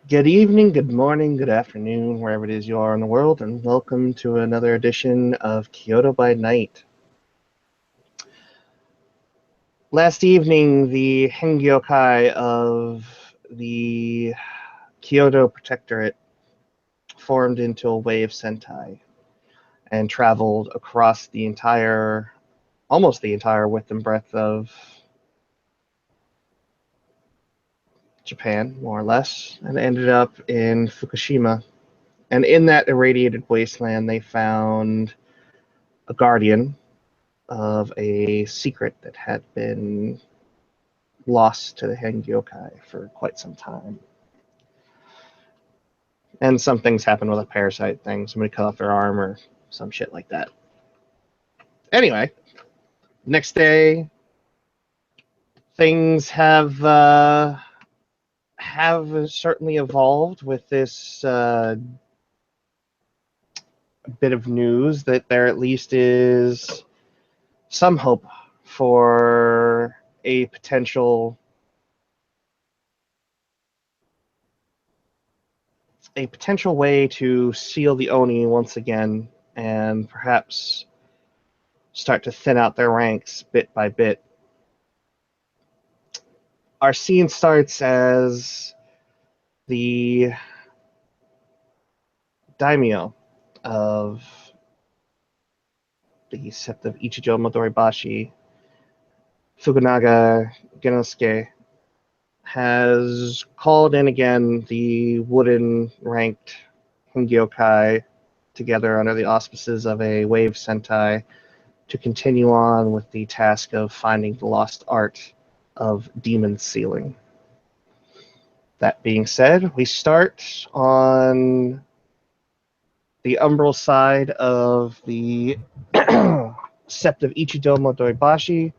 Good evening, good morning, good afternoon, wherever it is you are in the world, and welcome to another edition of Kyoto by Night. Last evening, the Hengyokai of the Kyoto Protectorate formed into a wave Sentai and traveled across almost the entire width and breadth of Japan, more or less, and ended up in Fukushima. And in that irradiated wasteland, they found a guardian of a secret that had been lost to the Hengyokai for quite some time. And some things happen with a parasite thing. Somebody cut off their arm or some shit like that. Anyway, next day, things have certainly evolved with this bit of news that there at least is some hope for a potential way to seal the Oni once again and perhaps start to thin out their ranks bit by bit. Our scene starts as the daimyo of the sept of Ichijo Midoribashi, Fukunaga Genosuke, has called in again the wooden ranked Hengyokai together under the auspices of a wave Sentai to continue on with the task of finding the lost art of demon sealing. That being said, we start on the umbral side of the sept of Ichidomo Doibashi.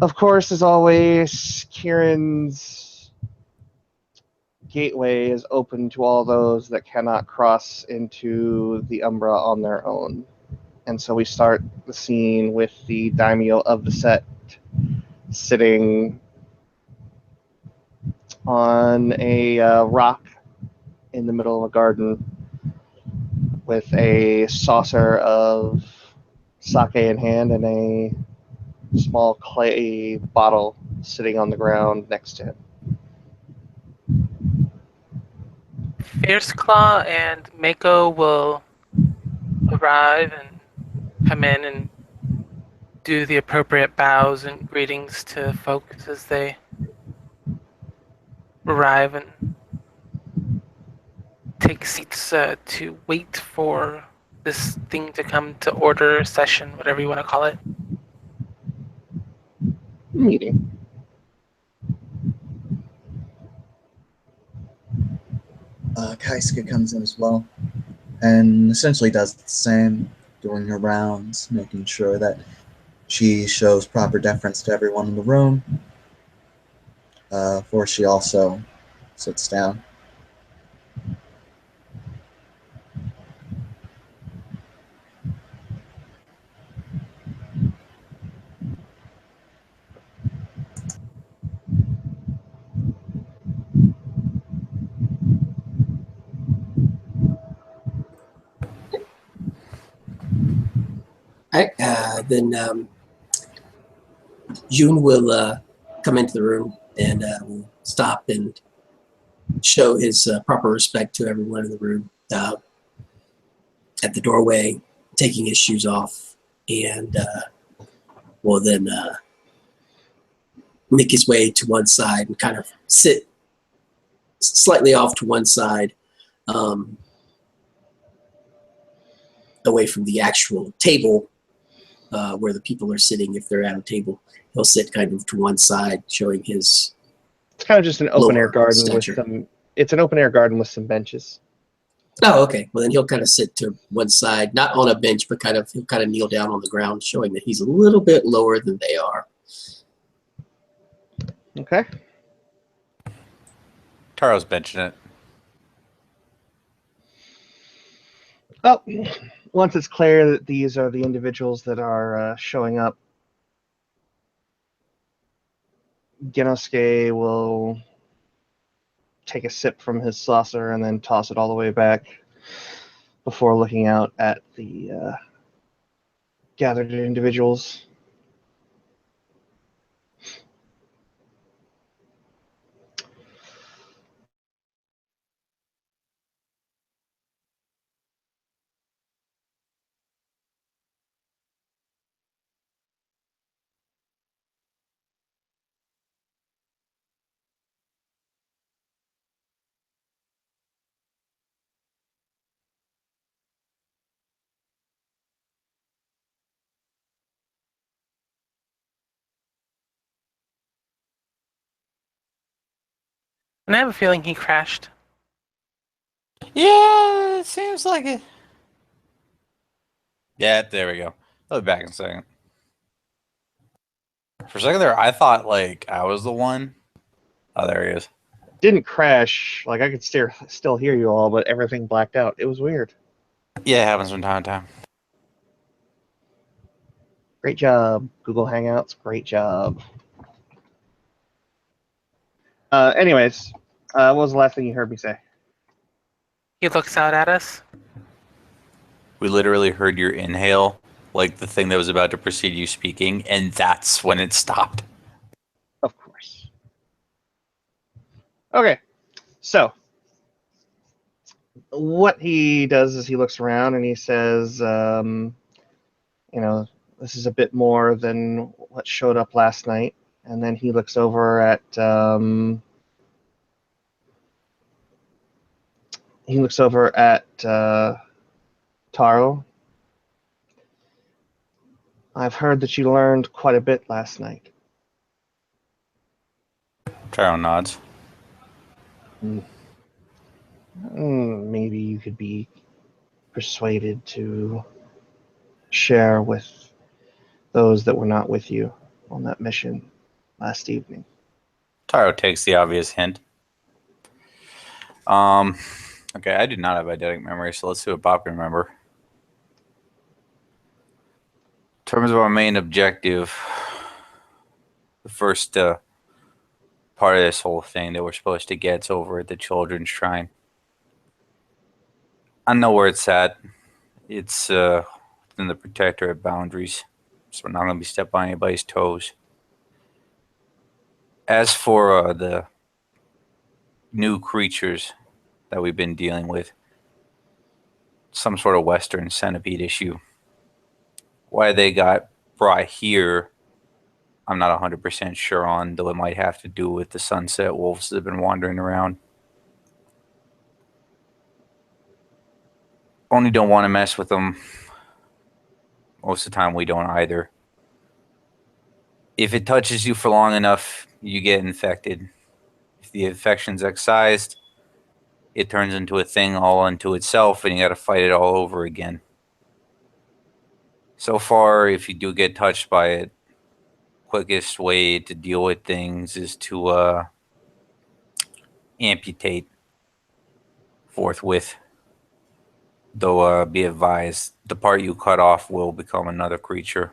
Of course, as always, Kieran's gateway is open to all those that cannot cross into the Umbra on their own. And so we start the scene with the daimyo of the set sitting on a rock in the middle of a garden with a saucer of sake in hand and a small clay bottle sitting on the ground next to him. Fierce Claw and Mako will arrive and come in and do the appropriate bows and greetings to folks as they arrive and take seats to wait for this thing to come to order, session, whatever you want to call it. Meeting. Kaisuke comes in as well and essentially does the same, doing her rounds, making sure that she shows proper deference to everyone in the room before she also sits down. All right, then Jun will come into the room and will stop and show his proper respect to everyone in the room at the doorway, taking his shoes off, and will then make his way to one side and kind of sit slightly off to one side, away from the actual table where the people are sitting. If they're at a table, he'll sit kind of to one side, showing his It's kind of just an open air lower garden stature. with some. It's an open air garden with some benches. Oh, okay. Well, then he'll kind of sit to one side, not on a bench, but he'll kind of kneel down on the ground, showing that he's a little bit lower than they are. Okay. Taro's benching it. Well, once it's clear that these are the individuals that are showing up, Genosuke will take a sip from his saucer and then toss it all the way back before looking out at the gathered individuals. And I have a feeling he crashed. Yeah, it seems like it. Yeah, there we go. I'll be back in a second. For a second there, I thought like I was the one. Oh, there he is. Didn't crash. Like I could still hear you all, but everything blacked out. It was weird. Yeah, it happens from time to time. Great job, Google Hangouts. Great job. Anyways, what was the last thing you heard me say? He looks out at us. We literally heard your inhale, like the thing that was about to precede you speaking, and that's when it stopped. Of course. Okay, so what he does is he looks around and he says, this is a bit more than what showed up last night. And then he looks over at Taro. I've heard that you learned quite a bit last night. Tyrone nods. Maybe you could be persuaded to share with those that were not with you on that mission last evening. Taro takes the obvious hint. Okay, I do not have eidetic memory, so let's see what Bob can remember. In terms of our main objective, the first part of this whole thing that we're supposed to get is over at the Children's Shrine. I know where it's at. It's within the protectorate boundaries, so we're not going to be stepping on anybody's toes. As for the new creatures that we've been dealing with, some sort of Western centipede issue. Why they got brought here, I'm not 100% sure on, though it might have to do with the sunset wolves that have been wandering around. Only don't want to mess with them. Most of the time we don't either. If it touches you for long enough, you get infected. If the infection's excised, it turns into a thing all unto itself and you got to fight it all over again. So far, if you do get touched by it, quickest way to deal with things is to amputate forthwith. Though be advised, the part you cut off will become another creature.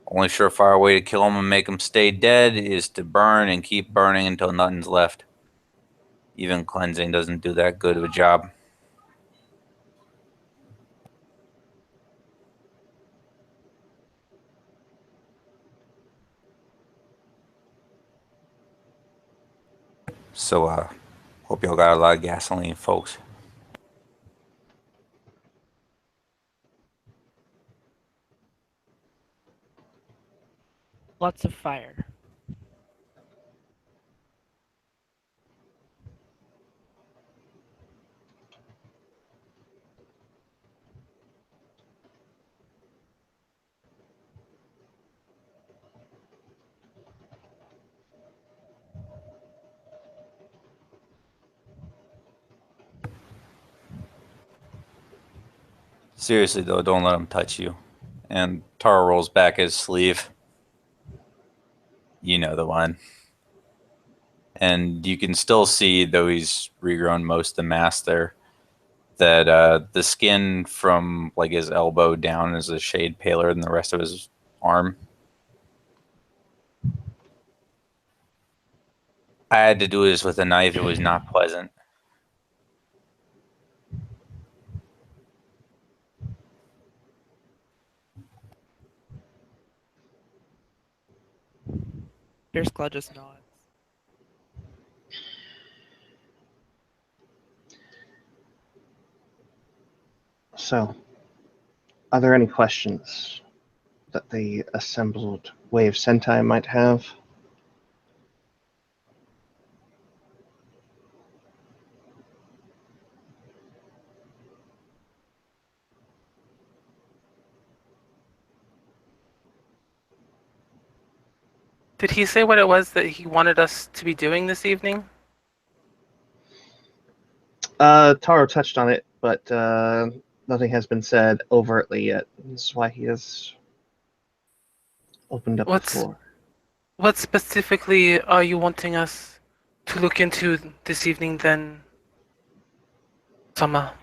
Only surefire way to kill them and make them stay dead is to burn and keep burning until nothing's left. Even cleansing doesn't do that good of a job. So, hope y'all got a lot of gasoline, folks. Lots of fire. Seriously, though, don't let him touch you. And Taro rolls back his sleeve. You know the one. And you can still see, though he's regrown most of the mass there, that the skin from like his elbow down is a shade paler than the rest of his arm. I had to do this with a knife. It was not pleasant. Fierce Claw just nods. So, are there any questions that the assembled Wave Sentai might have? Did he say what it was that he wanted us to be doing this evening? Taro touched on it, but nothing has been said overtly yet. This is why he has opened up the floor. What specifically are you wanting us to look into this evening then, Sama?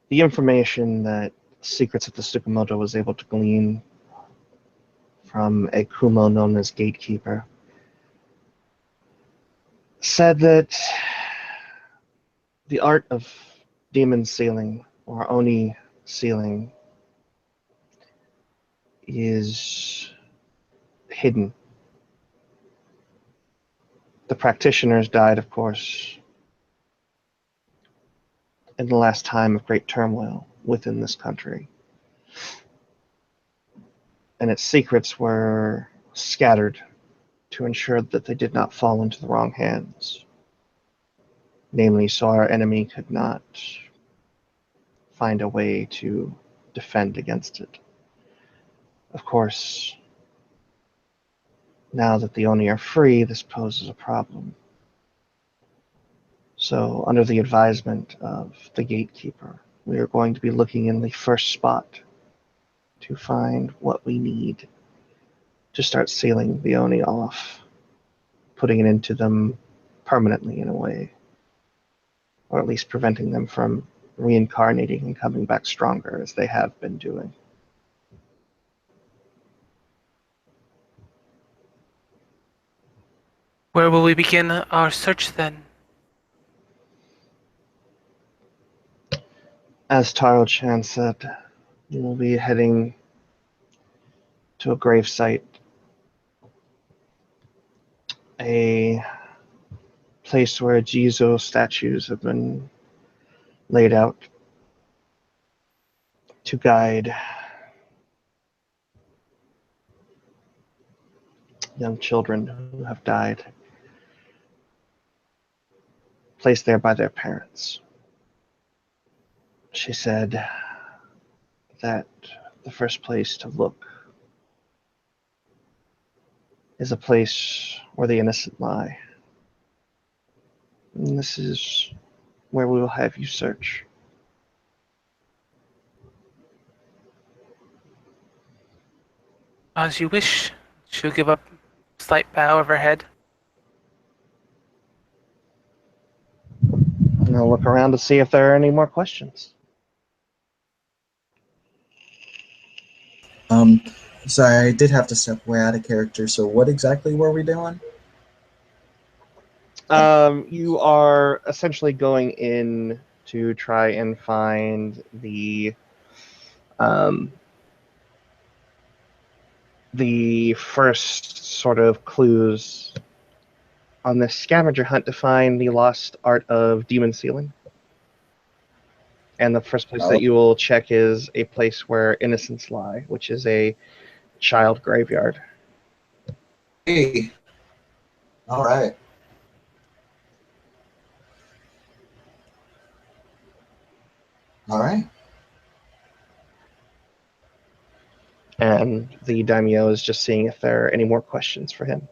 The information that Secrets of the Tsukamoto was able to glean from a Kumo known as Gatekeeper said that the art of demon sealing, or Oni sealing, is hidden. The practitioners died, of course, in the last time of great turmoil within this country. And its secrets were scattered to ensure that they did not fall into the wrong hands. Namely, so our enemy could not find a way to defend against it. Of course, now that the Oni are free, this poses a problem. So, under the advisement of the Gatekeeper, we are going to be looking in the first spot to find what we need to start sealing the Oni off, putting it into them permanently in a way, or at least preventing them from reincarnating and coming back stronger as they have been doing. Where will we begin our search then? As Taro-chan said, we will be heading to a gravesite, a place where Jizo statues have been laid out to guide young children who have died, placed there by their parents. She said that the first place to look is a place where the innocent lie. And this is where we will have you search. As you wish. She'll give a slight bow of her head. And I'll look around to see if there are any more questions. So I did have to step way out of character. So what exactly were we doing? You are essentially going in to try and find the first sort of clues on this scavenger hunt to find the lost art of demon sealing. And the first place that you will check is a place where innocents lie, which is a child graveyard. Hey. All right. All right. And the daimyo is just seeing if there are any more questions for him.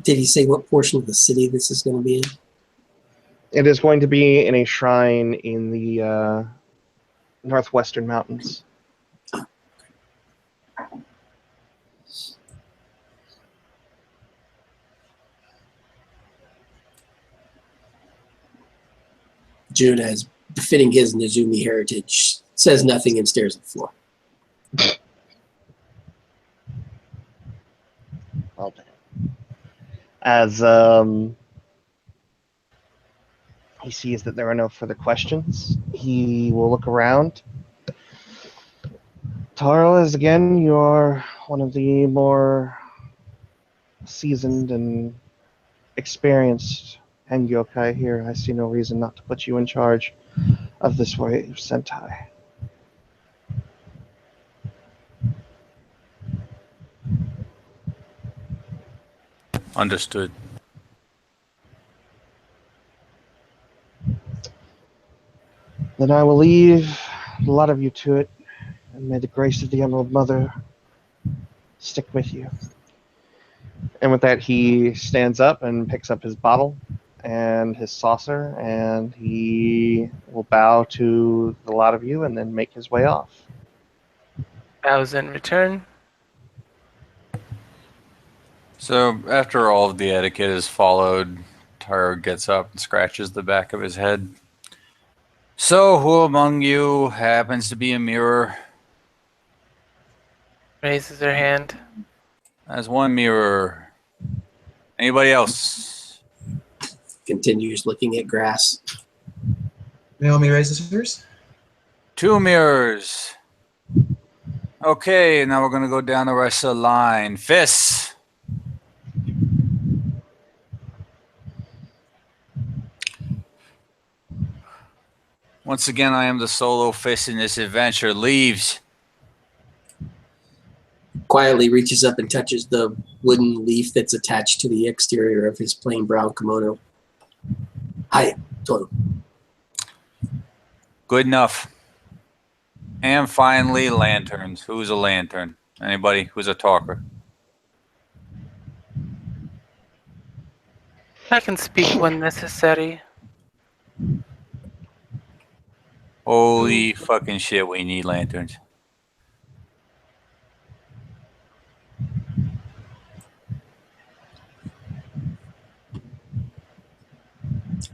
Did he say what portion of the city this is going to be in? It is going to be in a shrine in the northwestern mountains. June, as befitting his Nezumi heritage, says nothing and stares at the floor. Well done. As he sees that there are no further questions, he will look around. Taro, as again, you are one of the more seasoned and experienced Hengyokai here. I see no reason not to put you in charge of this wave Sentai. Understood. Then I will leave a lot of you to it, and may the grace of the Emerald Mother stick with you. And with that, he stands up and picks up his bottle and his saucer, and he will bow to the lot of you and then make his way off. Bows in return. So after all of the etiquette is followed, Taro gets up and scratches the back of his head. So who among you happens to be a mirror? Raises her hand. As one mirror. Anybody else? Continues looking at grass. Naomi raises hers. 2 mirrors. Okay, now we're going to go down the rest of the line. Fists. Once again, I am the solo fist in this adventure. Leaves. Quietly reaches up and touches the wooden leaf that's attached to the exterior of his plain brown kimono. Hi, Toto. Good enough. And finally, lanterns. Who's a lantern? Anybody who's a talker? I can speak when necessary. Holy fucking shit, we need lanterns.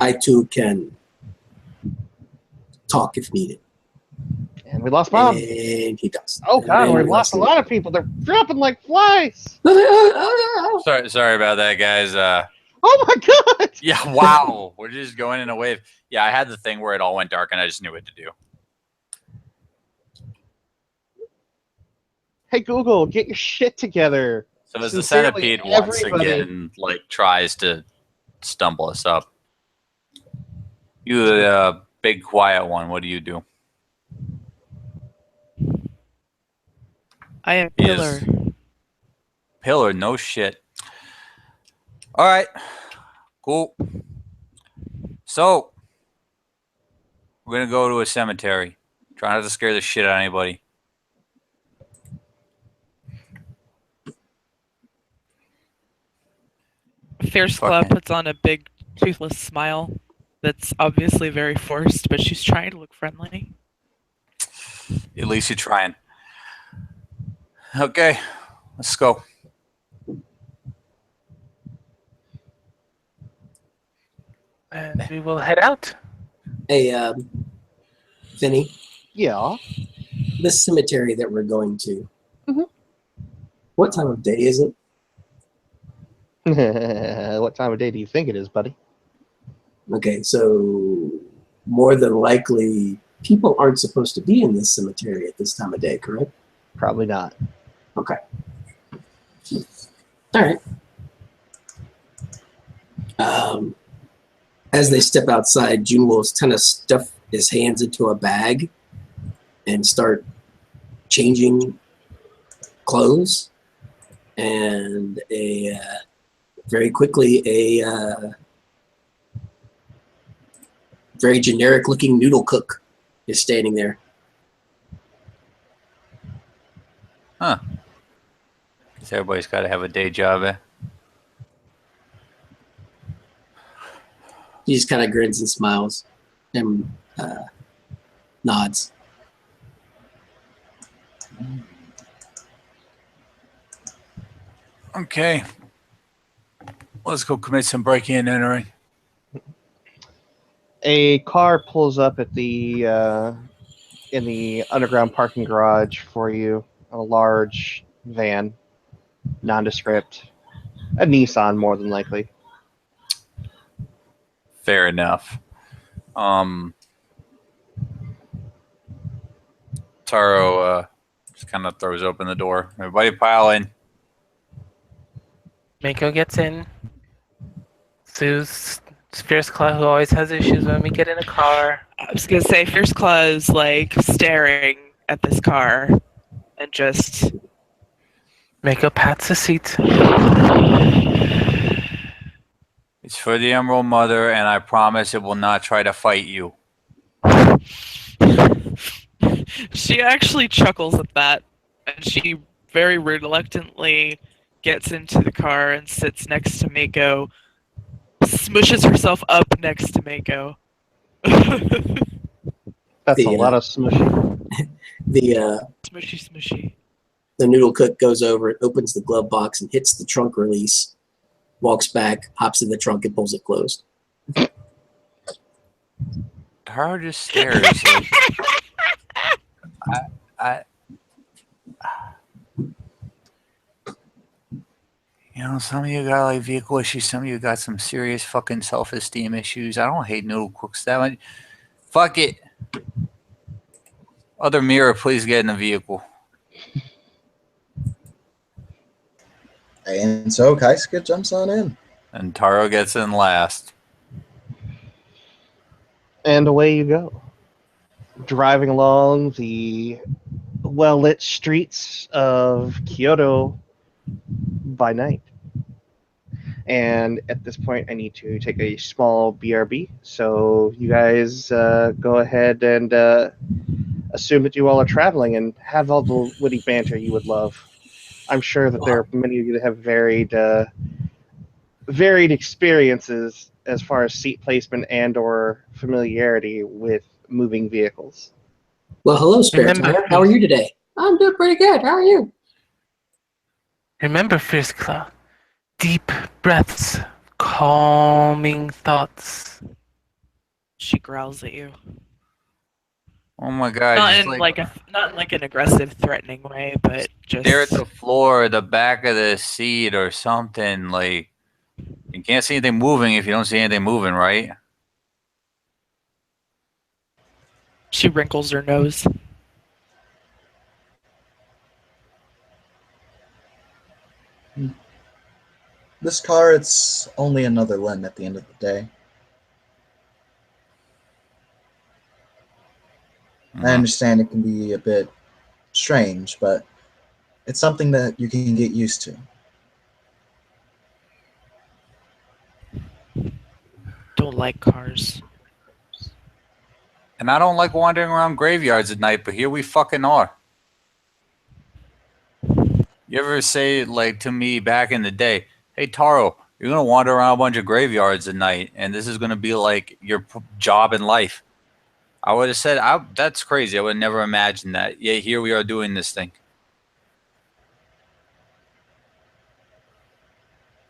I too can talk if needed. And we lost Mom. And he does. Oh god, And we lost a lot of people. They're dropping like flies. Sorry about that, guys. Oh my god! Yeah, wow. We're just going in a wave. Yeah, I had the thing where it all went dark and I just knew what to do. Hey Google, get your shit together. So as the Sincerely, centipede once everybody. again tries to stumble us up. You the big quiet one, what do you do? I am He Pillar. is- Pillar, no shit. All right, cool. So we're gonna go to a cemetery. Try not to scare the shit out of anybody. Fierce Claw Fucking- puts on a big toothless smile that's obviously very forced, but she's trying to look friendly. At least you're trying. Okay, let's go. And we will head out. Hey, Vinny, Yeah. this cemetery that we're going to, Mhm. what time of day is it? What time of day do you think it is, buddy? Okay, so more than likely, people aren't supposed to be in this cemetery at this time of day, correct? Probably not. Okay. All right. As they step outside, June will kind of stuff his hands into a bag and start changing clothes. And very quickly, a very generic looking noodle cook is standing there. Huh. Guess everybody's got to have a day job, eh? He just kind of grins and smiles and nods. Okay. Let's go commit some breaking and entering. A car pulls up at the in the underground parking garage for you, a large van, nondescript, a Nissan more than likely. Fair enough. Taro just kind of throws open the door. Everybody pile in. Mako gets in. Sue's Fierce Claw, who always has issues when we get in a car. I was gonna say, Fierce Claw is like staring at this car and just. Mako pats the seat. It's for the Emerald Mother, and I promise it will not try to fight you. She actually chuckles at that, and she very reluctantly gets into the car and sits next to Mako, smushes herself up next to Mako. That's a lot of smushy. Smushy, smushy. The noodle cook goes over and opens the glove box and hits the trunk release, walks back, hops in the trunk, and pulls it closed. Taro just stares. Like, some of you got like vehicle issues. Some of you got some serious fucking self-esteem issues. I don't hate noodle cooks that much. Fuck it. Other mirror, please get in the vehicle. And so Kaisuke jumps on in. And Taro gets in last. And away you go. Driving along the well-lit streets of Kyoto by night. And at this point, I need to take a small BRB. So you guys go ahead and assume that you all are traveling and have all the witty banter you would love. I'm sure that there are many of you that have varied experiences as far as seat placement and or familiarity with moving vehicles. Well, hello, Spare Tire. How are you today? I'm doing pretty good. How are you? Remember, Fierce Claw, deep breaths, calming thoughts. She growls at you. Oh my god! Not just in not in like an aggressive, threatening way, but just stare at the floor, or the back of the seat, or something. Like, you can't see anything moving if you don't see anything moving, right? She wrinkles her nose. This car, it's only another limb at the end of the day. I understand it can be a bit strange, but it's something that you can get used to. Don't like cars. And I don't like wandering around graveyards at night, but here we fucking are. You ever say, like, to me back in the day, hey, Taro, you're going to wander around a bunch of graveyards at night, and this is going to be, like, your job in life. I would have said, that's crazy. I would have never imagined that. Yeah, here we are doing this thing.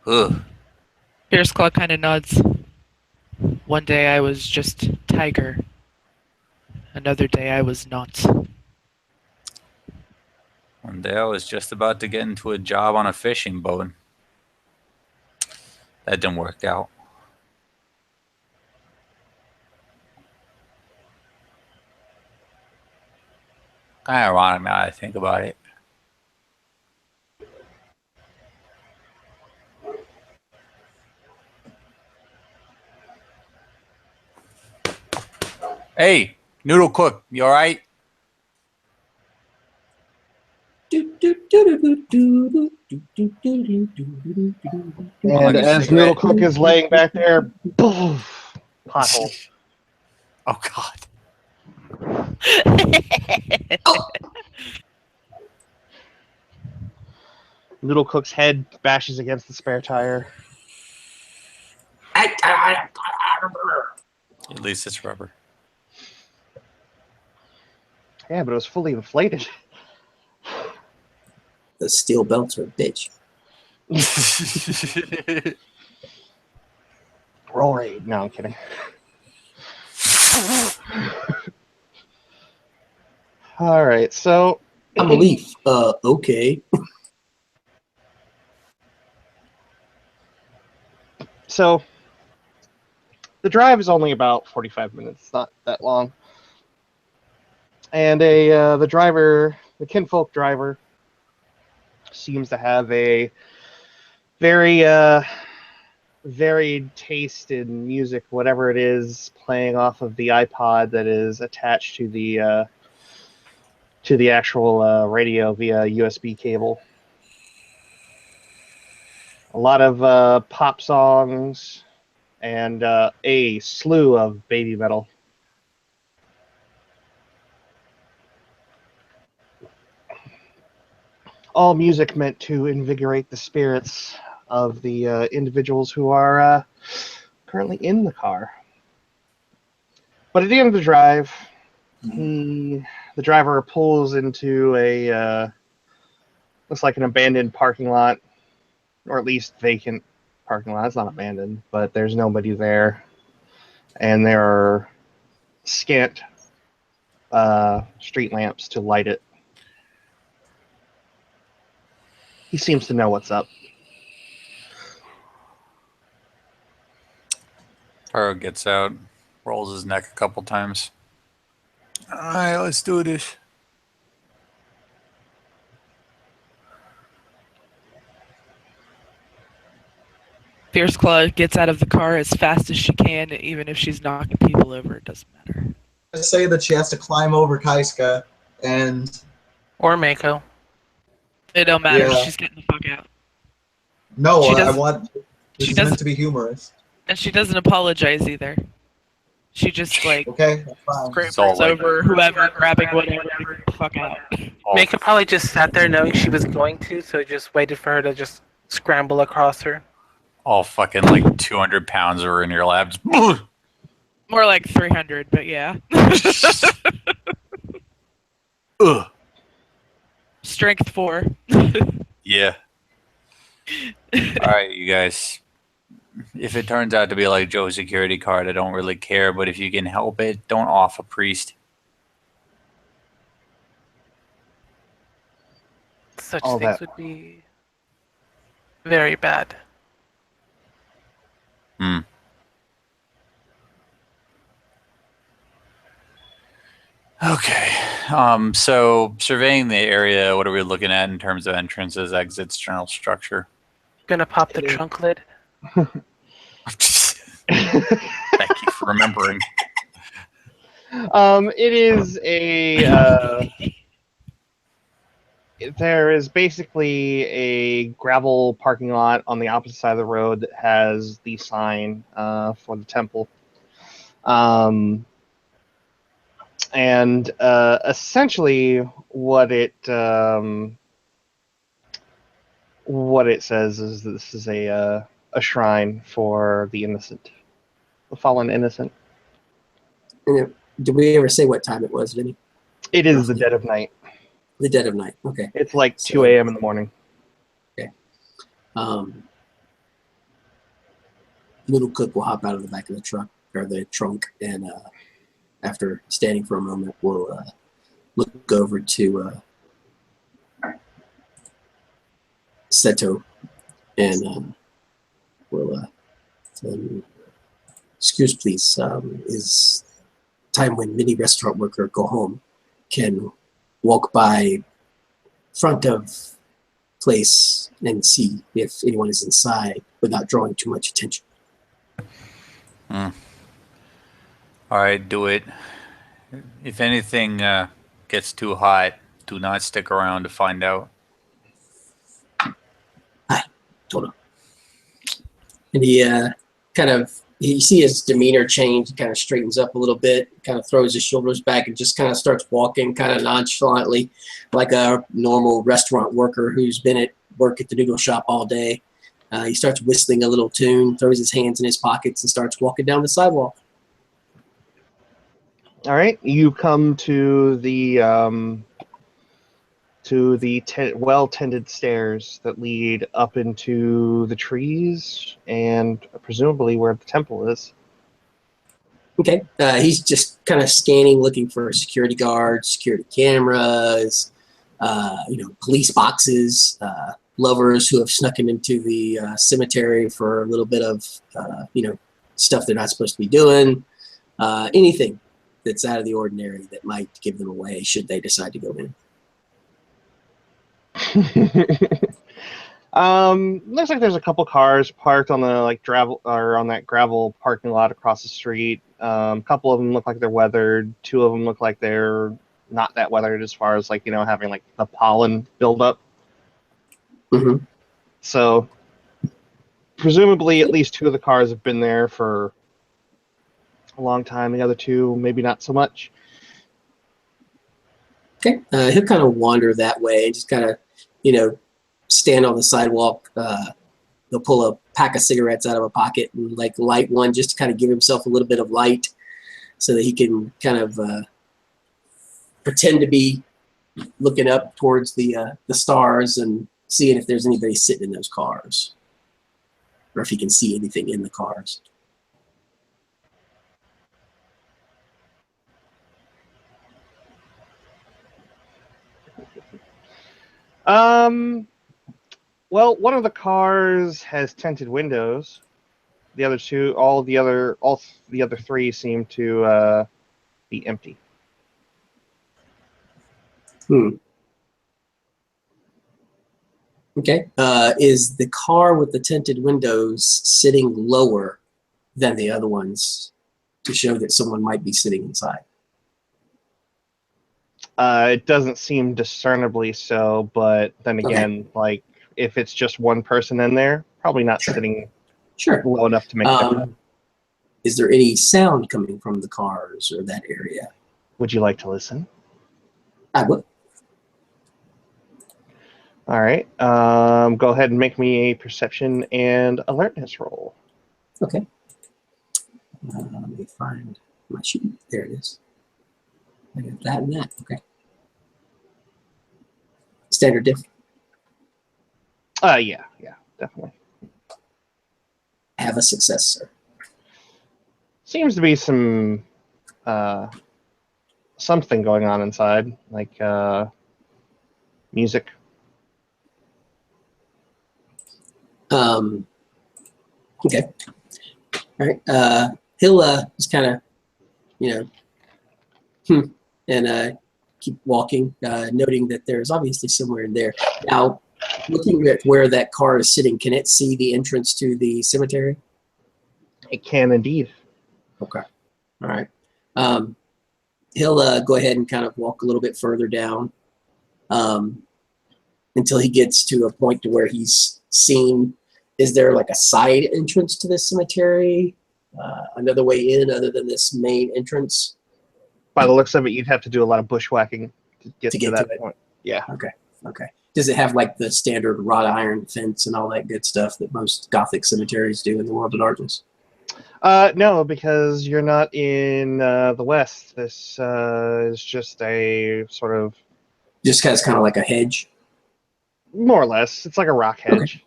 Ugh. Fierce Claw kind of nods. One day I was just Tiger. Another day I was not. One day I was just about to get into a job on a fishing boat. That didn't work out. Kind of ironic now that I think about it. Hey, Noodle Cook, you alright? And as Noodle Cook is laying back there, boom, pothole. Oh god. Noodle Cook's head bashes against the spare tire. At least it's rubber. Yeah, but it was fully inflated. The steel belts are a bitch. Roll raid. No, I'm kidding. All right, so I'm a leaf. Okay. so the drive is only about 45 minutes. It's not that long. And the driver, the kinfolk driver, seems to have a very varied taste in music, whatever it is, playing off of the iPod that is attached to the actual radio via USB cable. A lot of pop songs and a slew of baby metal. All music meant to invigorate the spirits of the individuals who are currently in the car. But at the end of the drive, the driver pulls into a looks like an abandoned parking lot, or at least vacant parking lot. It's not abandoned, but there's nobody there, and there are scant street lamps to light it. He seems to know what's up. Taro gets out, rolls his neck a couple times. All right, let's do this. Fierce Claw gets out of the car as fast as she can, even if she's knocking people over. It doesn't matter. I say that she has to climb over Kaiska and Or Mako. It don't matter. Yeah. She's getting the fuck out. no, She I does- want. This she is meant does- to be humorous. And she doesn't apologize either. She just like Okay, that's fine. scrapes all like- over whoever, grabbing whatever, and gets the fuck out. All, Mako probably just sat there knowing she was going to, so just waited for her to just scramble across her. all fucking like 200 pounds are in your labs. More like 300, but yeah. Ugh. Strength 4. Yeah. All right, you guys. If it turns out to be like Joe's security card, I don't really care. But if you can help it, don't off a priest. Such All things that. would be very bad. Hmm. Okay. So surveying the area, what are we looking at in terms of entrances, exits, general structure? Gonna pop the trunk lid. Thank you for remembering. It is a. There is basically a gravel parking lot on the opposite side of the road that has the sign for the temple. And essentially, what it says is this is a shrine for the innocent, the fallen innocent. Did we ever say what time it was, Vinny? It is the dead of night. The dead of night. Okay. It's like So- 2 a.m. in the morning. Little Cook will hop out of the back of the truck or the trunk, and after standing for a moment, we'll look over to Seto, and we'll tell him, excuse please, is time when many restaurant worker go home can walk by front of place and see if anyone is inside without drawing too much attention. All right, do it. If anything gets too hot, do not stick around to find out. Told him. And he you see his demeanor change. He kind of straightens up a little bit, kind of throws his shoulders back, and just kind of starts walking kind of nonchalantly, like a normal restaurant worker who's been at work at the noodle shop all day. He starts whistling a little tune, throws his hands in his pockets, and starts walking down the sidewalk. All right, you come to the well-tended stairs that lead up into the trees and presumably where the temple is. Okay. He's just kind of scanning, looking for security guards, security cameras, police boxes, lovers who have snuck into the cemetery for a little bit of, stuff they're not supposed to be doing. Anything that's out of the ordinary that might give them away should they decide to go in. Looks like there's a couple cars parked on the gravel or on that gravel parking lot across the street. A couple of them look like they're weathered. Two of them look like they're not that weathered as far as having the pollen buildup. Mm-hmm. So presumably at least two of the cars have been there for a long time. The other two maybe not so much. Okay. He'll kind of wander that way and just kind of, stand on the sidewalk. He'll pull a pack of cigarettes out of a pocket and light one just to kind of give himself a little bit of light so that he can kind of pretend to be looking up towards the stars and seeing if there's anybody sitting in those cars or if he can see anything in the cars. Well, one of the cars has tinted windows. The other two, all the other three seem to be empty. Okay. Is the car with the tinted windows sitting lower than the other ones to show that someone might be sitting inside? It doesn't seem discernibly so, but then again, if it's just one person in there, probably not sitting low enough to make a difference. Is there any sound coming from the cars or that area? Would you like to listen? I would. All right. Go ahead and make me a perception and alertness roll. Okay. Let me find my sheet. There it is. I got that and that. Okay. Standard diff. Yeah, definitely. Have a success, sir. Seems to be some something going on inside, like music. Okay. All right. He'll just kind of, and keep walking, noting that there's obviously somewhere in there. Now, looking at where that car is sitting, can it see the entrance to the cemetery? It can indeed. Okay. All right. He'll go ahead and kind of walk a little bit further down until he gets to a point to where he's seen. Is there a side entrance to this cemetery? Another way in other than this main entrance? By the looks of it, you'd have to do a lot of bushwhacking to get to that point. Yeah. Okay. Does it have the standard wrought iron fence and all that good stuff that most Gothic cemeteries do in the World of Darkness? No, because you're not in the West. This is just a sort of... Just has kind of like a hedge? More or less. It's like a rock hedge.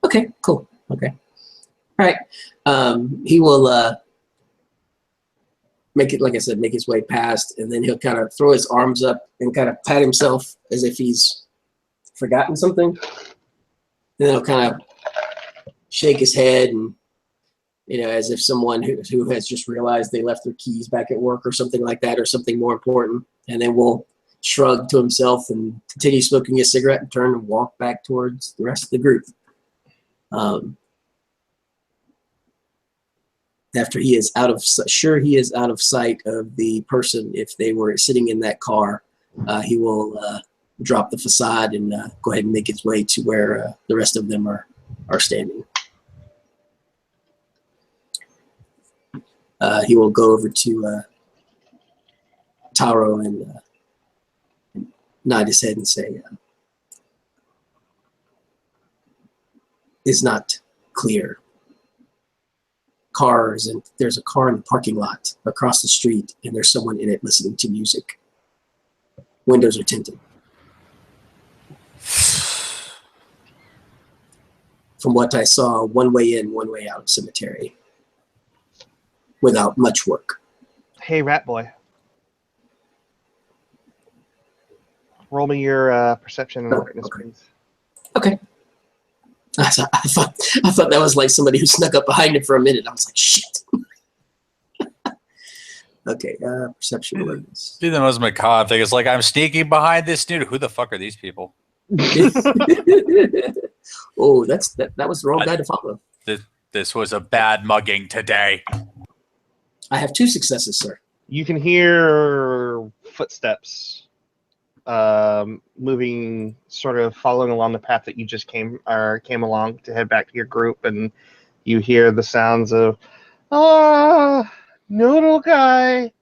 Okay, cool. Okay. All right. He will make it, like I said, make his way past, and then he'll kind of throw his arms up and kind of pat himself as if he's forgotten something. And then he'll kind of shake his head and, as if someone who has just realized they left their keys back at work or something like that, or something more important. And then we'll shrug to himself and continue smoking his cigarette and turn and walk back towards the rest of the group. After he is out of sight of the person, if they were sitting in that car, he will drop the facade and go ahead and make his way to where the rest of them are standing. He will go over to Taro and nod his head and say, "It's not clear. Cars, and there's a car in the parking lot across the street, and there's someone in it listening to music. Windows are tinted. From what I saw, one way in, one way out of cemetery, without much work." Hey, Rat Boy. Roll me your perception and alertness, please. Okay. I thought that was like somebody who snuck up behind him for a minute. I was like, shit. Okay, perception awareness. Be the most macabre thing. It's like I'm sneaking behind this dude. Who the fuck are these people? Oh, that was the wrong guy to follow. This was a bad mugging today. I have 2 successes, sir. You can hear footsteps moving, sort of following along the path that you just came along to head back to your group, and you hear the sounds of, Noodle Guy,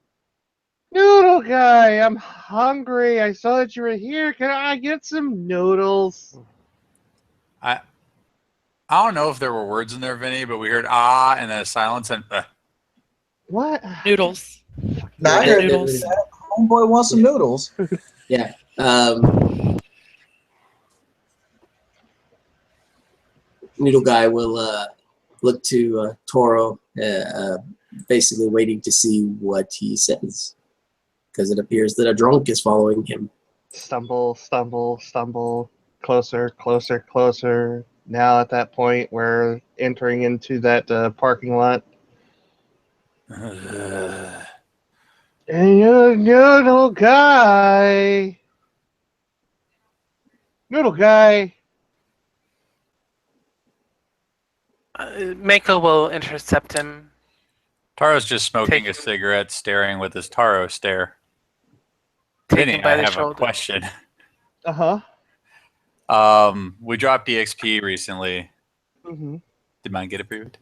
I'm hungry. I saw that you were here. Can I get some noodles? I don't know if there were words in there, Vinny, but we heard and then a silence and What? Noodles. Now I heard Noodles. that homeboy wants some noodles. Yeah. Noodle guy will look to Toro, basically waiting to see what he says, because it appears that a drunk is following him. Stumble, stumble, stumble. Closer, closer, closer. Now at that point, we're entering into that parking lot. And you're Noodle Guy. Noodle Guy. Mako will intercept him. Taro's just smoking Take- a cigarette, staring with his Taro stare. Take Vinny, him by I the have shoulder. a question. Uh-huh. We dropped EXP recently. Mm-hmm. Did mine get approved?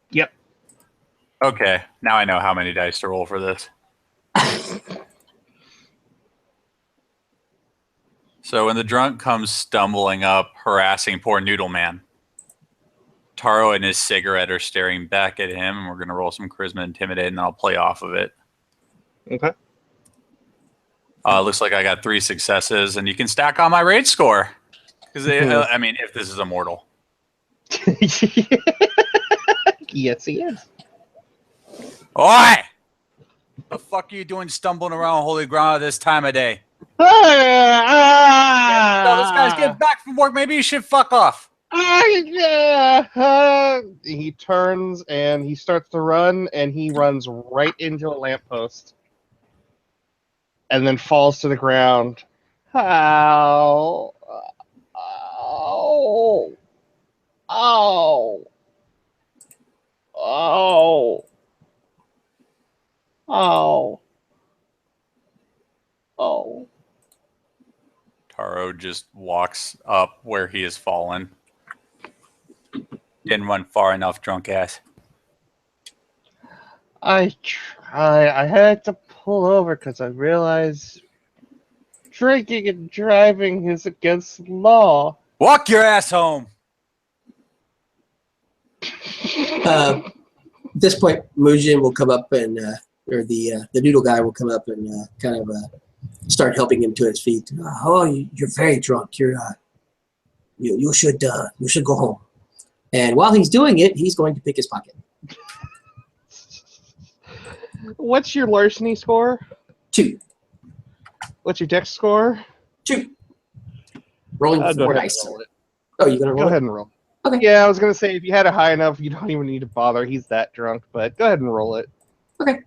Yep. Okay, now I know how many dice to roll for this. So when the drunk comes stumbling up, harassing poor Noodle Man, Taro and his cigarette are staring back at him, and we're going to roll some charisma intimidate, and then I'll play off of it. Okay. Looks like I got 3 successes, and you can stack on my rage score. Because, I mean, if this is immortal. Yes, he is. Oi! The fuck are you doing stumbling around holy ground at this time of day? So this guy's getting back from work. Maybe you should fuck off. He turns and he starts to run, and he runs right into a lamppost and then falls to the ground. Ow. Ow. Ow. Ow. Ow. Oh. Taro just walks up where he has fallen. Didn't run far enough, drunk ass. I had to pull over because I realized drinking and driving is against the law. Walk your ass home. At this point, Mujin will come up and, or the noodle guy will come up and kind of start helping him to his feet. Oh, you're very drunk. You should go home. And while he's doing it, he's going to pick his pocket. What's your larceny score? 2. What's your dex score? 2. Rolling Go 4 ahead dice. and roll it. Oh, you're gonna roll Go it? ahead and roll. Okay. Yeah, I was gonna say if you had it high enough, you don't even need to bother. He's that drunk, but go ahead and roll it. Okay.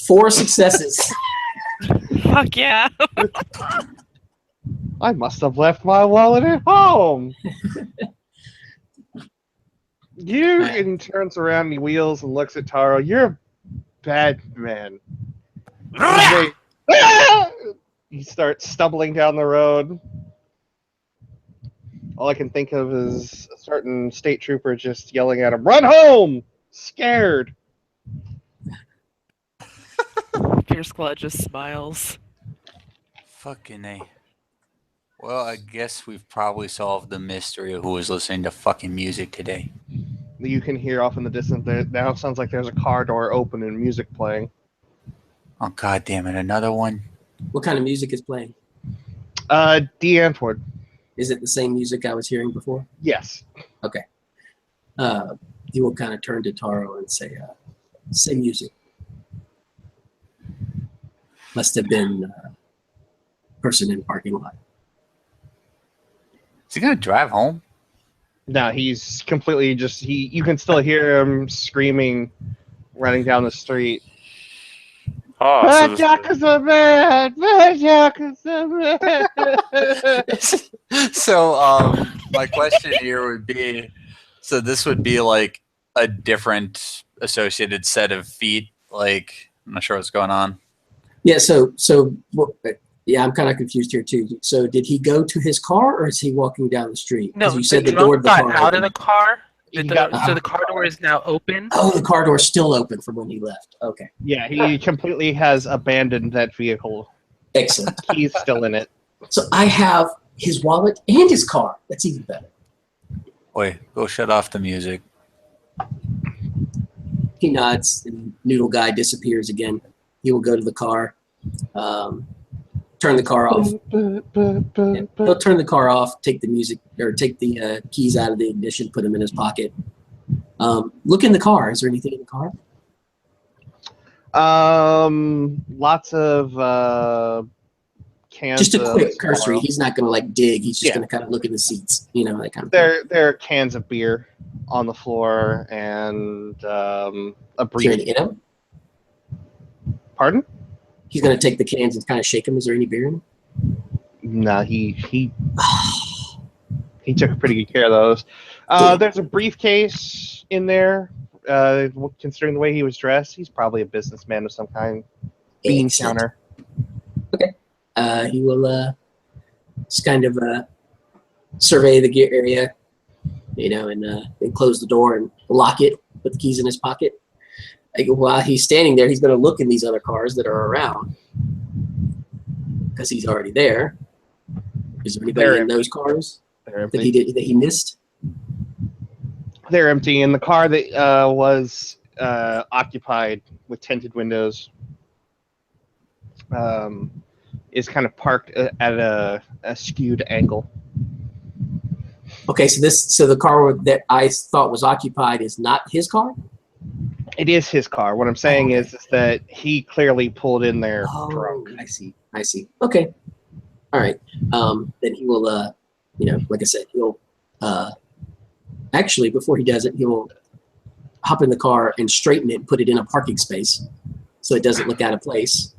4 successes. Fuck yeah. I must have left my wallet at home. And he turns around and he wheels and looks at Taro. You're a bad man. He starts stumbling down the road. All I can think of is a certain state trooper just yelling at him, "Run home!" Scared. Fierce Claw just smiles. Fucking A. Well, I guess we've probably solved the mystery of who was listening to fucking music today. You can hear off in the distance. There now sounds like there's a car door open and music playing. Oh, God damn it. Another one? What kind of music is playing? D. Antwoord. Is it the same music I was hearing before? Yes. Okay. He will kind of turn to Taro and say, same music. Must have been a person in parking lot. Is he going to drive home? No, he's completely just you can still hear him screaming, running down the street. Oh, Bad Yakuza man! Bad Yakuza man! So, my question here would be, so this would be like a different associated set of feet. Like, I'm not sure what's going on. Yeah, yeah, I'm kind of confused here too. So did he go to his car or is he walking down the street? No, you said the the door of drunk the got car out of opened. the car. He got So the car door is now open. Oh, the car door's still open from when he left. Okay, Yeah, he completely has abandoned that vehicle. excellent. He's still in it. So I have his wallet and his car. That's even better. Wait, go shut off the music. He nods, and Noodle Guy disappears again. He will go to the car, turn the car off. Yeah, he'll turn the car off, take the music, or take the keys out of the ignition, put them in his pocket. Look in the car. Is there anything in the car? Lots of cans. Just a of quick cursory. Marlboro. He's not going to like dig. He's just Yeah. going to kind of look in the seats, that kind of thing. There are cans of beer on the floor and a Is there brief. any in them? Pardon? He's going to take the cans and kind of shake them. Is there any beer in them? No, he took pretty good care of those. There's a briefcase in there. Considering the way he was dressed, he's probably a businessman of some kind. Bean Excellent. counter. He will just kind of survey the gear area, and close the door and lock it, put the keys in his pocket. While he's standing there, he's going to look in these other cars that are around because he's already there. Is there anybody in those cars They're that empty. he missed? They're empty, and the car that was occupied with tinted windows is kind of parked at a skewed angle. Okay, so the car that I thought was occupied is not his car? It is his car. What I'm saying Okay. is that he clearly pulled in there Oh, drunk. I see. Okay. All right. Then he will, like I said, he'll actually, before he does it, he will hop in the car and straighten it and put it in a parking space so it doesn't look out of place.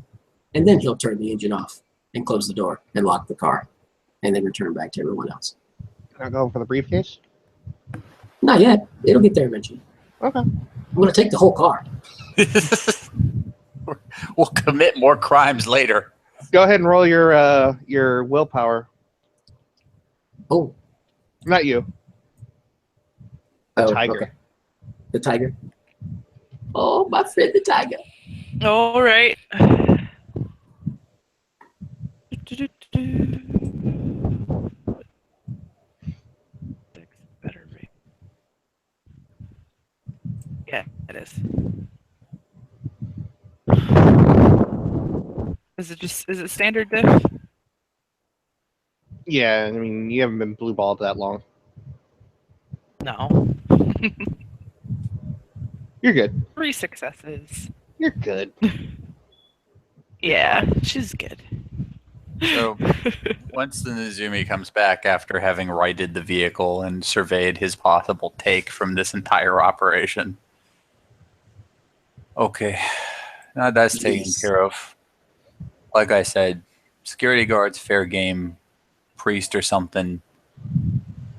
And then he'll turn the engine off and close the door and lock the car and then return back to everyone else. Can I go for the briefcase? Not yet. It'll get there eventually. Okay. I'm going to take the whole car. We'll commit more crimes later. Go ahead and roll your willpower. Oh. Not you. The tiger. Okay. The tiger. Oh, my friend, the tiger. All right. Better rate. Yeah, it is. Is it standard diff? Yeah, I mean, you haven't been blue balled that long. No. You're good. 3 successes. You're good. Yeah, she's good. So once the Nizumi comes back after having righted the vehicle and surveyed his possible take from this entire operation. Okay, now that's taken Yes. care of. Like I said, security guards, fair game, priest or something.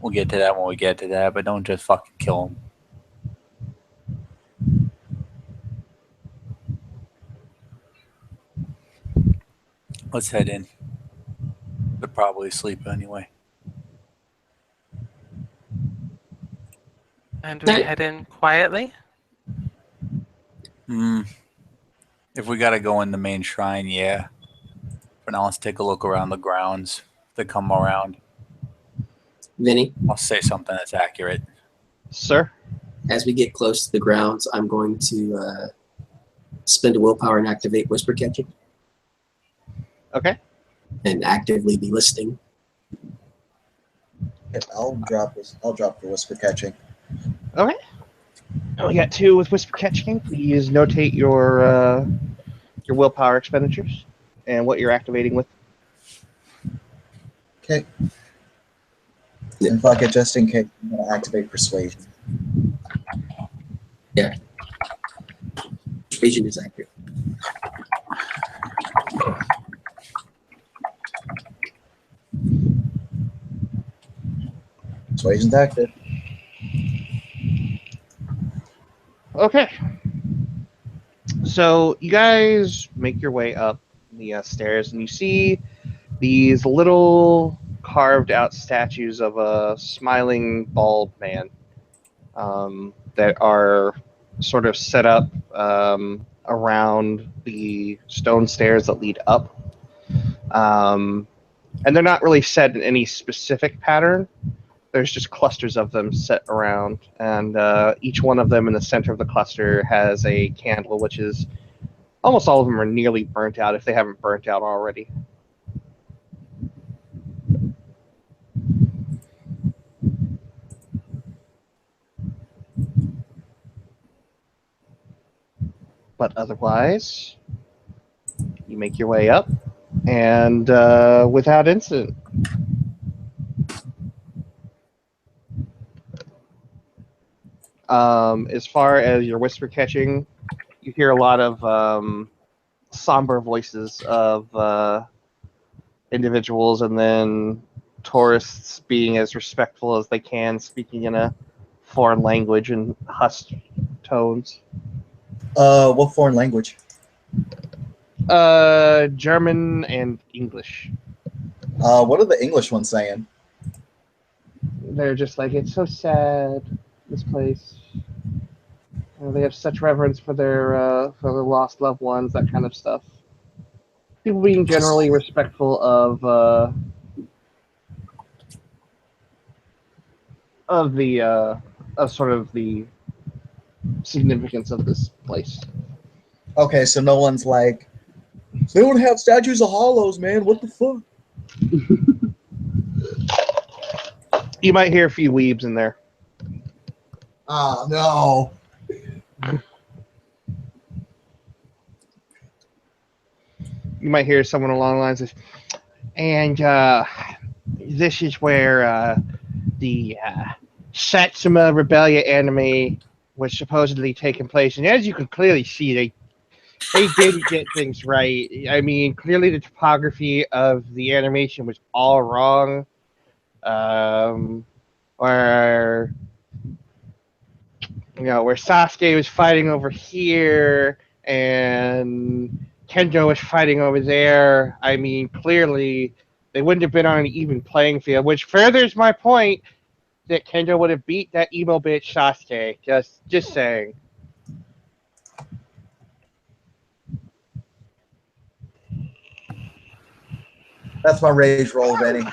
We'll get to that when we get to that, but don't just fucking kill him. Let's head in. They're probably asleep anyway. And we head in quietly. If we gotta go in the main shrine, yeah. For now, let's take a look around the grounds. If they come around, Vinny, I'll say something that's accurate. Sir? as we get close to the grounds, I'm going to spend a willpower and activate whisper catching Okay. and actively be listening. Yep, I'll drop the whisper catching. Okay. We got 2 with whisper catching. Please notate your willpower expenditures and what you're activating with. Okay. And fuck it, just in case, I'm gonna activate persuasion. Persuasion is accurate. Persuasion's active. Okay. So you guys make your way up the stairs, and you see these little carved out statues of a smiling bald man that are sort of set up around the stone stairs that lead up. And they're not really set in any specific pattern. There's just clusters of them set around, and each one of them in the center of the cluster has a candle, which is almost all of them are nearly burnt out if they haven't burnt out already. But otherwise, you make your way up, and without incident. As far as your whisper catching, you hear a lot of somber voices of individuals, and then tourists being as respectful as they can, speaking in a foreign language and hushed tones. What foreign language? German and English. What are the English ones saying? They're just like, it's so sad, this place. They have such reverence for their lost loved ones, that kind of stuff. People being generally respectful of sort of the significance of this place. Okay, so no one's like, they don't have statues of hollows, man. What the fuck? You might hear a few weebs in there. Ah, no. You might hear someone along the lines of, and this is where the Satsuma Rebellion anime was supposedly taking place. And as you can clearly see, they didn't get things right. I mean, clearly the topography of the animation was all wrong. Where where Sasuke was fighting over here and Kendo was fighting over there. I mean, clearly they wouldn't have been on an even playing field, which furthers my point that Kendo would have beat that emo bitch Sasuke. Just saying. That's my rage roll, Benny.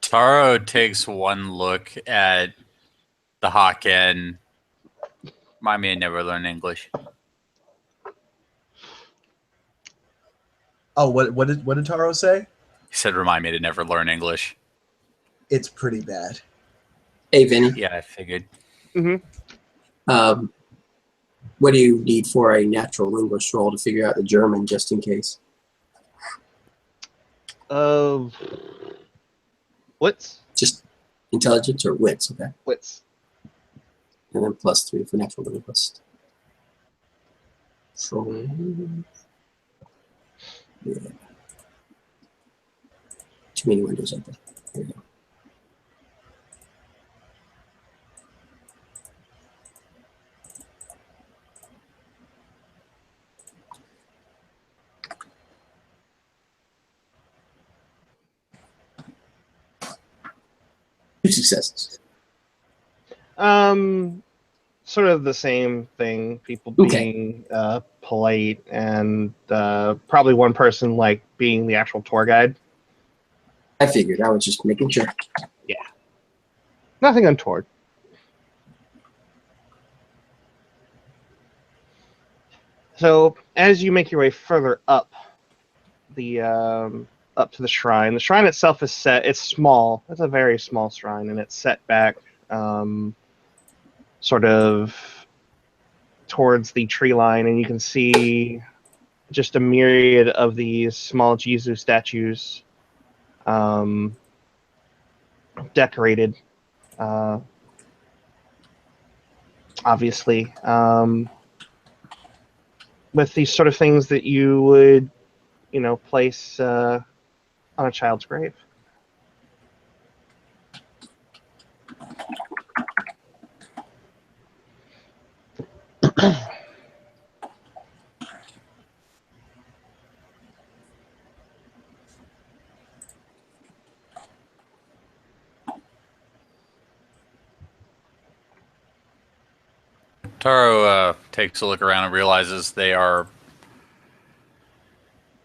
Taro takes one look at the Haken. Remind me to never learn English. Oh, what did Taro say? He said, remind me to never learn English. It's pretty bad. Hey, Vinny. Yeah, I figured. Mm-hmm. What do you need for a natural linguist roll to figure out the German, just in case? Wits? Just intelligence or wits, okay? Wits. And then +3 for natural linguist. So, yeah. Too many windows open. There you go. Two successes. Sort of the same thing. People Okay. being polite, and probably one person like being the actual tour guide. I figured. I was just making sure. Yeah. Nothing untoward. So as you make your way further up up to the shrine itself is set. It's small. It's a very small shrine, and it's set back, sort of towards the tree line, and you can see just a myriad of these small Jesus statues, decorated, obviously, with these sort of things that you would, place on a child's grave. Taro takes a look around and realizes they're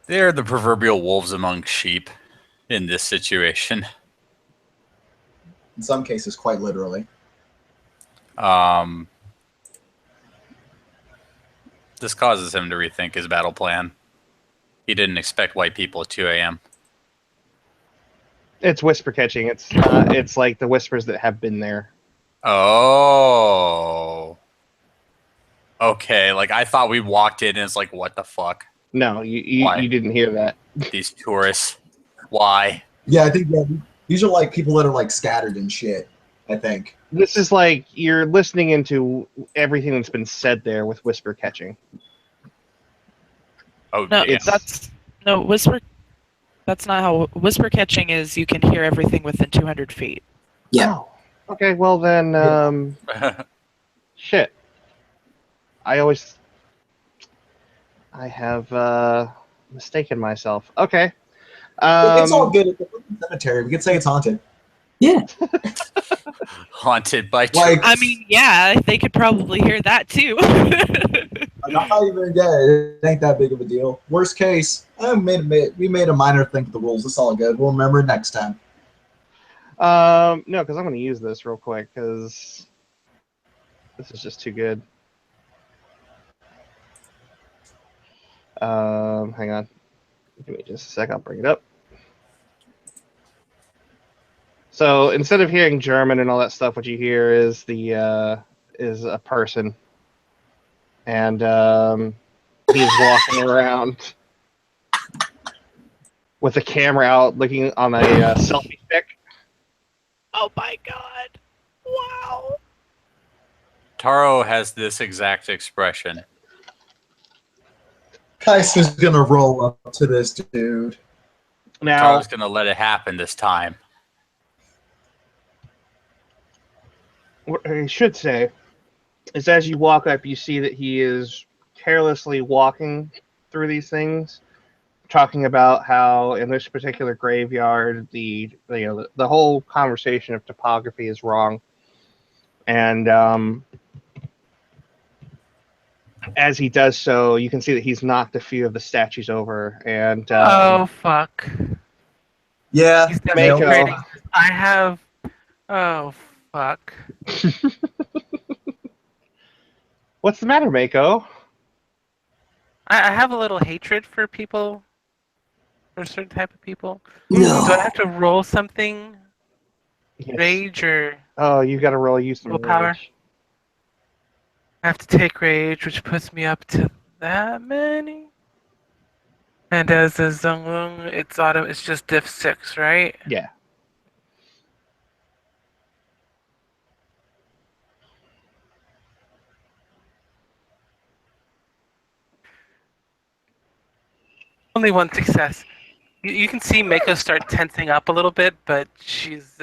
the proverbial wolves among sheep in this situation. In some cases, quite literally. This causes him to rethink his battle plan. He didn't expect white people at 2 a.m. It's whisper catching. It's like the whispers that have been there. Oh. Okay, like I thought we walked in and it's like, what the fuck? No, Why? you didn't hear that. These tourists. Why? Yeah, I think these are like people that are like scattered and shit. I think. This is like you're listening into everything that's been said there with whisper catching. Oh, No, damn. whisper. That's not how whisper catching is. You can hear everything within 200 feet. Yeah. Oh, okay, well then, shit. I have mistaken myself. Okay. It's all good at the cemetery. We could say it's haunted. Yeah. Haunted by Like, I mean, yeah, they could probably hear that too. I'm not even dead. It ain't that big of a deal. Worst case, we made a minor thing with the rules. It's all good. We'll remember it next time. No, because I'm going to use this real quick because this is just too good. Hang on. Give me just a sec. I'll bring it up. So instead of hearing German and all that stuff, what you hear is is a person, and he's walking around with the camera out, looking on a selfie stick. Oh my god! Wow. Taro has this exact expression. Kaiser's gonna roll up to this dude. Now, Taro's gonna let it happen this time. what I should say is as you walk up, you see that he is carelessly walking through these things, talking about how in this particular graveyard, the whole conversation of topography is wrong, and as he does so, you can see that he's knocked a few of the statues over, and Oh fuck! Yeah, He's Mako. demonstrating. I have. Oh fuck! What's the matter, Mako? I have a little hatred for people, for a certain type of people. No. Do I have to roll something? Yes. Rage or Oh, you got to really use some willpower? rage. I have to take rage, which puts me up to that many. And as a Zunglung, it's just diff 6, right? Yeah. Only one success. You can see Mako start tensing up a little bit, but she's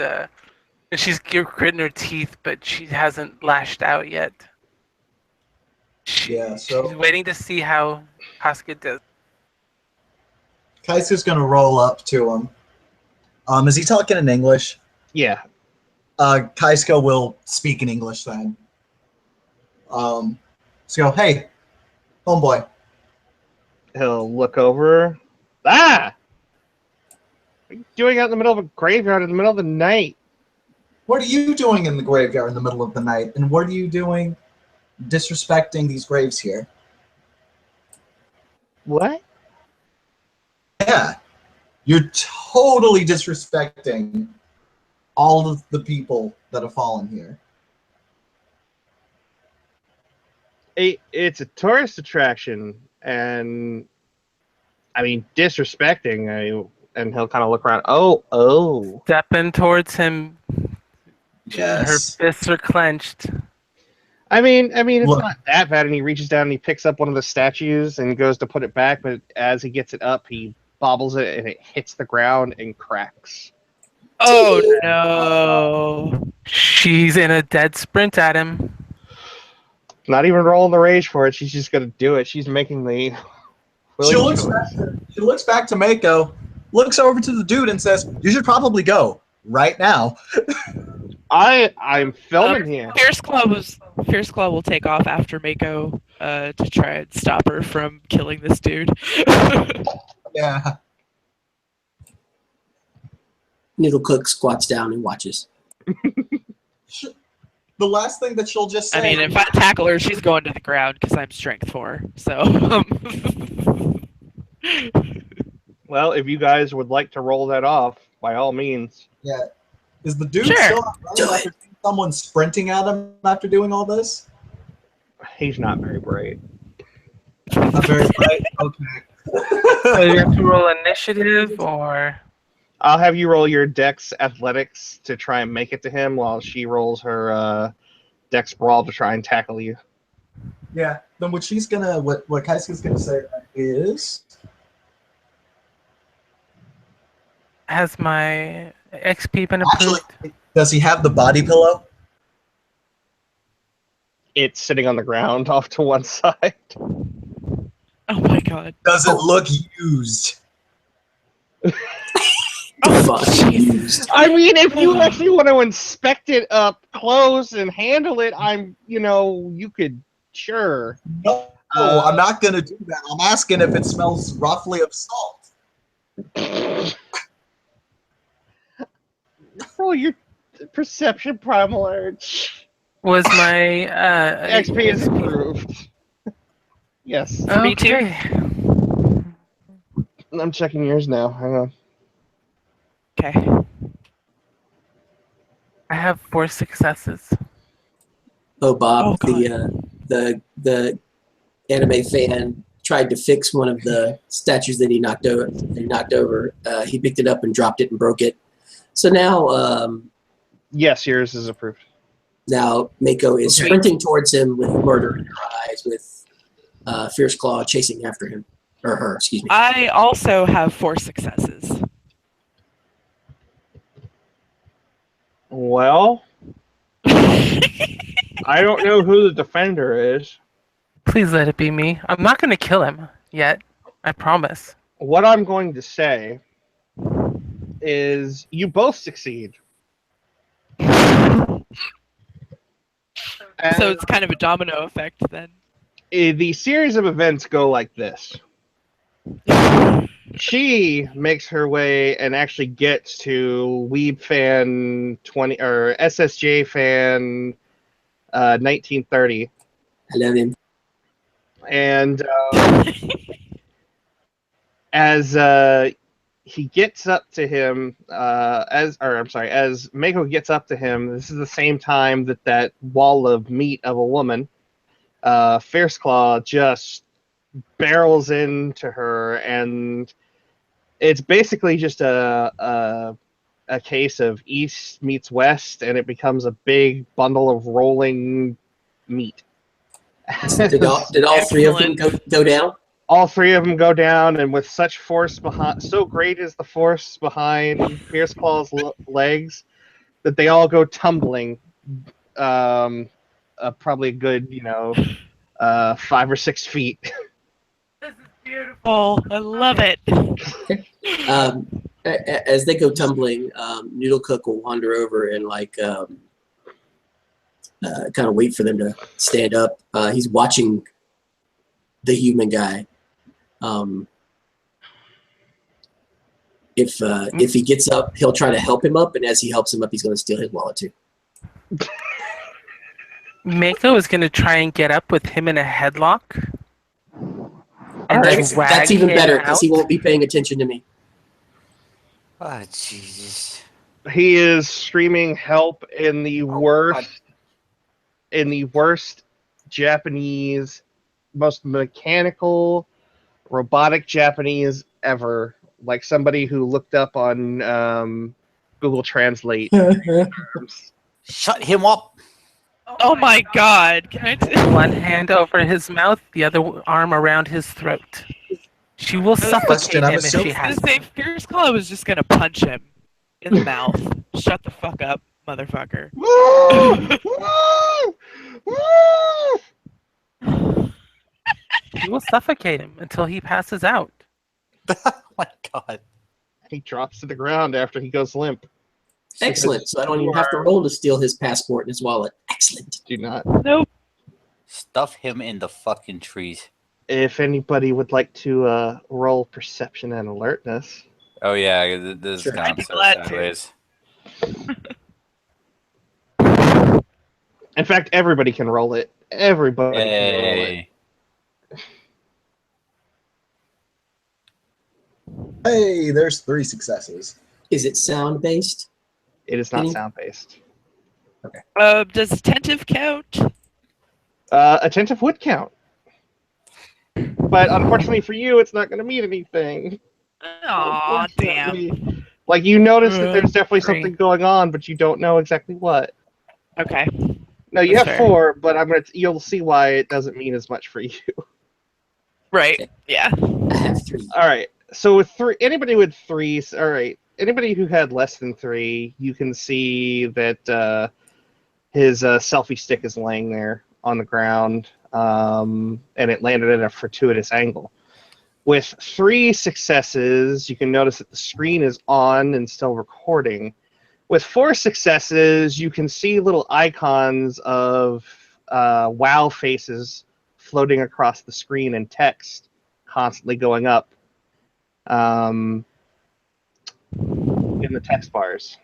gritting her teeth, but she hasn't lashed out yet. She's waiting to see how Casca does. Kaiser's gonna roll up to him. Is he talking in English? Yeah. Kaiska will speak in English then. So hey, homeboy. He'll look over. Ah! What are you doing out in the middle of a graveyard in the middle of the night? What are you doing in the graveyard in the middle of the night? And what are you doing disrespecting these graves here? What? Yeah. You're totally disrespecting all of the people that have fallen here. It's a tourist attraction, and I mean disrespecting. And he'll kind of look around. Oh. Stepping towards him, her Yes. fists are clenched. I mean, it's Look. not that bad. And he reaches down and he picks up one of the statues and goes to put it back, but as he gets it up, he bobbles it and it hits the ground and cracks. Oh no! She's in a dead sprint at him. Not even rolling the rage for it. She's just gonna do it. She's making the. She looks back to Mako, looks over to the dude and says, "You should probably go right now." I'm filming here. Fierce Claw will take off after Mako to try and stop her from killing this dude. Yeah. Noodle Cook squats down and watches. The last thing that she'll just say. I mean, if I tackle her, she's going to the ground because I'm strength 4. So. Well, if you guys would like to roll that off, by all means. Yeah. Is the dude Sure. still running after someone sprinting at him after doing all this? He's not very bright. Not very bright. Okay. So you have to roll initiative, or I'll have you roll your Dex Athletics to try and make it to him, while she rolls her Dex Brawl to try and tackle you. Yeah. Then what Kaisuke's gonna say is, has my XP been approved? actually, does he have the body pillow? It's sitting on the ground off to one side. Oh my god. Does it look used? Fuck, used. I mean, if you actually want to inspect it up close and handle it, you could, sure. No, I'm not gonna do that. I'm asking if it smells roughly of salt. Roll your perception primal urge. Was my XP is approved. Yes. Me too. Okay. I'm checking yours now. Hang on. Okay. I have 4 successes. Oh, Bob, Oh, the anime fan tried to fix one of the statues that he knocked over. He picked it up and dropped it and broke it. So now, Yes, yours is approved. now Mako is Okay. sprinting towards him with murder in her eyes, with Fierce Claw chasing after him or her. Excuse me. I also have 4 successes. Well, I don't know who the defender is. Please let it be me. I'm not going to kill him yet. I promise. What I'm going to say is you both succeed. So And it's kind of a domino effect then. the series of events go like this. She makes her way and actually gets to Weeb Fan 20 or SSJ Fan 1930, I love him. and as he gets up to him, as Mako gets up to him, this is the same time that wall of meat of a woman, Fierce Claw, just barrels into her, and it's basically just a case of East meets West, and it becomes a big bundle of rolling meat. Did all 3 of them go down? All 3 of them go down, and with such force behind, so great is the force behind Fierce Claw's legs that they all go tumbling. Probably a good, 5 or 6 feet. This is beautiful. Oh, I love it. As they go tumbling, Noodle Cook will wander over and kind of wait for them to stand up. He's watching the human guy. If he gets up, he'll try to help him up, and as he helps him up, he's going to steal his wallet too. Mako is going to try and get up with him in a headlock. And That's drag even him better because he out. won't be paying attention to me. Oh, Jesus. He is screaming help in the worst Japanese, most mechanical, robotic Japanese ever. Like somebody who looked up on Google Translate. Shut him up. Oh my god! Can I One hand over his mouth, the other arm around his throat. She will suffocate Question, I'm him if assuming- she I was has gonna say, to. Fierce Claw was just gonna punch him in the mouth. Shut the fuck up, motherfucker. Woo! Woo! Woo! She will suffocate him until he passes out. Oh my God. He drops to the ground after he goes limp. Excellent. So I don't even have to roll to steal his passport and his wallet. Excellent. Do not. Nope. Stuff him in the fucking trees. If anybody would like to roll perception and alertness. Oh, yeah. This Sure. is gone I'd be so glad to. sideways. In fact, everybody can roll it. Everybody can roll it. Yay. Hey, there's 3 successes. Is it sound based? It is not Any- sound based. Does attentive count? Attentive would count. But unfortunately for you, it's not going to mean anything. Aw, damn. Unfortunately. Like, you notice that there's definitely Three. something going on, but you don't know exactly what. Okay. No, you That's have fair. 4, but you'll see why it doesn't mean as much for you. Right. Yeah. I have 3. All right. So with 3, anybody with 3, all right. Anybody who had less than 3, you can see that his selfie stick is laying there on the ground, and it landed at a fortuitous angle. With 3 successes, you can notice that the screen is on and still recording. With 4 successes, you can see little icons of WoW faces floating across the screen and text constantly going up in the text bars.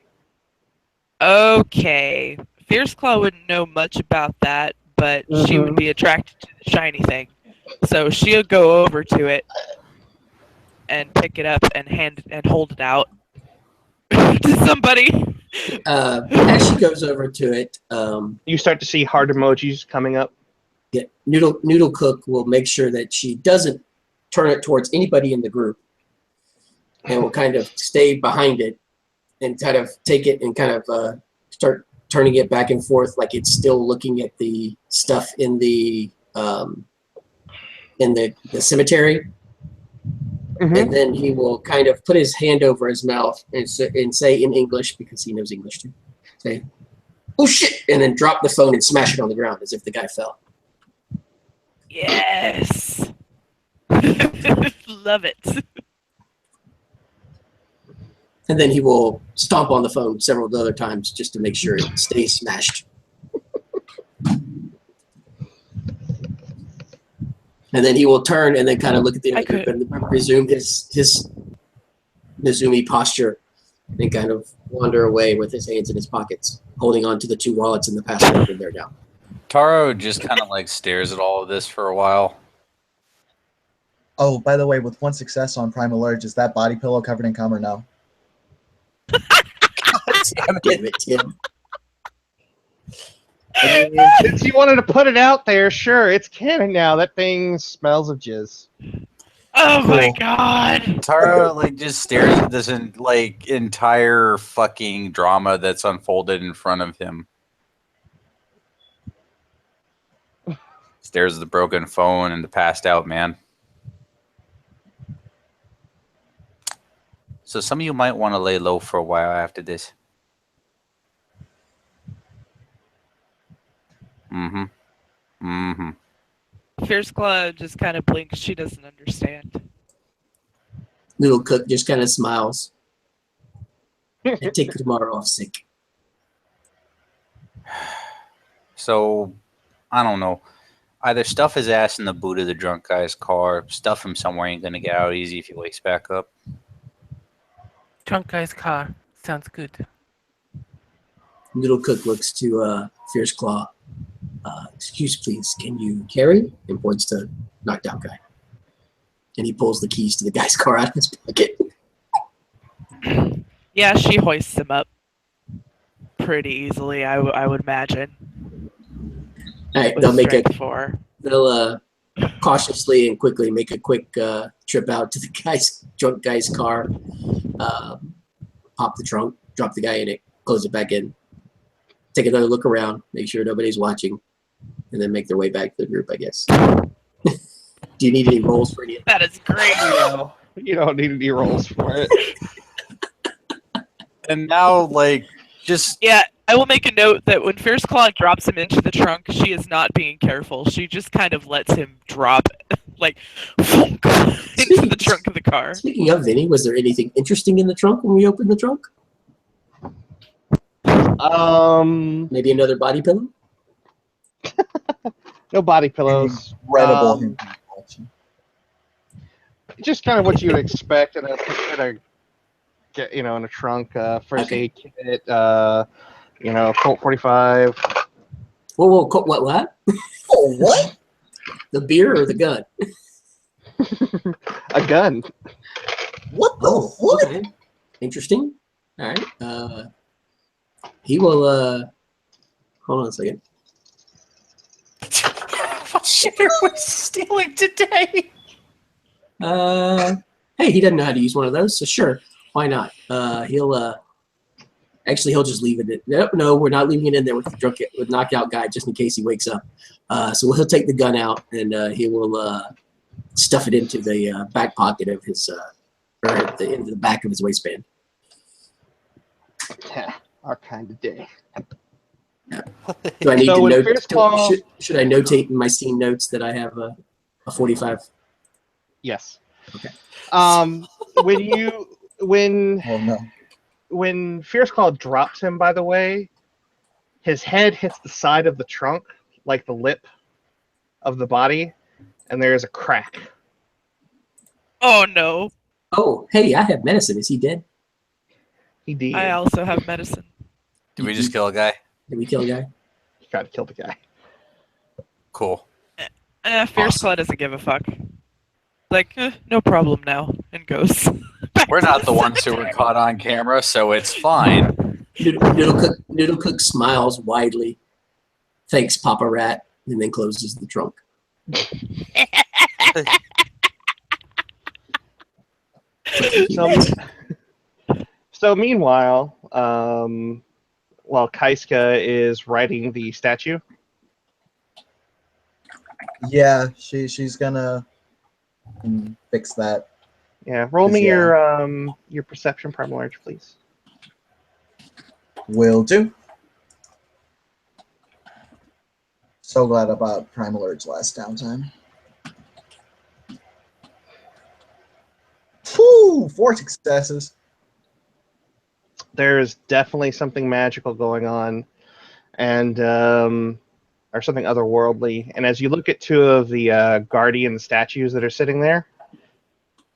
Okay. Fierce Claw wouldn't know much about that, but she would be attracted to the shiny thing. So she'll go over to it and pick it up and hold it out to somebody. As she goes over to it, You start to see heart emojis coming up. yeah, Noodle Cook will make sure that she doesn't turn it towards anybody in the group, and will kind of stay behind it and kind of take it and kind of start turning it back and forth like it's still looking at the stuff in the cemetery. And then he will kind of put his hand over his mouth and say in English, because he knows English too, say, "Oh shit," and then drop the phone and smash it on the ground as if the guy fell. Yes. Love it. And then he will stomp on the phone several other times just to make sure it stays smashed. And then he will turn and then kind of look at the other group and resume his Mizumi posture and kind of wander away with his hands in his pockets, holding on to the 2 wallets and the passport when they're down. Taro just kind of like stares at all of this for a while. Oh, by the way, with 1 success on Prime Alert, is that body pillow covered in cum or no? Damn it, Tim. Since you wanted to put it out there, sure, it's canon now. That thing smells of jizz. Oh my Cool. god. Taro like just stares at this entire fucking drama that's unfolded in front of him. Stares at the broken phone and the passed out man. So some of you might want to lay low for a while after this. Mm-hmm. Mm-hmm. Fierce Claw just kind of blinks. She doesn't understand. Little Cook just kind of smiles and take tomorrow off sick. So, I don't know. Either stuff his ass in the boot of the drunk guy's car, stuff him somewhere ain't gonna get out easy if he wakes back up. Trunk guy's car. Sounds good. Little Cook looks to Fierce Claw. Excuse, please. Can you carry? And points to knocked out guy. And he pulls the keys to the guy's car out of his pocket. Yeah, she hoists him up pretty easily, I would imagine. All right, With they'll make strength 4. they'll cautiously and quickly make a quick trip out to the drunk guy's car. Pop the trunk, drop the guy in it, close it back in, take another look around, make sure nobody's watching, and then make their way back to the group, I guess. Do you need any rolls for any of That is great. No, you don't need any rolls for it. And now, like, just Yeah, I will make a note that when Fierce Claw drops him into the trunk, she is not being careful. She just kind of lets him drop, like, into the trunk of the car. Speaking of Vinny, was there anything interesting in the trunk when we opened the trunk? Maybe another body pillow? No body pillows. Incredible hinting collection. Just kind of what you would expect in a in a trunk. First Okay. aid kit. Colt 45. Whoa, what? Oh, what? The beer or the gun? A gun. What the what? Okay. Interesting. All right. He will. Hold on a second. what shit are we stealing today? Hey, he doesn't know how to use one of those, so sure, why not? He'll just leave it. No, we're not leaving it in there with the knockout guy just in case he wakes up. So he'll take the gun out and he will stuff it into the back pocket of his into the back of his waistband. Our kind of day. Do I need So to when note? Fierce Claw- Should I notate in my scene notes that I have a 45? Yes. Okay. When Oh no. when Fierce Claw drops him, by the way, his head hits the side of the trunk, like the lip of the body, and there is a crack. Oh no, Oh, hey, I have medicine. Is he dead? He did. I also have medicine. Did we just kill a guy? Did we kill a guy? He tried to kill the guy. Cool. Fierce Claw doesn't give a fuck. Like, no problem now, and goes. back We're to not the ones who were cemetery. caught on camera, so it's fine. Noodle Cook smiles widely, thanks Papa Rat, and then closes the trunk. So meanwhile, while Kaiska is riding the statue, Yeah, she's gonna fix that. yeah, roll me Yeah. your perception primal urge, please. Will do. So glad about Primal Urge last downtime. Whew, 4 successes. There's definitely something magical going on, and or something otherworldly. And as you look at two of the guardian statues that are sitting there,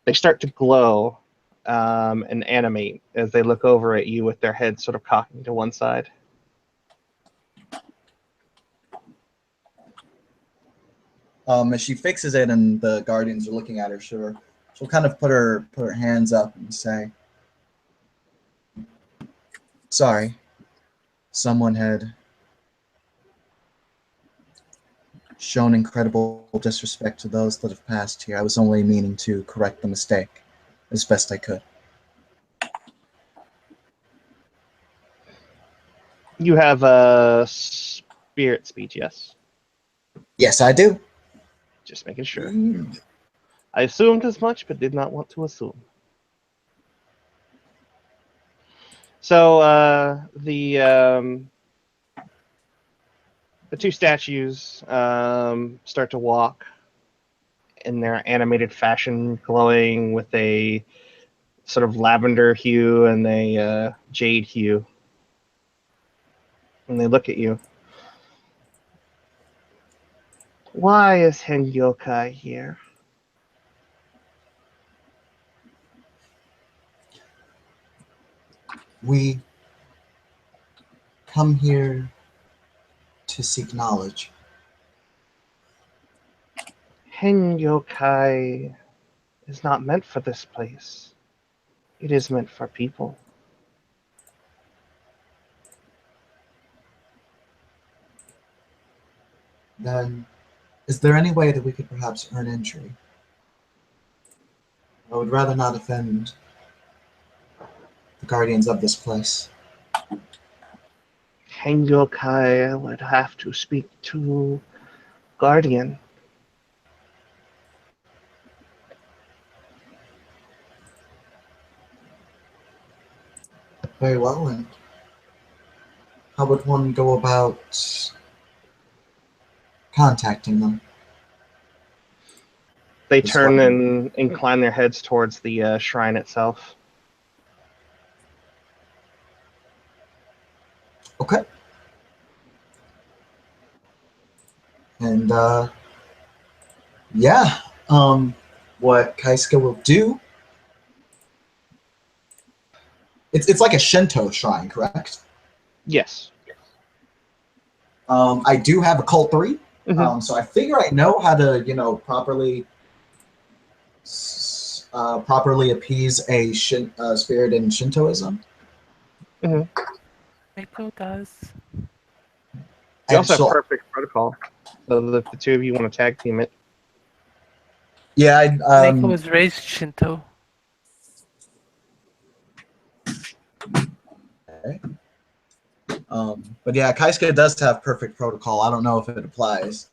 they start to glow and animate as they look over at you with their heads sort of cocking to one side. As she fixes it and the guardians are looking at her, she'll kind of put her hands up and say, "Sorry, someone had shown incredible disrespect to those that have passed here. I was only meaning to correct the mistake as best I could." You have a spirit speech, yes? Yes, I do. Just making sure. I assumed as much, but did not want to assume. So the two statues start to walk in their animated fashion, glowing with a sort of lavender hue and a jade hue. And they look at you. Why is Hengyokai here? We come here to seek knowledge. Henyokai is not meant for this place. It is meant for people. Then, is there any way that we could perhaps earn entry? I would rather not offend the guardians of this place. Henyokai would have to speak to Guardian. Very well, and how would one go about contacting them? They This turn one. and incline their heads towards the shrine itself. Okay. And yeah, what Kaisuke will do. It's like a Shinto shrine, correct? Yes. I do have a cult 3, Mhm. so I figure I know how to, properly appease a spirit in Shintoism. Mako does. You And also have she'll, perfect protocol. So the two of you want to tag team it. yeah, Mako was raised Shinto. but yeah, Kaisuke does have perfect protocol. I don't know if it applies,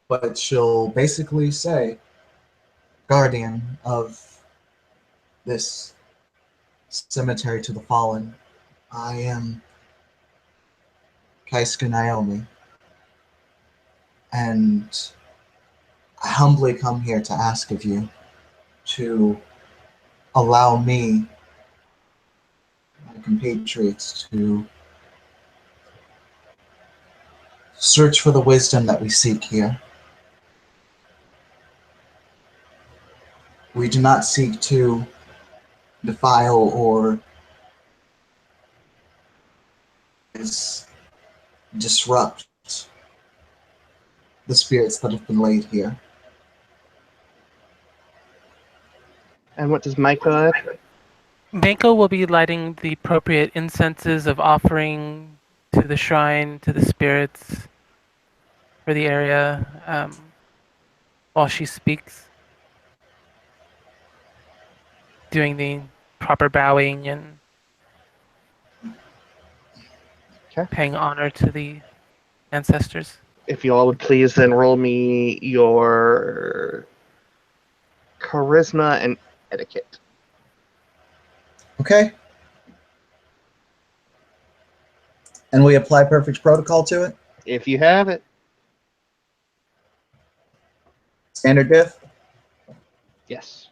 but she'll basically say, "Guardian of this cemetery to the fallen, I am Kaisuke Naomi, and I humbly come here to ask of you to allow me, my compatriots, to search for the wisdom that we seek here. We do not seek to defile or disrupt the spirits that have been laid here. And what does Miko add? Mako will be lighting the appropriate incenses of offering to the shrine, to the spirits for the area while she speaks. Doing the proper bowing and Okay. paying honor to the ancestors. If you all would please then roll me your charisma and etiquette. Okay? And we apply perfect protocol to it? If you have it. Standard diff? Yes.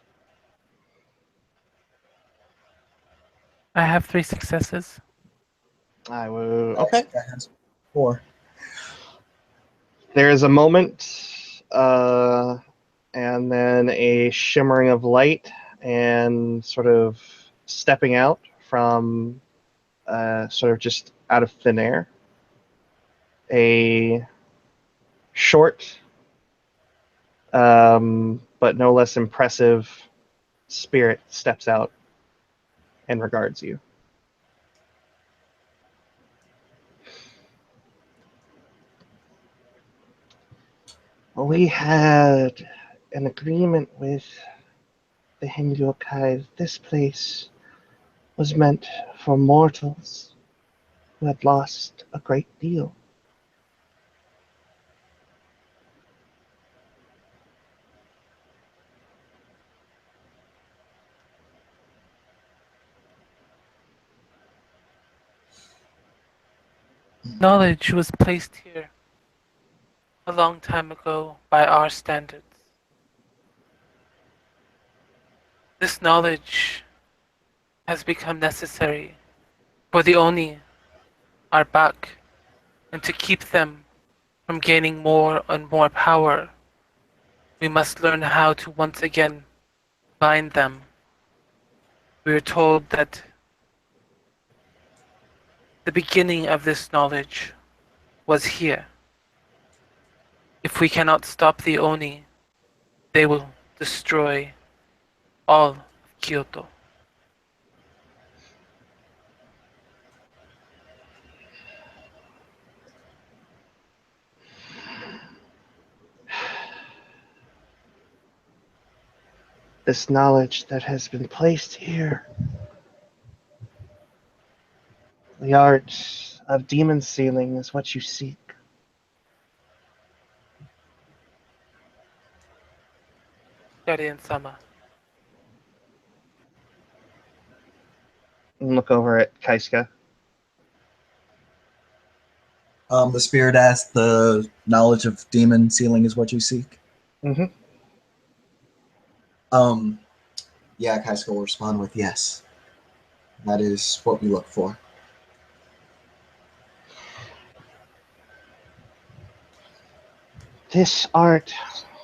I have 3 successes. I will. Okay. That has 4. There is a moment, and then a shimmering of light, and sort of stepping out from sort of just out of thin air. A short, but no less impressive spirit steps out and regards you. We had an agreement with the Hengyokai. This place was meant for mortals who had lost a great deal. Knowledge was placed here a long time ago by our standards. This knowledge has become necessary for the Oni, our back, and to keep them from gaining more and more power, we must learn how to once again bind them We were told that the beginning of this knowledge was here. If we cannot stop the Oni, they will destroy all of Kyoto. This knowledge that has been placed here, the art of demon sealing, is what you seek. Guardian-sama. And look over at Kaiska. The spirit asked, the knowledge of demon sealing is what you seek. Mm-hmm. Yeah, Kaiska will respond with yes. That is what we look for. This art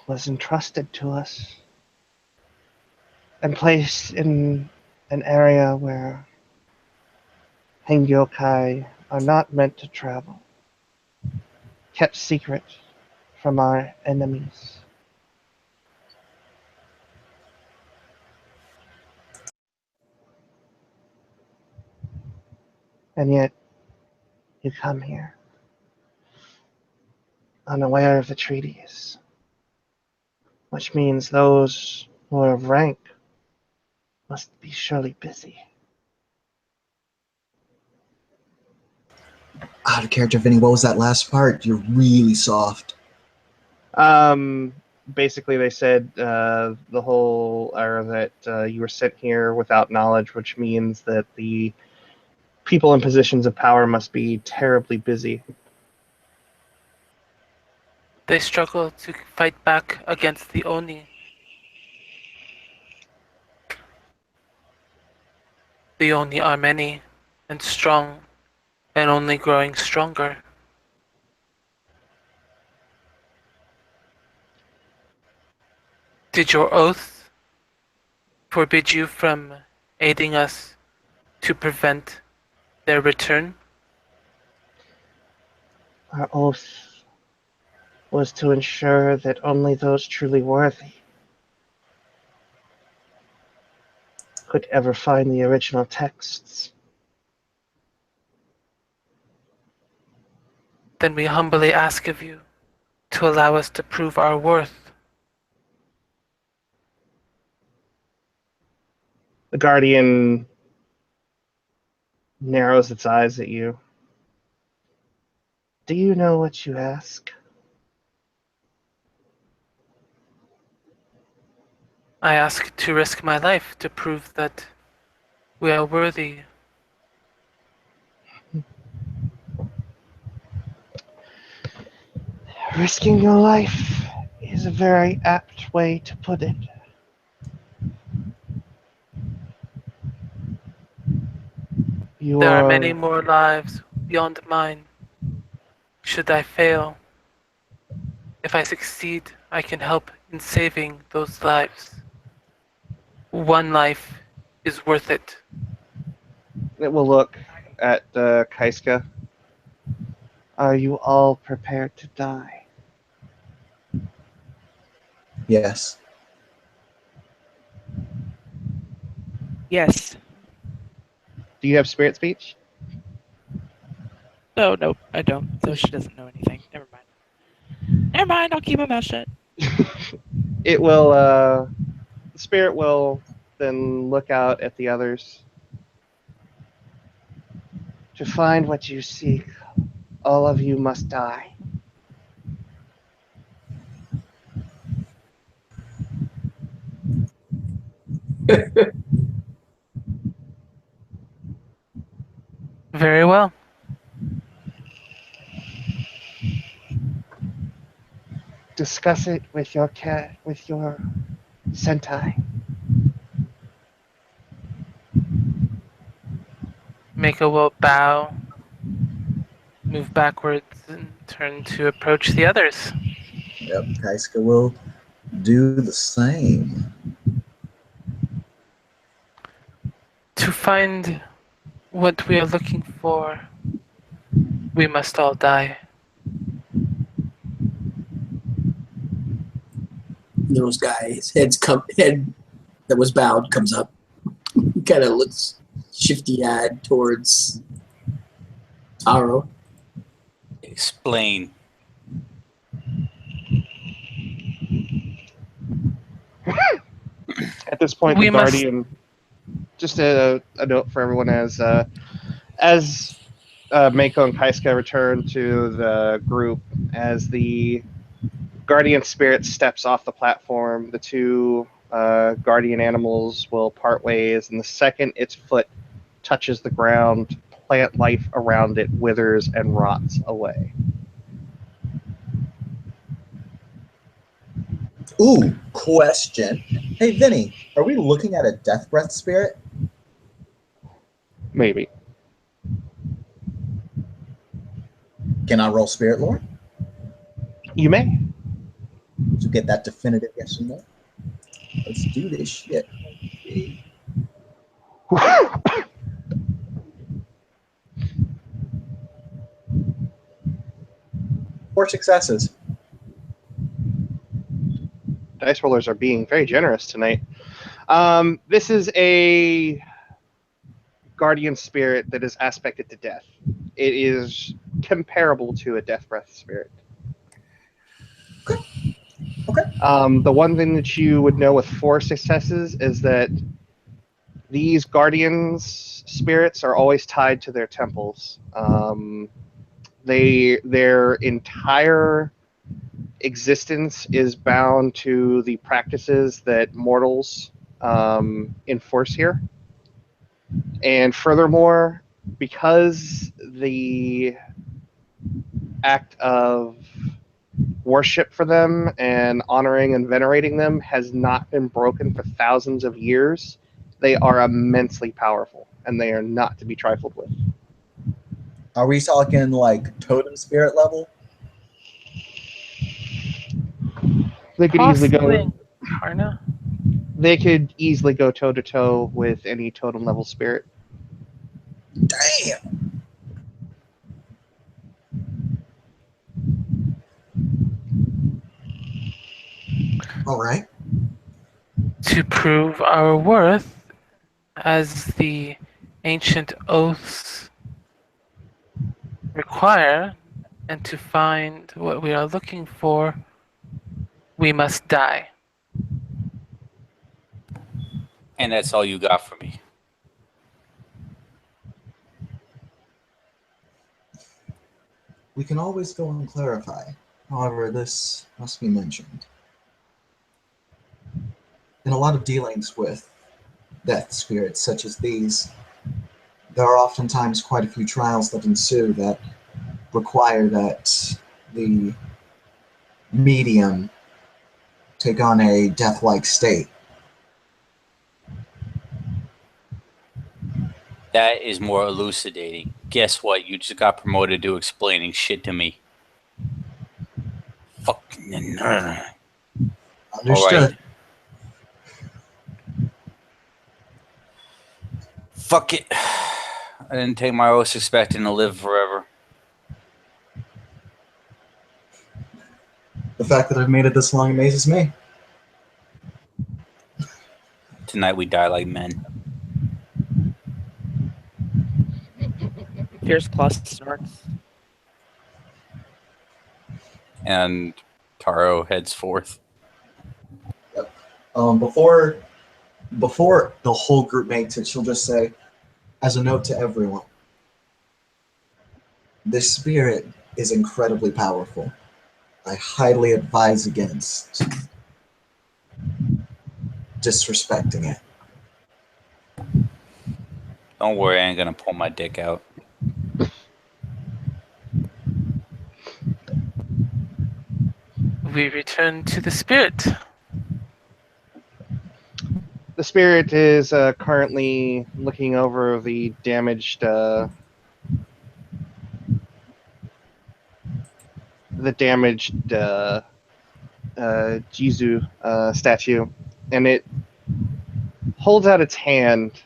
was entrusted to us and placed in an area where Hengyokai are not meant to travel, kept secret from our enemies. And yet, you come here, unaware of the treaties, which means those who are of rank must be surely busy. Out of character, Vinny, what was that last part? You're really soft. Basically, they said the whole, or that you were sent here without knowledge, which means that the people in positions of power must be terribly busy. They struggle to fight back against the Oni. The Oni are many and strong and only growing stronger. Did your oath forbid you from aiding us to prevent their return? Our oath was to ensure that only those truly worthy could ever find the original texts. Then we humbly ask of you to allow us to prove our worth. The Guardian narrows its eyes at you. Do you know what you ask? I ask to risk my life to prove that we are worthy. Risking your life is a very apt way to put it. There are many Your more lives beyond mine. Should I fail, if I succeed, I can help in saving those lives. One life is worth it. It will look at Kaiska. Are you all prepared to die? Yes. Yes. Do you have spirit speech? No, nope, I don't. So she doesn't know anything. Never mind. Never mind, I'll keep my mouth shut. It will, the spirit will then look out at the others. To find what you seek, all of you must die. Very well. Discuss it with your sentai. Mako will bow, move backwards, and turn to approach the others. Yep, Kaiska will do the same. To find what we are looking for, we must all die. Nose guy, his head that was bowed comes up. He kind of looks shifty-eyed towards Taro. Explain. At this point, We the must- Guardian. Just a note for everyone as Mako and Kaiska return to the group, as the Guardian spirit steps off the platform, the two Guardian animals will part ways, and the second its foot touches the ground, plant life around it withers and rots away. Ooh, question. Hey, Vinny, are we looking at a death breath spirit? Maybe. Can I roll spirit lore You may. to get that definitive yes or no? Let's do this shit. 4 successes. Dice rollers are being very generous tonight. This is a Guardian spirit that is aspected to death. It is comparable to a death breath spirit. Okay. The one thing that you would know with 4 successes is that these Guardians spirits are always tied to their temples. Their entire existence is bound to the practices that mortals enforce here. And furthermore, because the act of worship for them and honoring and venerating them has not been broken for thousands of years, they are immensely powerful, and they are not to be trifled with. Are we talking like totem spirit level? They could easily Possibly go. Karna. They could easily go toe to toe with any totem level spirit. Damn. All right. To prove our worth, as the ancient oaths require, and to find what we are looking for, we must die. And that's all you got for me. We can always go and clarify. However, this must be mentioned. In a lot of dealings with death spirits such as these, there are oftentimes quite a few trials that ensue that require that the medium take on a death-like state. That is more elucidating. Guess what? You just got promoted to explaining shit to me. Fucking. Understood. Fuck it. I didn't take my oath expecting to live forever. The fact that I've made it this long amazes me. Tonight we die like men. Fierce Claw snorts. And Taro heads forth. Before the whole group makes it, she'll just say, as a note to everyone, this spirit is incredibly powerful. I highly advise against disrespecting it. Don't worry, I ain't gonna pull my dick out. We return to the spirit. The spirit is currently looking over the damaged Jizu statue, and it holds out its hand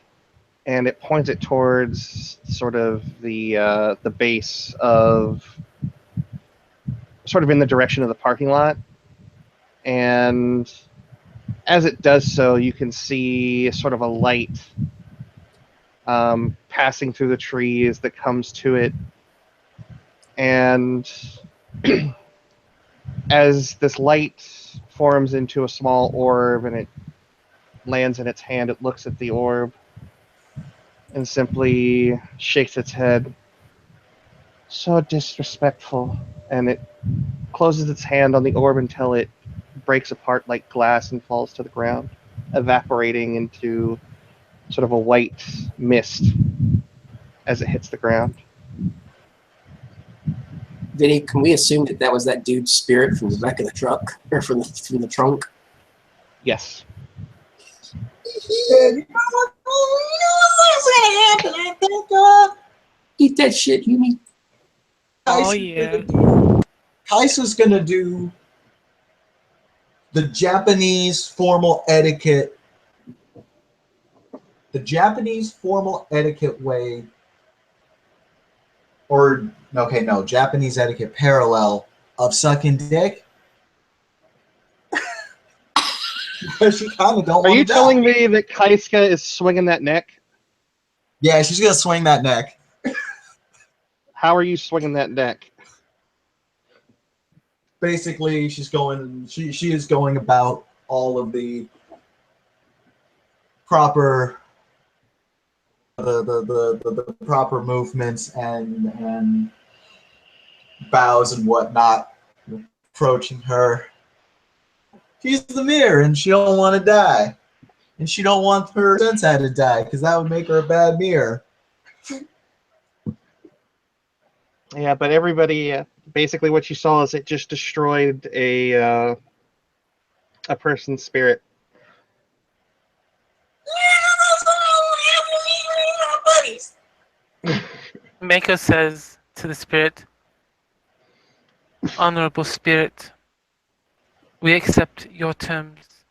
and it points it towards sort of the base of, sort of in the direction of the parking lot. And as it does so, you can see sort of a light passing through the trees that comes to it. And as this light forms into a small orb and it lands in its hand, it looks at the orb and simply shakes its head. So disrespectful. And it closes its hand on the orb until it breaks apart like glass and falls to the ground, evaporating into sort of a white mist as it hits the ground. Vinny, can we assume that that was that dude's spirit from the back of the truck, or from the trunk? Yes. Eat that shit, you mean? Oh yeah. Kaisa's gonna do the Japanese formal etiquette. The Japanese formal etiquette way, or okay, no, Japanese etiquette parallel of sucking dick. Because you kind of don't Are want you to telling die. me that Kaiska is swinging that neck? Yeah, she's gonna swing that neck. How are you swinging that neck? Basically, she's going. She is going about all of the proper the proper movements and bows and whatnot, approaching her. She's the mirror, and she don't want to die, and she don't want her sensei to die because that would make her a bad mirror. Yeah, but everybody, basically what you saw is it just destroyed a person's spirit. Mako says to the spirit, "Honorable spirit, we accept your terms."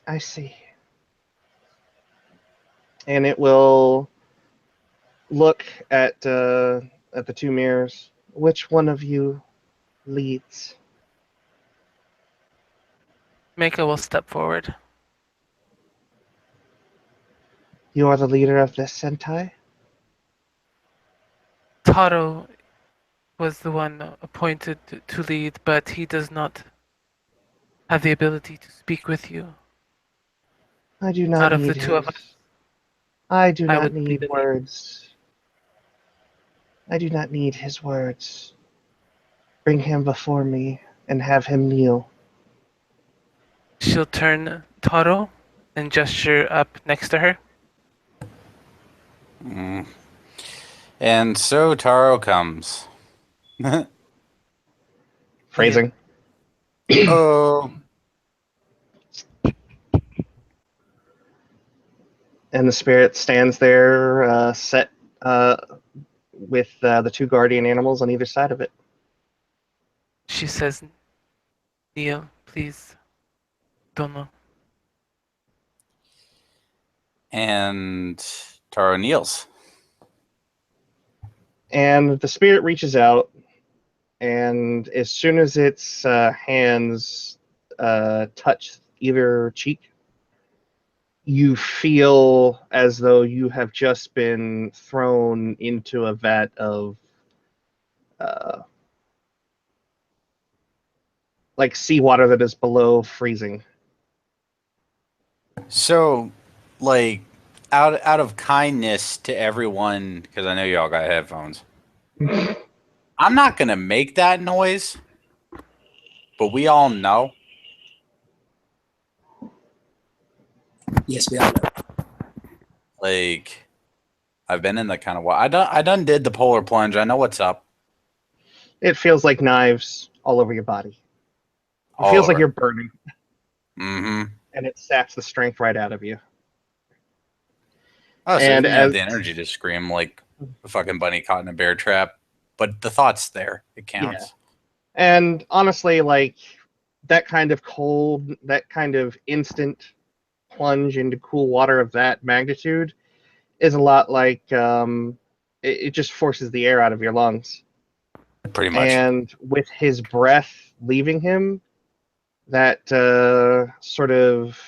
I see. And it will look at the two mirrors. Which one of you leads? Mako will step forward. You are the leader of this Sentai? Taro was the one appointed to lead, but he does not have the ability to speak with you. I do not Out of need the two of us, his. I do I not would be need the leader. words. I do not need his words. Bring him before me and have him kneel. She'll turn Taro and gesture up next to her. Mm. And so Taro comes. Phrasing. Oh, And the spirit stands there, set with the two guardian animals on either side of it. She says, "Kneel, please. Dono." and Taro kneels. And the spirit reaches out, and as soon as its hands touch either cheek, you feel as though you have just been thrown into a vat of like seawater that is below freezing. So, like, out of kindness to everyone, because I know y'all got headphones, I'm not gonna make that noise, but we all know. Yes, we all know. Like, I've been in that kind of water. I done did the polar plunge. I know what's up. It feels like knives all over your body. It All feels like over. you're burning, Mm-hmm. and it saps the strength right out of you. Oh, so And you didn't have as the energy to scream like a fucking bunny caught in a bear trap, but the thought's there. It counts. And honestly, like, that kind of cold, that kind of instant plunge into cool water of that magnitude is a lot like it just forces the air out of your lungs. Pretty much. And with his breath leaving him, that sort of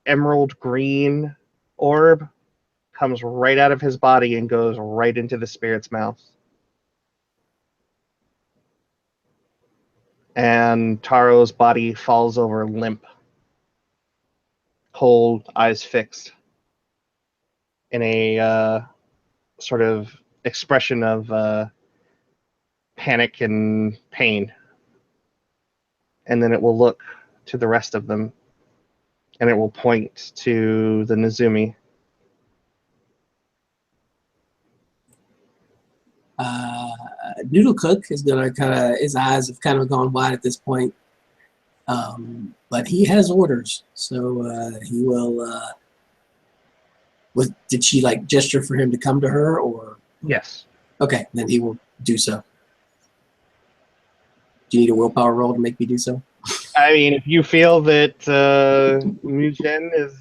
emerald green orb comes right out of his body and goes right into the spirit's mouth. And Taro's body falls over limp, cold, eyes fixed, in a sort of expression of panic and pain. And then it will look to the rest of them, and it will point to the Nezumi. Noodle Cook is gonna his eyes have kind of gone wide at this point, but he has orders, so he will. Did she like gesture for him to come to her, or? Yes. Okay, then he will do so. Do you need a willpower roll to make me do so? I mean, if you feel that Mugen is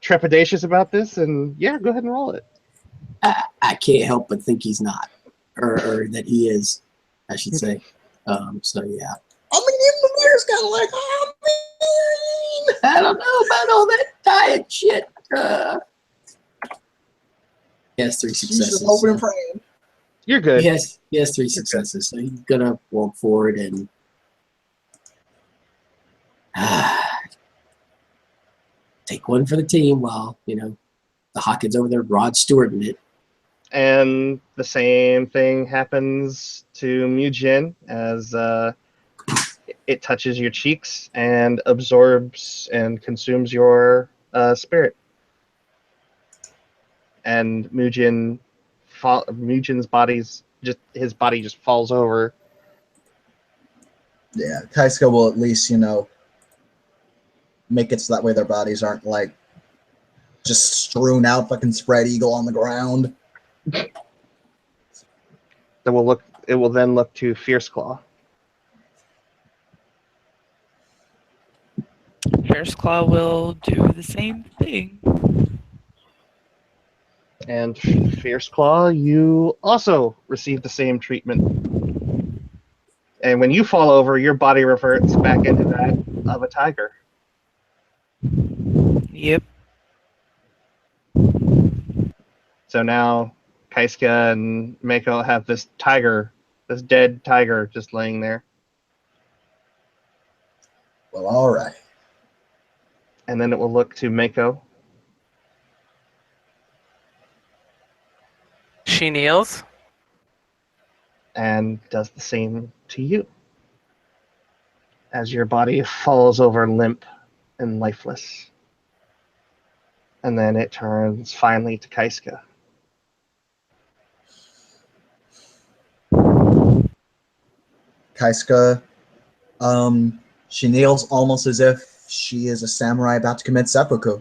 trepidatious about this, and yeah, go ahead and roll it. I can't help but think he's not, or that he is, I should say. So yeah. I mean, even the mayor's kind of like, oh, man, I don't know about all that diet shit. He has 3 successes. Hoping and praying. You're good. He has 3 successes, so he's gonna walk forward and take one for the team while the Hawkins over there, Rod Stewart it. And the same thing happens to Mugen as it touches your cheeks and absorbs and consumes your spirit. And Mugen's his body just falls over. Yeah, Kaiska will at least, make it so that way their bodies aren't like just strewn out fucking spread eagle on the ground. It will then look to Fierce Claw. Fierce Claw will do the same thing. And Fierce Claw, you also receive the same treatment. And when you fall over, your body reverts back into that of a tiger. Yep. So now Kaiska and Mako have this dead tiger just laying there. Well, all right. And then it will look to Mako. She kneels. And does the same to you. As your body falls over limp and lifeless. And then it turns finally to Kaiska. Kaiska, she kneels almost as if she is a samurai about to commit seppuku.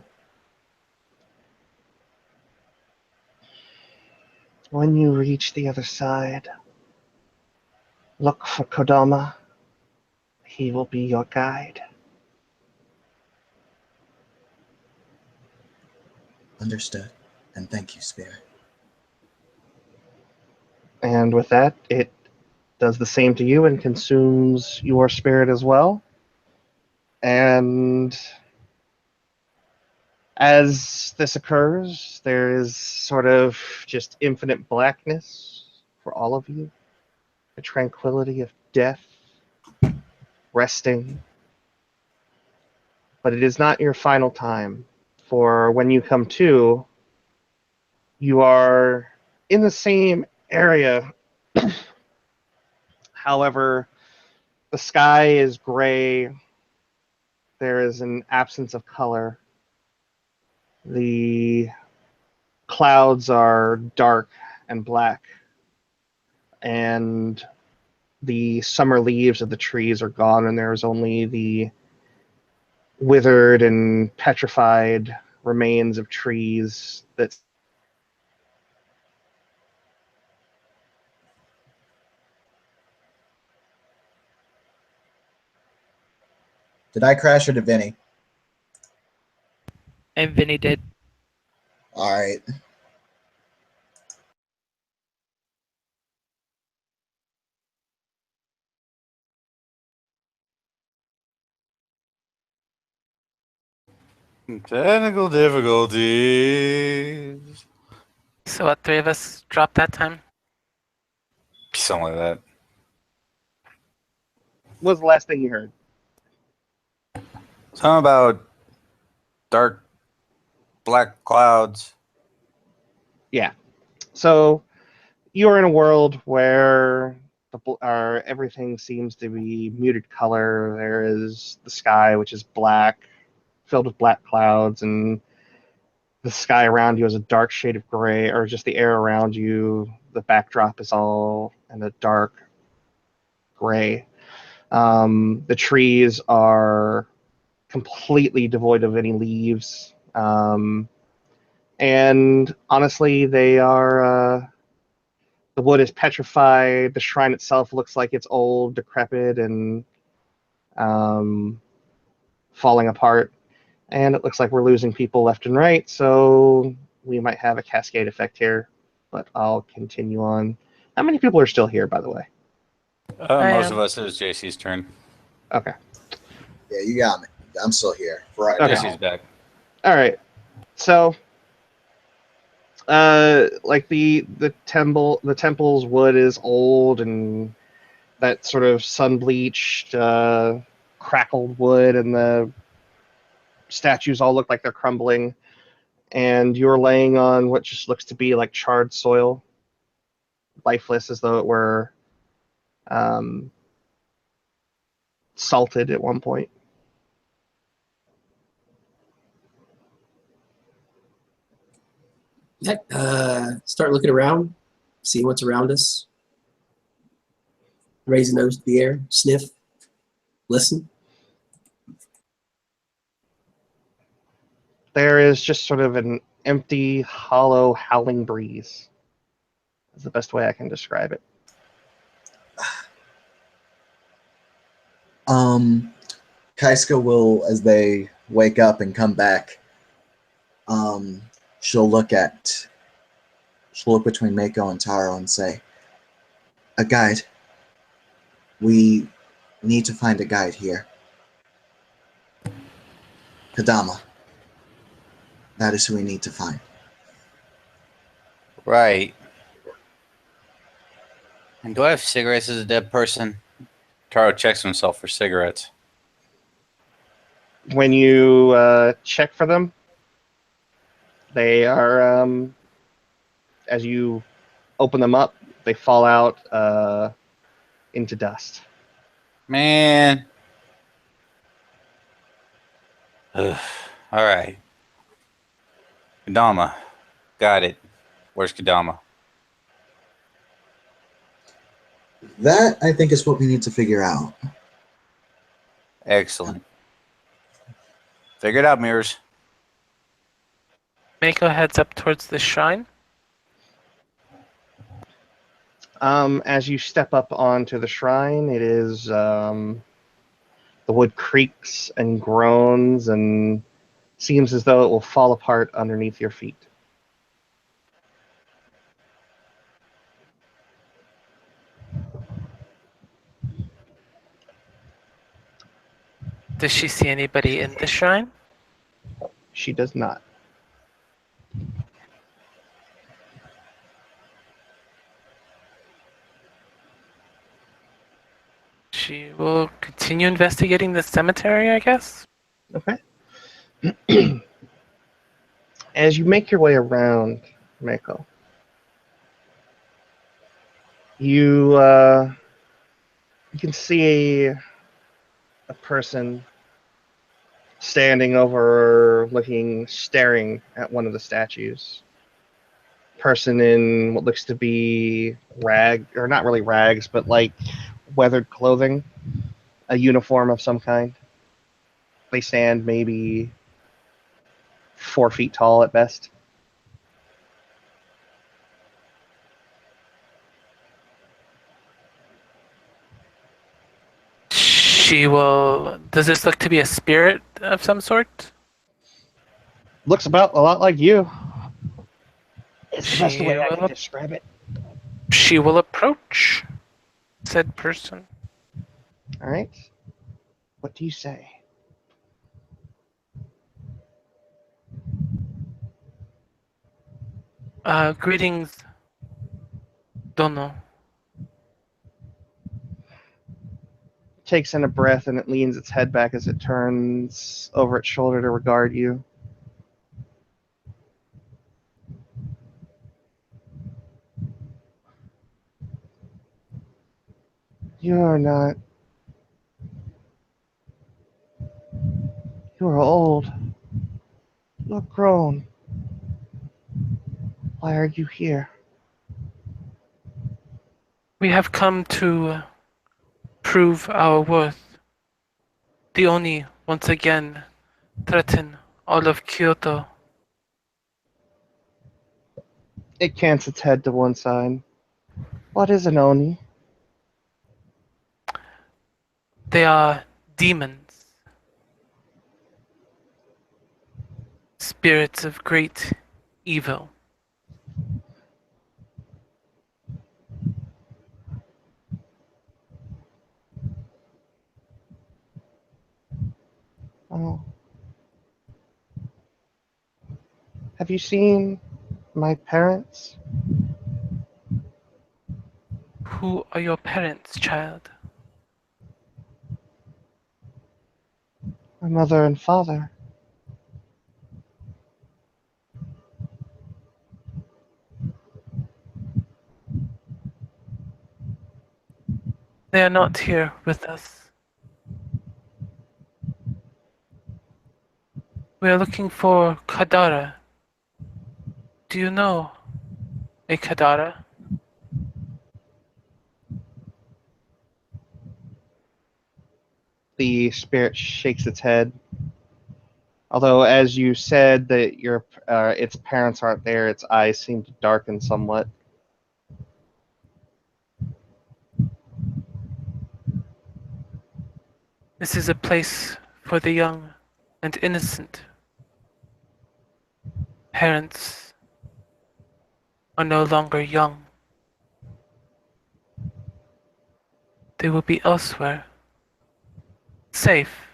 When you reach the other side, look for Kodama. He will be your guide. Understood. And thank you, Spirit. And with that, it does the same to you and consumes your spirit as well. And as this occurs, there is sort of just infinite blackness for all of you. The tranquility of death, resting. But it is not your final time. For when you come to, you are in the same area. However, the sky is gray. There is an absence of color. The clouds are dark and black. And the summer leaves of the trees are gone, and there is only the withered and petrified remains of trees that Did I crash or did Vinny? And Vinny did. All right. Technical difficulties. So what, three of us dropped that time? Something like that. What was the last thing you heard? Something about dark black clouds. Yeah. So you're in a world where everything seems to be muted color. There is the sky, which is black, filled with black clouds, and the sky around you is a dark shade of gray, or just the air around you. The backdrop is all in a dark gray. The trees are completely devoid of any leaves. And honestly, they are. The wood is petrified. The shrine itself looks like it's old, decrepit, and um, falling apart. And it looks like we're losing people left and right, so we might have a cascade effect here. But I'll continue on. How many people are still here, by the way? Most of us, it was JC's turn. Okay. Yeah, you got me. I'm still here. Right Okay. JC's back. All right. So, like the temple's wood is old, and that sort of sun bleached, crackled wood, and the statues all look like they're crumbling. And you're laying on what just looks to be like charred soil, lifeless, as though it were salted at one point. Start looking around, see what's around us. Raise a nose to the air, sniff, listen. There is just sort of an empty, hollow, howling breeze. Is the best way I can describe it. Kaiska will, as they wake up and come back, she'll look between Mako and Taro and say, "A guide. We need to find a guide here. Kadama. That is who we need to find." Right. And do I have cigarettes as a dead person? Taro checks himself for cigarettes. When you check for them, they are, as you open them up, they fall out into dust. Man. Ugh. All right. Kadama. Got it. Where's Kadama? That, I think, is what we need to figure out. Excellent. Figure it out, Mirrors. Mako heads up towards the shrine. As you step up onto the shrine, it is the wood creaks and groans and seems as though it will fall apart underneath your feet. Does she see anybody in the shrine? She does not. She will continue investigating the cemetery, I guess. Okay. As you make your way around, Mako, you can see a person standing over, staring at one of the statues. Person in what looks to be or not really rags, but like weathered clothing, a uniform of some kind. They stand maybe 4 feet tall at best. She will. Does this look to be a spirit of some sort? Looks about a lot like you. It's the best She way I can will. describe it. She will approach said person. All right. What do you say? Greetings, Dono. Takes in a breath and it leans its head back as it turns over its shoulder to regard you. You are not. You are old. You are grown. Why are you here? We have come to prove our worth. The Oni once again threaten all of Kyoto. It cants its head to one side. What is an Oni? They are demons, spirits of great evil. Oh. Have you seen my parents? Who are your parents, child? My mother and father. They are not here with us. We are looking for Kadara. Do you know a Kadara? The spirit shakes its head. Although, as you said that its parents aren't there, its eyes seem to darken somewhat. This is a place for the young and innocent. Parents are no longer young. They will be elsewhere. Safe,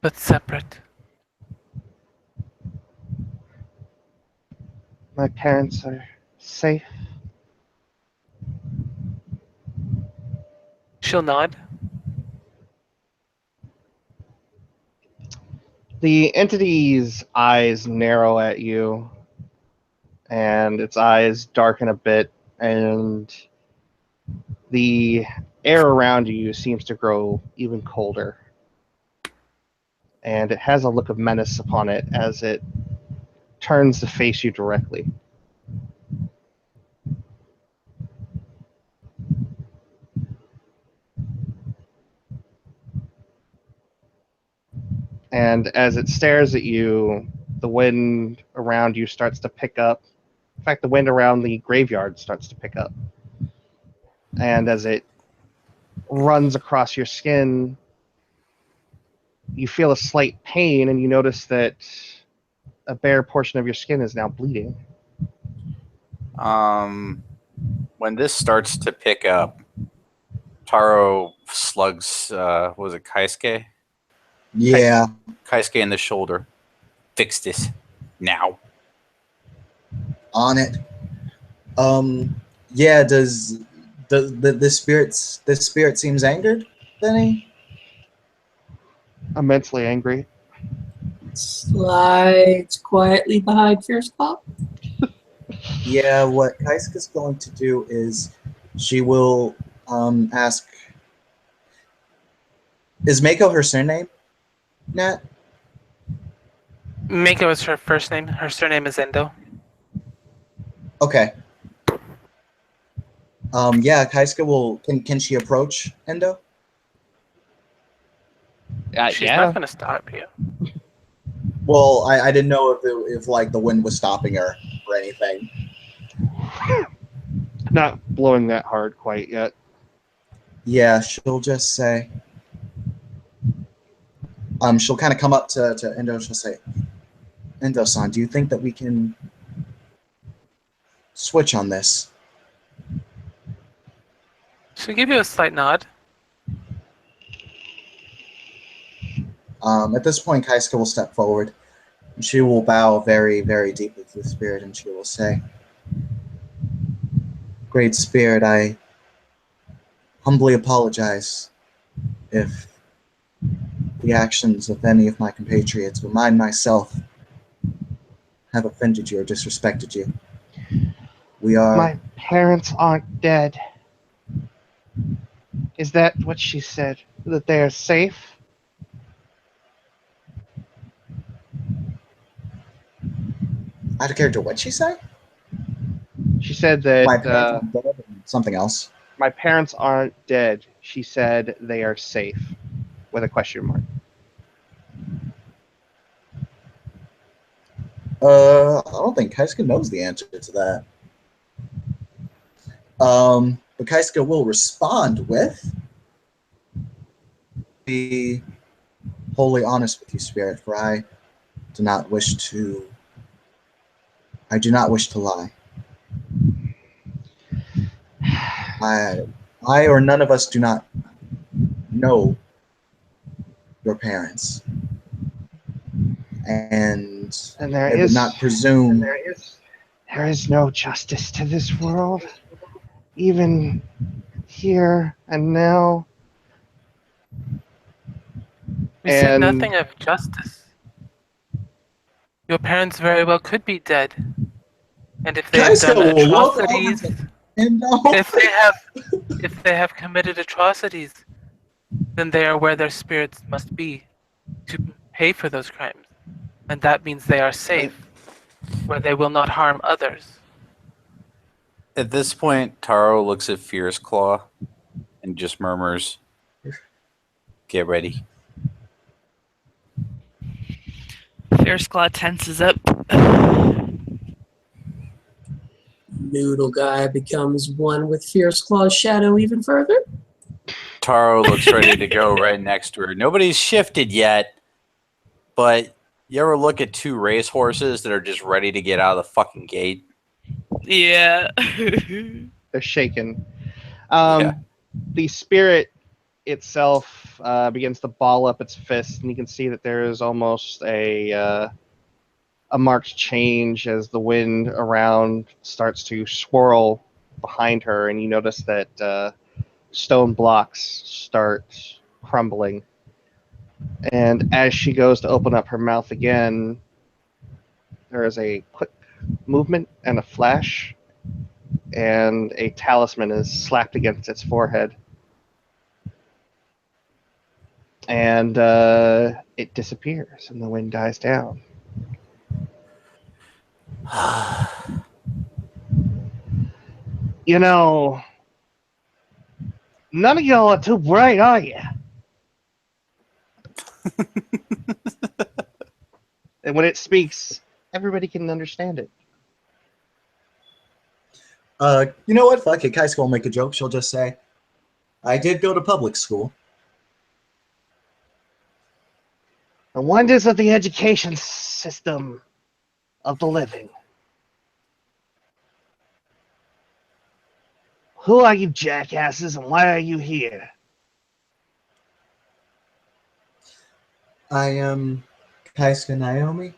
but separate. My parents are safe. She'll nod. The entity's eyes narrow at you, and its eyes darken a bit, and the air around you seems to grow even colder. And it has a look of menace upon it as it turns to face you directly. And as it stares at you, the wind around you starts to pick up. In fact, the wind around the graveyard starts to pick up. And as it runs across your skin, you feel a slight pain, and you notice that a bare portion of your skin is now bleeding. When this starts to pick up, Taro slugs, was it Kaisuke? Yeah. Kaisuke in the shoulder. Fix this now. On it. Yeah, does the spirit seems angered, Benny? Immensely angry. Slides quietly behind Fierce Claw. Yeah, what Kaisuke's going to do is she will ask, is Mako her surname, Nat? Mako is her first name. Her surname is Endo. Okay. Yeah, Kaisuke will. Can she approach Endo? She's not going to stop you. Well, I didn't know if like the wind was stopping her or anything. Not blowing that hard quite yet. Yeah, she'll just say, she'll kind of come up to Endo and she'll say, Endo-san, do you think that we can switch on this? She'll give you a slight nod. At this point, Kaisuke will step forward. And she will bow very, very deeply to the spirit, and she will say, Great Spirit, I humbly apologize if the actions of any of my compatriots or mine myself have offended you or disrespected you. We are... My parents aren't dead. Is that what she said? That they are safe? Out of character, what'd she say? She said My that parents aren't dead and something else. my parents aren't dead. She said they are safe, with a question mark. I don't think Kaisuke knows the answer to that. But Kaisuke will respond with, be wholly honest with you, Spirit, for I do not wish to lie. I or none of us do not know your parents. And And I would not presume... there is no justice to this world, even here and now. We said And nothing of justice. Your parents very well could be dead. And if they have Kaisuke done will look over atrocities, to Endo. if they have committed atrocities, then they are where their spirits must be to pay for those crimes. And that means they are safe, where they will not harm others. At this point, Taro looks at Fierce Claw and just murmurs, "Get ready." Fierce Claw tenses up. Noodle guy becomes one with Fierce Claw's shadow even further. Taro looks ready to go right next to her. Nobody's shifted yet, but you ever look at two racehorses that are just ready to get out of the fucking gate? Yeah. they're shaken. Yeah. The spirit itself begins to ball up its fist, and you can see that there is almost a marked change as the wind around starts to swirl behind her, and you notice that stone blocks start crumbling. And as she goes to open up her mouth again, there is a quick movement and a flash, and a talisman is slapped against its forehead. And it disappears, and the wind dies down. You know, none of y'all are too bright, are you? And when it speaks, everybody can understand it. You know what? Fuck it. Kaisuke will make a joke. She'll just say, I did go to public school. The wonders of the education system of the living. Who are you jackasses, and why are you here? I am Kaisuke Naomi,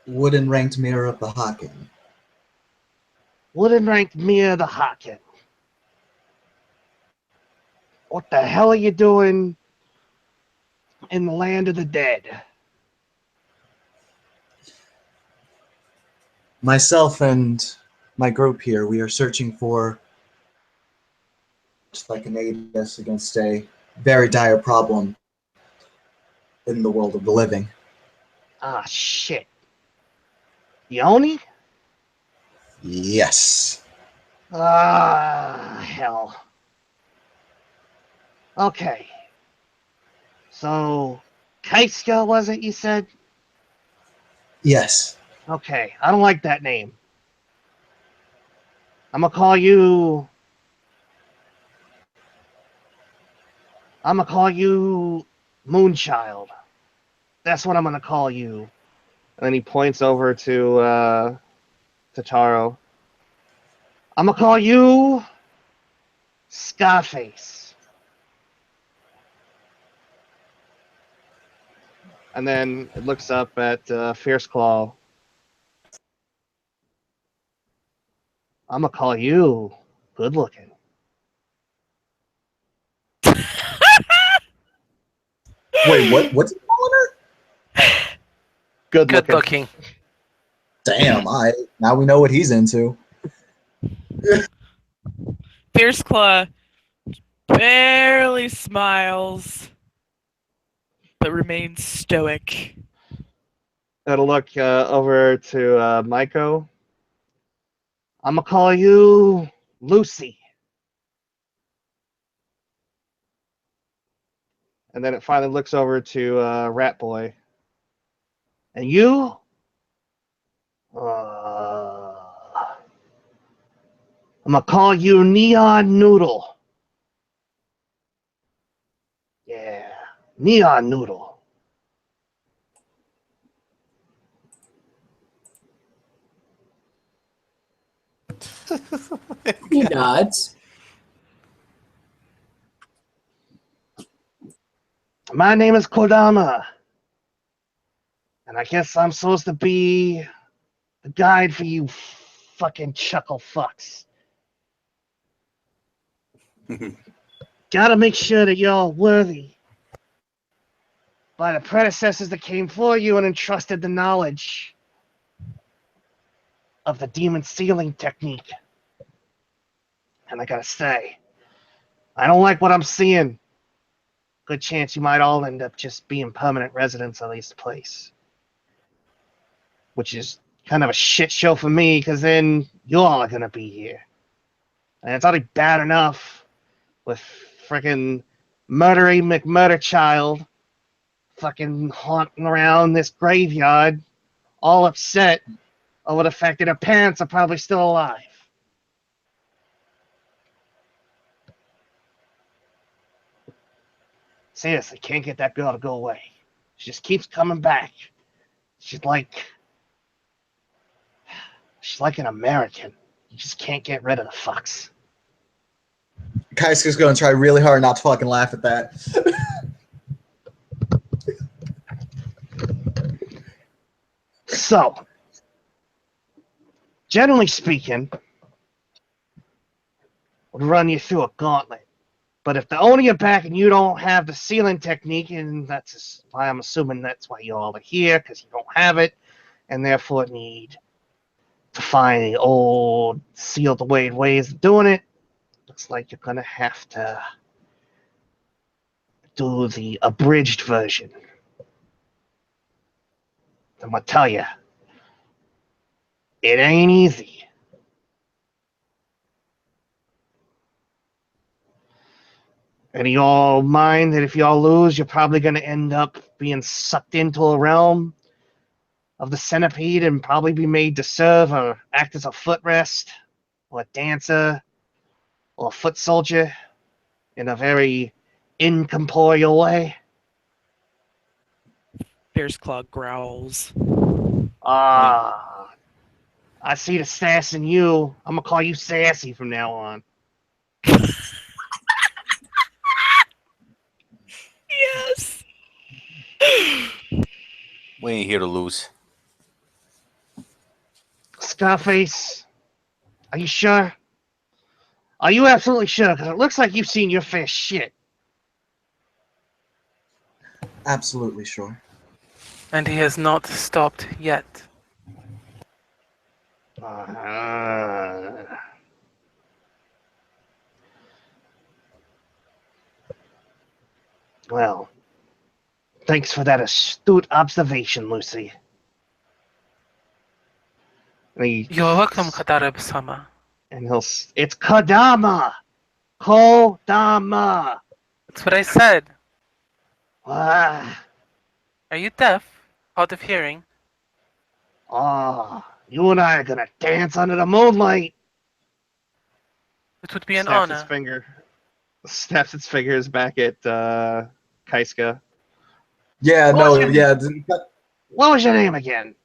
wooden ranked mirror of the Hakken. Wooden ranked Mia the Hakken. What the hell are you doing in the land of the dead? Myself and my group here, we are searching for, just like an aid us against a very dire problem in the world of the living. Ah, shit. Yoni? Yes. Ah, hell. Okay. So, Kaisuke, was it, you said? Yes. Okay, I don't like that name. I'm gonna call you I'm gonna call you Moonchild. That's what I'm gonna call you. And then he points over to Taro. I'm gonna call you Scarface. And then it looks up at Fierce Claw. I'm gonna call you good looking. Wait, what? What's he calling her? Good Good looking. looking. Damn! Now we know what he's into. Fierce Claw barely smiles, but remains stoic. Gotta look over to Maiko. I'm gonna call you Lucy. And then it finally looks over to Rat Boy. And you? I'm gonna call you Neon Noodle. Yeah, Neon Noodle. He nods. My name is Kodama. And I guess I'm supposed to be the guide for you fucking chuckle fucks. Gotta make sure that you're worthy by the predecessors that came for you and entrusted the knowledge of the demon sealing technique. And I gotta say, I don't like what I'm seeing. Good chance you might all end up just being permanent residents of this place. Which is kind of a shit show for me, because then you all are gonna be here. And it's already bad enough with freaking murdering McMurderchild fucking haunting around this graveyard, all upset over the fact that her parents are probably still alive. Seriously, can't get that girl to go away. She just keeps coming back. She's like an American. You just can't get rid of the fucks. Kaisuke's going to try really hard not to fucking laugh at that. So, generally speaking, we'll run you through a gauntlet. But if the Oni are back and you don't have the sealing technique, and that's why I'm assuming that's why you all are here, because you don't have it, and therefore need to find the old sealed away ways of doing it, looks like you're going to have to do the abridged version. I'm going to tell you, it ain't easy. And y'all mind that if y'all lose, you're probably going to end up being sucked into a realm of the centipede and probably be made to serve or act as a footrest or a dancer or a foot soldier in a very incorporeal way. Fierce Claw growls. I see the sass in you. I'm going to call you Sassy from now on. Yes! We ain't here to lose. Scarface, are you sure? Are you absolutely sure? Because it looks like you've seen your fair shit. Absolutely sure. And he has not stopped yet. Well, thanks for that astute observation, Lucy. You're welcome, Kadarab-sama. And it's Kodama! Kodama! That's what I said. Ah, Are you deaf? Hard of hearing? you and I are gonna dance under the moonlight. It would be an Snaps his honor. finger. snaps its fingers back at Kaiska. Yeah, What was no, your- yeah. What was your name again?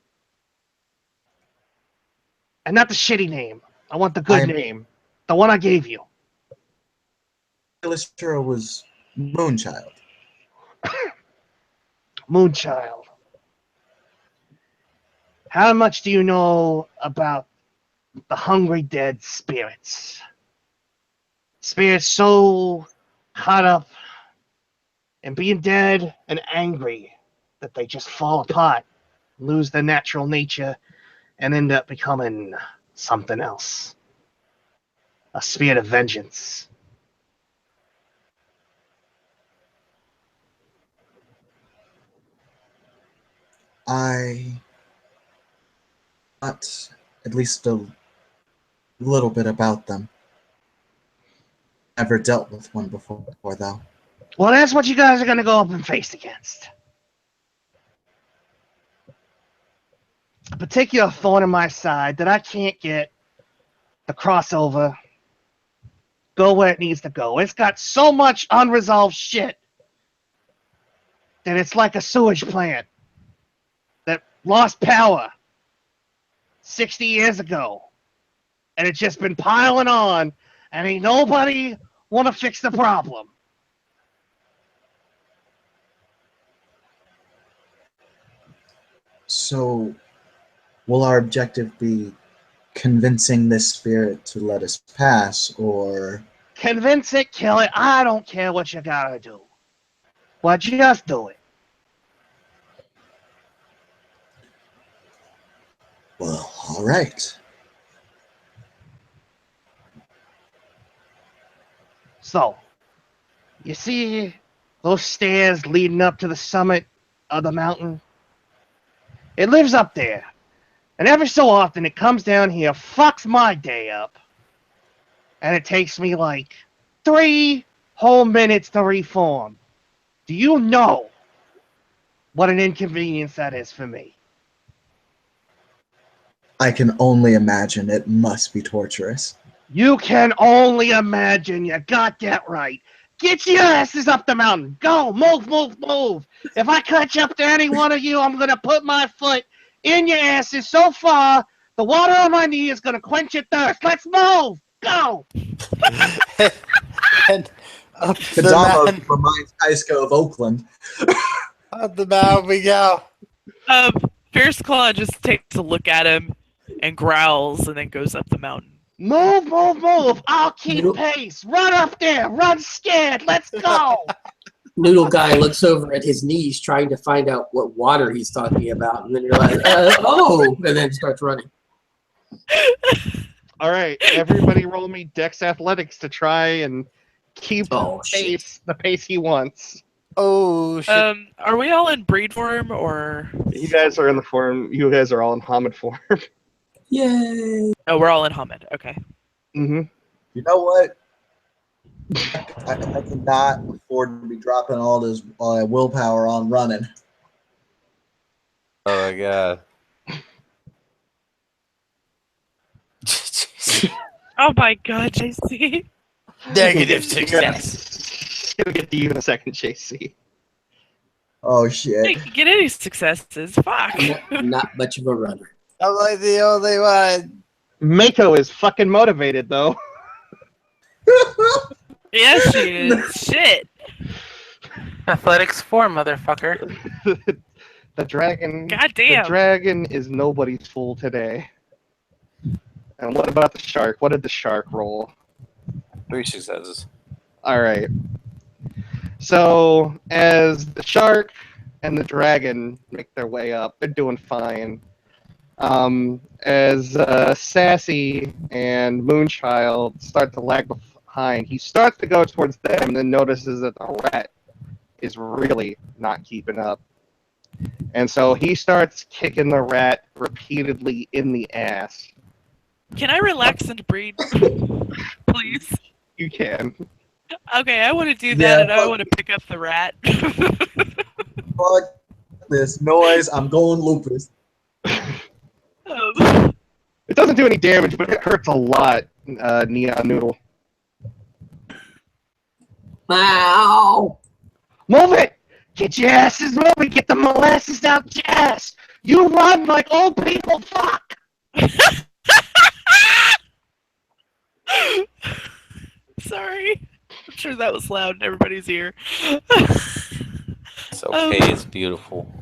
And not the shitty name. I want the good name. The one I gave you. Illustrator was Moonchild. Moonchild. How much do you know about the hungry dead spirits? Spirits so caught up in being dead and angry that they just fall apart, lose their natural nature, and end up becoming something else. A spirit of vengeance. I thought at least a little bit about them. Never dealt with one before, though. Well, that's what you guys are going to go up and face against. A particular thorn in my side that I can't get the crossover go where it needs to go. It's got so much unresolved shit that it's like a sewage plant that lost power 60 years ago. And it's just been piling on, and ain't nobody want to fix the problem. So, will our objective be convincing this spirit to let us pass, or... Convince it, kill it, I don't care what you gotta do. But just do it. Well, all right. So, you see those stairs leading up to the summit of the mountain? It lives up there. And every so often it comes down here, fucks my day up, and it takes me like 3 whole minutes to reform. Do you know what an inconvenience that is for me? I can only imagine it must be torturous. You can only imagine. You got that right. Get your asses up the mountain. Go. Move, move, move. If I catch up to any one of you, I'm going to put my foot in your asses so far, the water on my knee is going to quench your thirst. Let's move. Go. And up the Kadama mountain, reminds Kaiska of Oakland. up the mountain we go. Fierce Claw just takes a look at him and growls and then goes up the mountain. Move, move, move. I'll keep Nope. pace. Run up there. Run scared. Let's go. Noodle guy looks over at his knees trying to find out what water he's talking about, and then you're like, oh, and then starts running. All right. Everybody roll me Dex Athletics to try and keep Oh, shit. the pace he wants. Oh shit! Are we all in breed form or? You guys are in the form. You guys are all in Hamid form. Yay! Oh, we're all in Hamid. Okay. Mm-hmm. You know what? I cannot afford to be dropping all this willpower on running. Oh my god! Oh my god, JC. Negative success. Gonna get to you in a second, JC. Oh Hey, shit! you can get any successes. Fuck. Not much of a runner. I'm like the only one. Mako is fucking motivated though. Yes, she is. Shit. Athletics 4, motherfucker. The dragon. Goddamn. The dragon is nobody's fool today. And what about the shark? What did the shark roll? 3 successes. All right. So as the shark and the dragon make their way up, they're doing fine. As Sassy and Moonchild start to lag behind, he starts to go towards them and then notices that the rat is really not keeping up. And so he starts kicking the rat repeatedly in the ass. Can I relax and breed? Please. You can. Okay, I want to do that, Yeah, and I fuck. want to pick up the rat. Fuck this noise! I'm going lupus. It doesn't do any damage, but it hurts a lot, Neon Noodle. Ow! Move it! Get your asses moving! Get the molasses out your ass! You run like old people, fuck! Sorry. I'm sure that was loud in everybody's ear. It's okay. It's beautiful.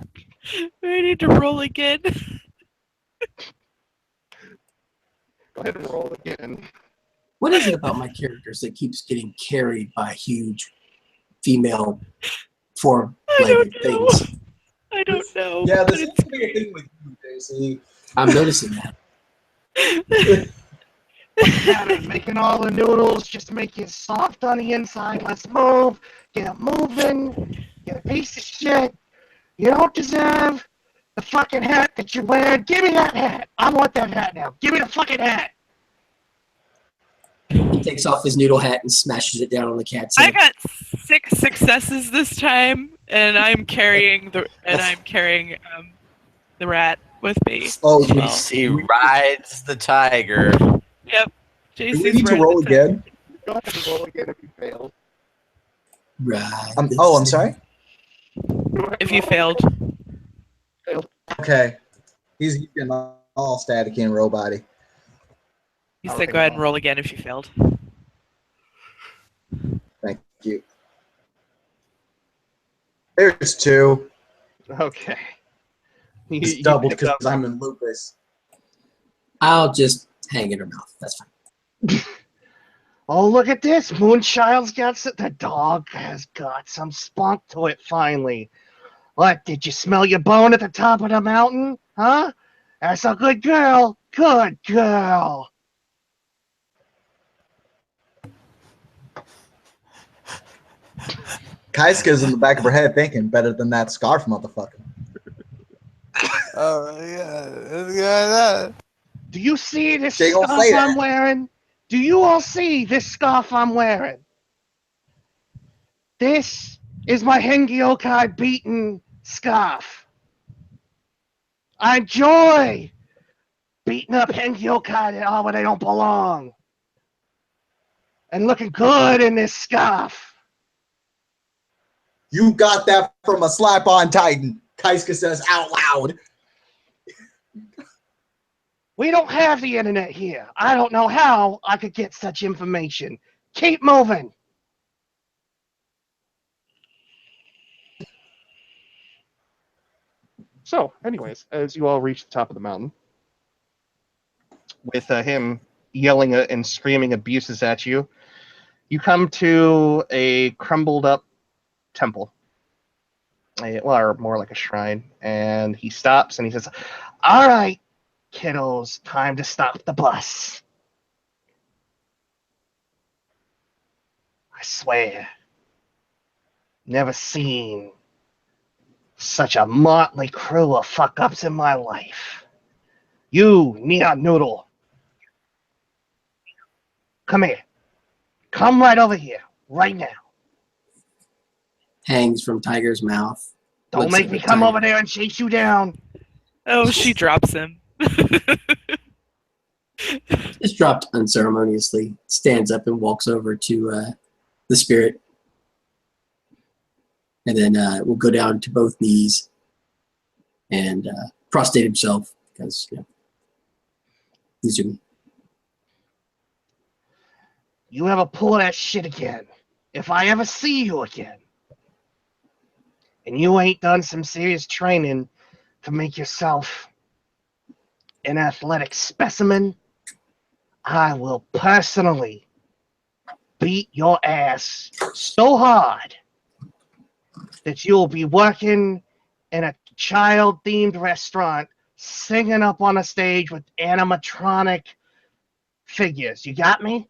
We need to roll again. Go ahead and roll again. What is it about my characters that keeps getting carried by huge female four-legged things? I don't know. Yeah, but this it's seems to be a great. thing with you, JC. I'm noticing that. What's the matter? Making all the noodles just make you soft on the inside. Let's move. Get it moving. Get a piece of shit. You don't deserve the fucking hat that you're wearing. Give me that hat. I want that hat now. Give me the fucking hat. He takes off his noodle hat and smashes it down on the cat's I head. got 6 successes this time, and I'm carrying the rat with me. Oh, Well, JC rides the tiger. Yep. do we JC's need to riding roll the tiger. again? Go ahead and roll again if you failed. Right. I'm sorry? If you failed. Okay. He's getting all staticky and robot-y. You All said right, go ahead and well. roll again if you failed. Thank you. There's 2. Okay. It's You doubled pick up- because I'm in lupus. I'll just hang in her mouth. That's fine. Oh, look at this. Moonchild's got the dog has got some spunk to it finally. What, did you smell your bone at the top of the mountain? Huh? That's a good girl. Good girl. Kaiska's in the back of her head thinking better than that scarf motherfucker. Oh yeah. Do you see this She ain't gonna scarf say I'm that. wearing? Do you all see this scarf I'm wearing? This is my Hengyokai beaten scarf. I enjoy beating up Hengyokai where they don't belong. And looking good in this scarf. You got that from a slap-on Titan. Kaiska says out loud. We don't have the internet here. I don't know how I could get such information. Keep moving. So, anyways, as you all reach the top of the mountain, with him yelling and screaming abuses at you, you come to a crumbled up temple. Or more like a shrine. And he stops and he says, "All right, kiddos, time to stop the bus. I swear, never seen such a motley crew of fuck-ups in my life. You, Neon Noodle, come here. Come right over here, right now. Hangs from Tiger's mouth. Don't Looks make at me the come tiger. over there and chase you down." Oh, she drops him. Just dropped unceremoniously. Stands up and walks over to the spirit. And then will go down to both knees and prostrate himself because, these are me. You ever pull that shit again, if I ever see you again, and you ain't done some serious training to make yourself an athletic specimen, I will personally beat your ass so hard that you'll be working in a child-themed restaurant singing up on a stage with animatronic figures. You got me?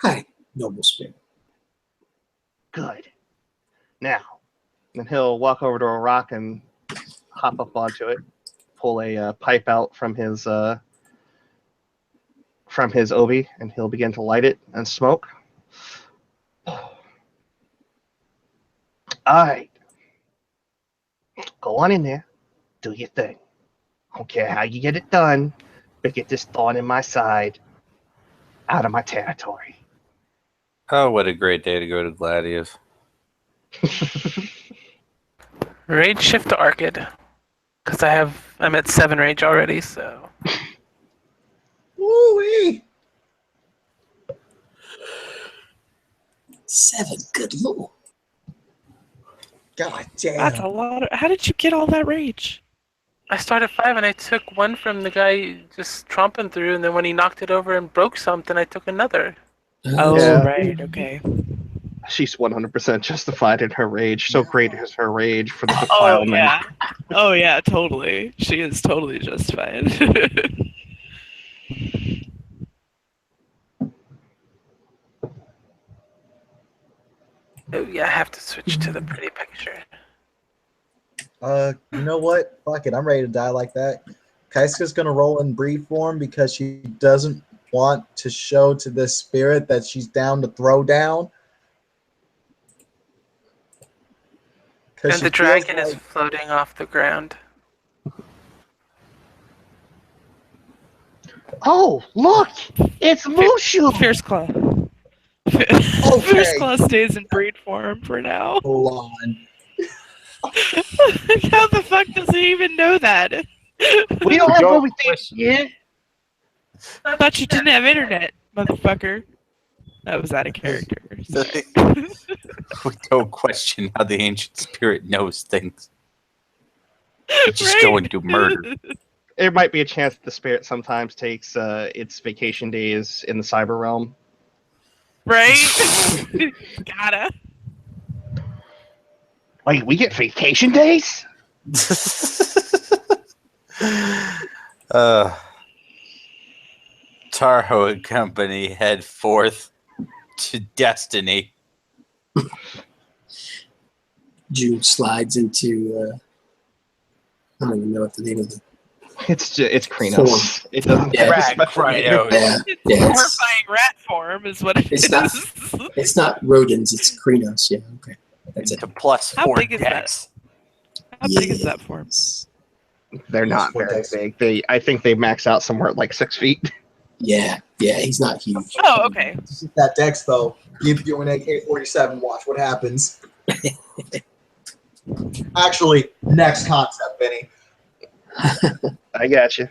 Hi, noble spirit. Good. Now, then he'll walk over to a rock and hop up onto it, pull a pipe out from his obi, and he'll begin to light it and smoke. All right. Go on in there. Do your thing. I don't care how you get it done, but get this thorn in my side out of my territory. Oh, what a great day to go to Gladius. Rage shift to Arcid. Because I'm at 7 rage already, so. Woo-wee! 7, good lord. God damn. That's a lot. How did you get all that rage? I started 5 and I took one from the guy just tromping through, and then when he knocked it over and broke something, I took another. Oh, Yeah. right. Okay. She's 100% justified in her rage. So great is her rage for the Oh defilement. yeah. Oh yeah. Totally. She is totally justified. Oh yeah, I have to switch to the pretty picture. You know what? Fuck it. I'm ready to die like that. Kaiska's gonna roll in breed form because she doesn't want to show to this spirit that she's down to throw down. And the dragon is floating off the ground. Oh, look! It's Mushu! Fierce Claw. Okay. Fierce Claw stays in breed form for now. Hold on. How the fuck does he even know that? We don't have Go what we think question. yet. I thought you didn't have internet, motherfucker. That was out of character. Sorry. We don't question how the ancient spirit knows things. We just go and do murder. There might be a chance that the spirit sometimes takes its vacation days in the cyber realm. Right? Gotta. Wait, we get vacation days? Tarho and company head forth to destiny. June slides into. I don't even know what the name of the. It's Krynos. Form. It doesn't Yeah. have a Rag special name. Krynos. Yeah, yeah. Horrifying rat form is what it It's is. not- It's not rodents. It's Krynos. Yeah. Okay. That's it. Into plus How 4 big is that? dex. How big is that form? Yes. They're not What very dex? big. I think they max out somewhere at like 6 feet. Yeah. Yeah. He's not huge. Oh, okay. That dex though, give you an AK-47. Watch what happens. Actually, next concept, Benny. I got you.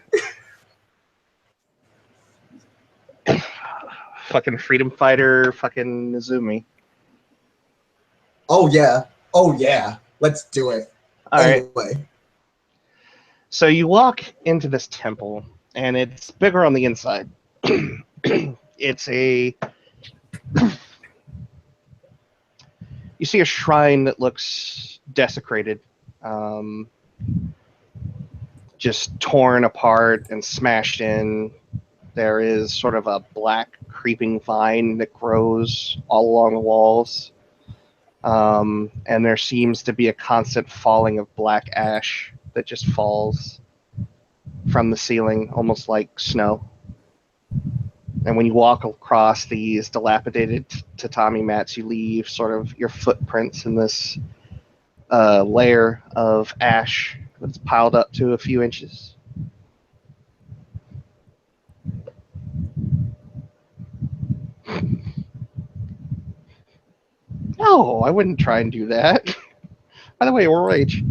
Fucking freedom fighter, fucking Nezumi. Oh yeah. Let's do it. All right. Anyway. So you walk into this temple, and it's bigger on the inside. It's a. You see a shrine that looks desecrated, just torn apart and smashed in. There is sort of a black creeping vine that grows all along the walls. And there seems to be a constant falling of black ash that just falls from the ceiling, almost like snow. And when you walk across these dilapidated tatami mats, you leave sort of your footprints in this layer of ash that's piled up to a few inches. No, I wouldn't try and do that. By the way, we're rage.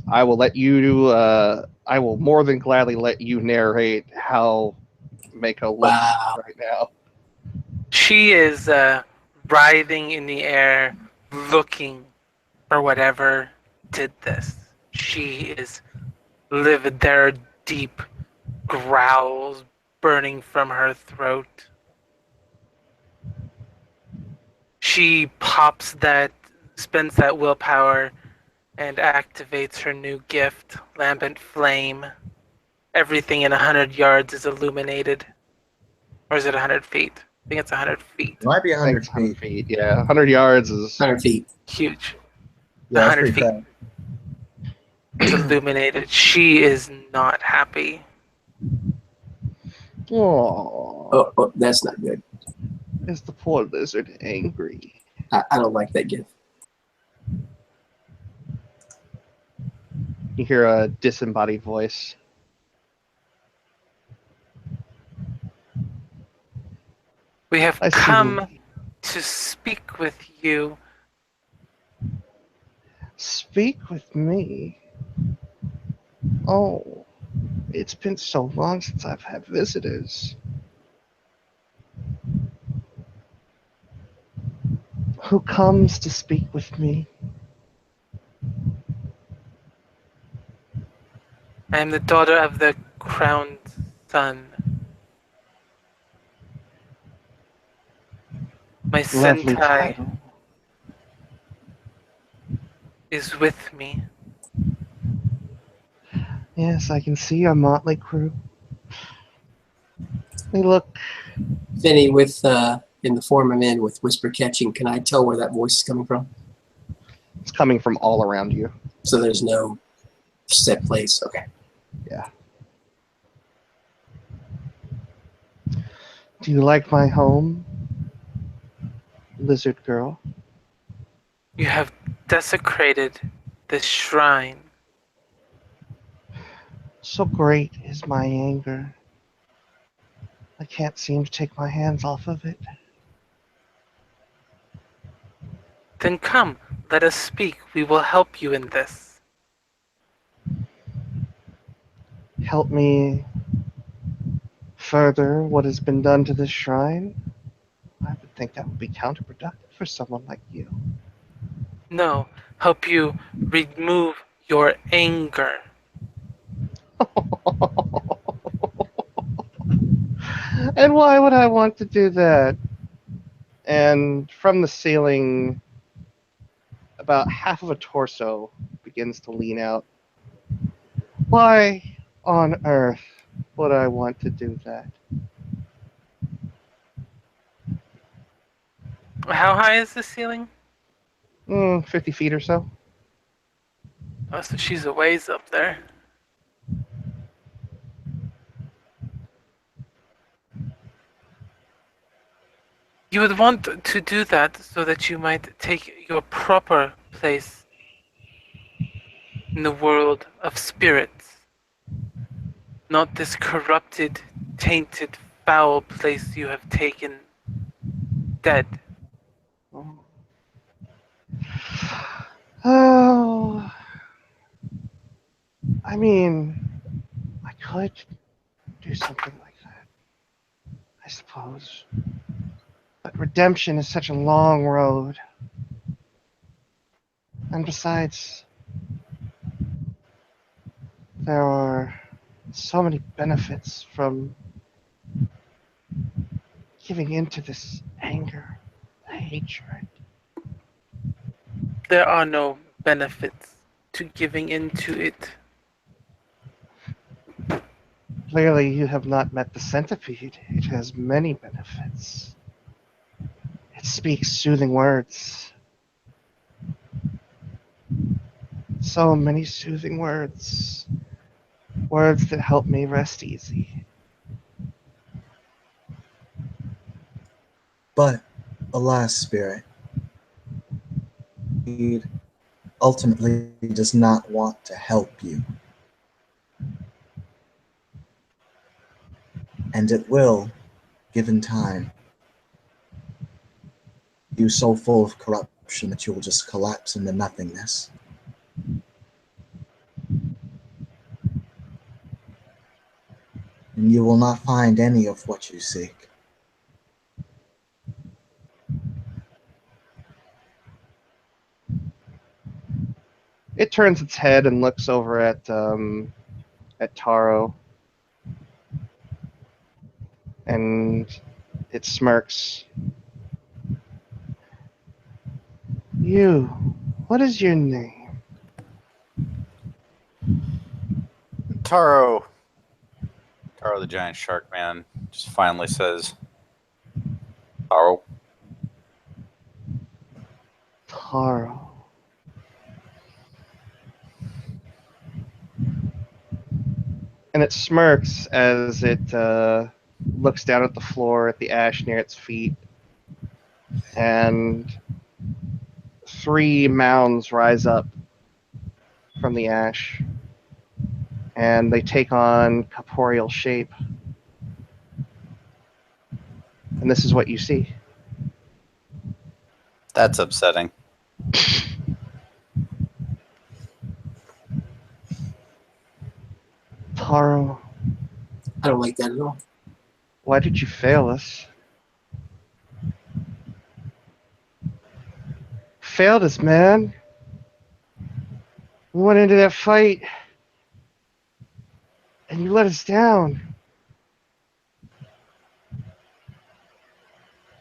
I will let you. I will more than gladly let you narrate how Mako looks Wow. right now. She is writhing in the air, looking for whatever did this. She is livid. There are deep growls burning from her throat. She spends that willpower, and activates her new gift, Lambent Flame. Everything in 100 yards is illuminated. Or is it 100 feet? I think it's 100 feet. It might be I think 100 it's 100 feet. feet. Yeah, 100 yards is. 100 feet. Huge. Yeah, that's 100 pretty feet. fast. It's illuminated. She is not happy. Oh, Oh, that's not good. is the poor lizard angry? I don't like that gift. You hear a disembodied voice. We have I see. come to speak with you. Speak with me? Oh, it's been so long since I've had visitors. Who comes to speak with me? I am the daughter of the crowned sun. My Lovely sentai title. is with me. Yes, I can see our motley crew. They look. Finney, with in the form I'm in with whisper catching, can I tell where that voice is coming from? It's coming from all around you. So there's no set place. Okay. Yeah. Do you like my home, lizard girl? You have desecrated this shrine. So great is my anger. I can't seem to take my hands off of it. Then come, let us speak. We will help you in this. Help me further what has been done to this shrine? I would think that would be counterproductive for someone like you. No, help you remove your anger. And why would I want to do that? And from the ceiling, about half of a torso begins to lean out. Why on earth would I want to do that? How high is the ceiling? 50 feet or so. Oh, so she's a ways up there. You would want to do that so that you might take your proper place in the world of spirits, not this corrupted, tainted, foul place you have taken dead. Oh, I mean, I could do something like that, I suppose. But redemption is such a long road. And besides, there are so many benefits from giving into this anger, hatred. There are no benefits to giving into it. Clearly, you have not met the centipede. It has many benefits. It speaks soothing words. So many soothing words. Words that help me rest easy. But, alas, Spirit, it ultimately does not want to help you. And it will, given time, you so full of corruption that you will just collapse into nothingness. And you will not find any of what you seek. It turns its head and looks over at Taro, and it smirks. You, what is your name? Taro the giant shark man just finally says, Taro. Taro. And it smirks as it looks down at the floor at the ash near its feet, and 3 mounds rise up from the ash. and they take on corporeal shape. And this is what you see. That's upsetting. Taro, I don't like that at all. why did you fail us? Failed us, man. We went into that fight, and you let us down.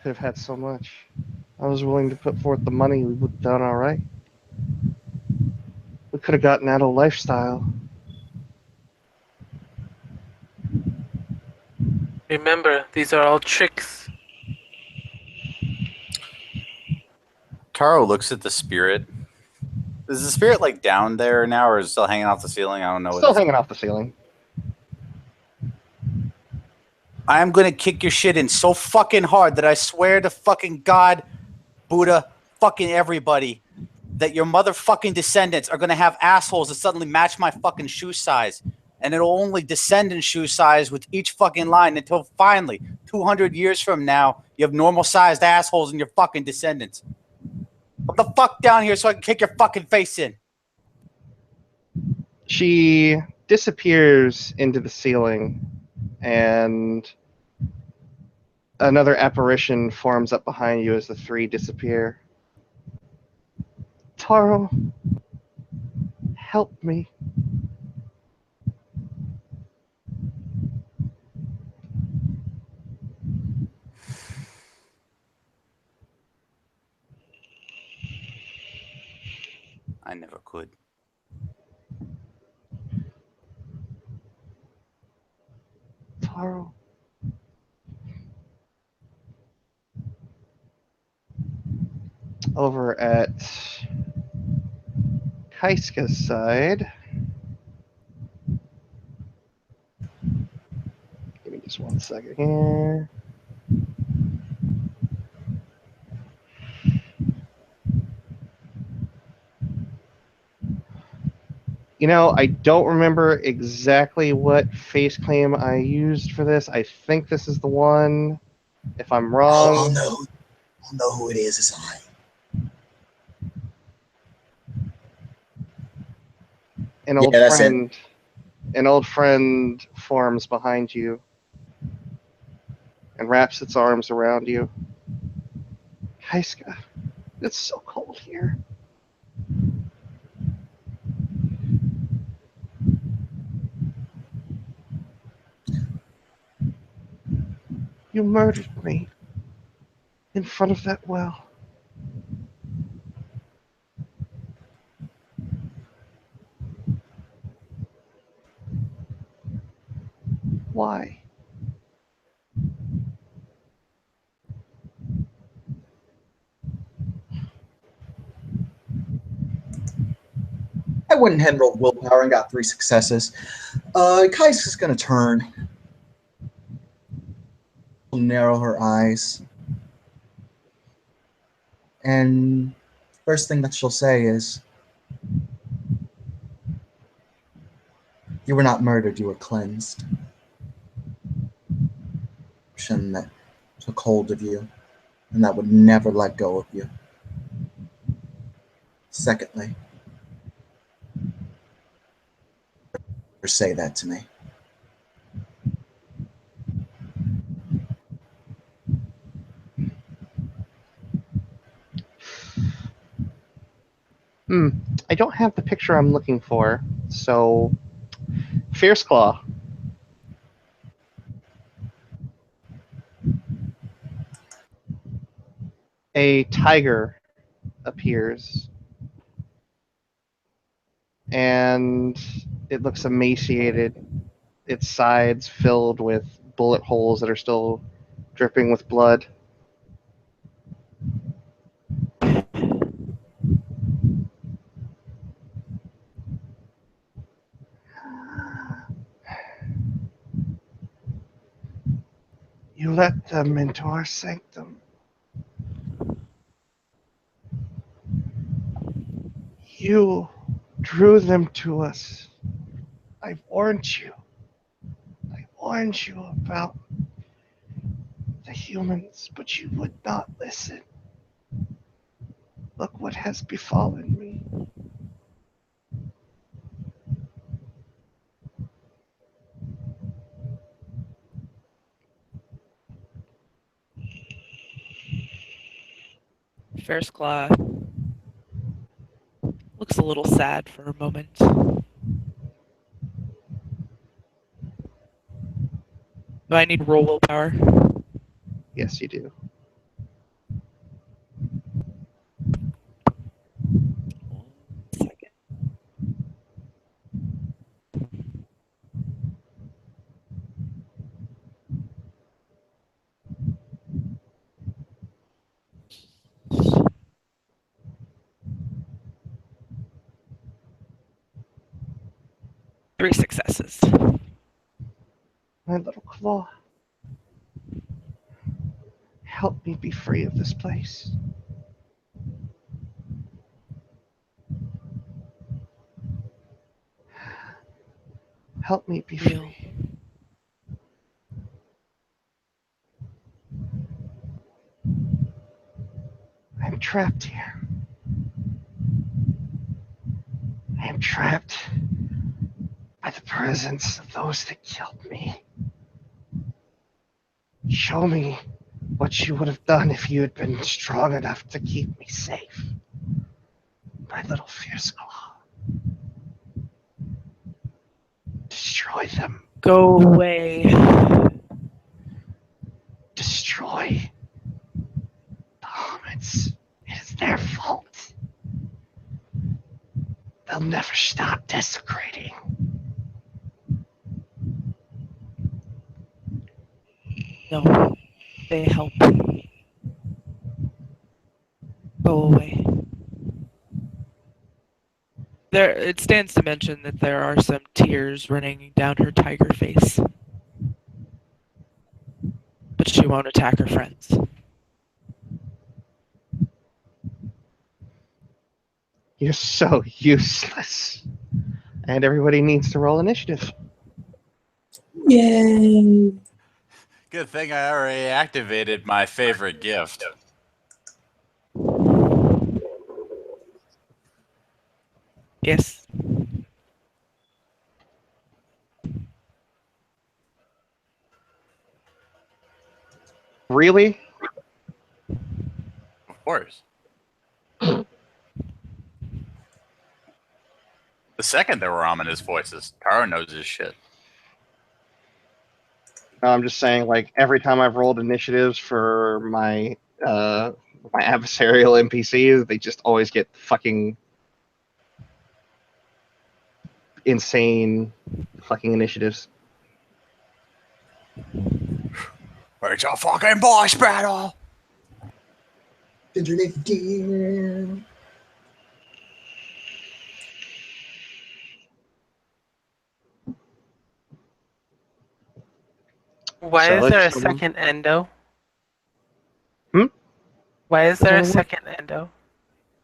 Could have had so much. I was willing to put forth the money. We would have done all right. We could have gotten out of lifestyle. Remember, these are all tricks. Taro looks at the spirit. Is the spirit like down there now, or is it still hanging off the ceiling? I don't know. Still hanging off the ceiling. I am gonna kick your shit in so fucking hard that I swear to fucking God, Buddha, fucking everybody, that your motherfucking descendants are gonna have assholes that suddenly match my fucking shoe size. And it'll only descend in shoe size with each fucking line until finally, 200 years from now, you have normal sized assholes in your fucking descendants. Come the fuck down here so I can kick your fucking face in. She disappears into the ceiling, and another apparition forms up behind you as the three disappear. Taro, help me. I never could. Taro. Over at Kaiska's side. Give me just 1 second here. You know, I don't remember exactly what face claim I used for this. I think this is the one. If I'm wrong, I'll know who it is. It's I. an Yeah, old that's it. friend, an old friend forms behind you and wraps its arms around you. Heiska, it's so cold here. You murdered me in front of that well. Why? I went ahead and rolled willpower and got 3 successes. Kais is going to turn, narrow her eyes, and first thing that she'll say is, "You were not murdered, you were cleansed." That took hold of you, and that would never let go of you. Secondly, say that to me. I don't have the picture I'm looking for, so Fierce Claw. A tiger appears, and it looks emaciated, its sides filled with bullet holes that are still dripping with blood. You let them into our sanctum. You drew them to us. I've warned you. I warned you about the humans, but you would not listen. Look what has befallen me. Ferris Claw looks a little sad for a moment. Do I need roll willpower? Yes, you do. One second. Three successes. My little claw. Help me be free of this place. Help me be Real. free. I'm trapped here. I am trapped by the presence of those that killed me. Show me what you would have done if you had been strong enough to keep me safe. My little fierce claw. Destroy them. Go away. Destroy the Homets. It is their fault. They'll never stop desecrating. No, they help. Go away. It stands to mention that there are some tears running down her tiger face. But she won't attack her friends. You're so useless. And everybody needs to roll initiative. Yay! Good thing I already activated my favorite gift. Yes. Really? Of course. The second there were ominous voices, Taro knows his shit. No, I'm just saying, like, every time I've rolled initiatives for my my adversarial NPCs, they just always get fucking insane fucking initiatives. It's a fucking boss battle! Underneath again. Why So is if there a someone- second endo? Hmm? Why is There's there a only one. second endo?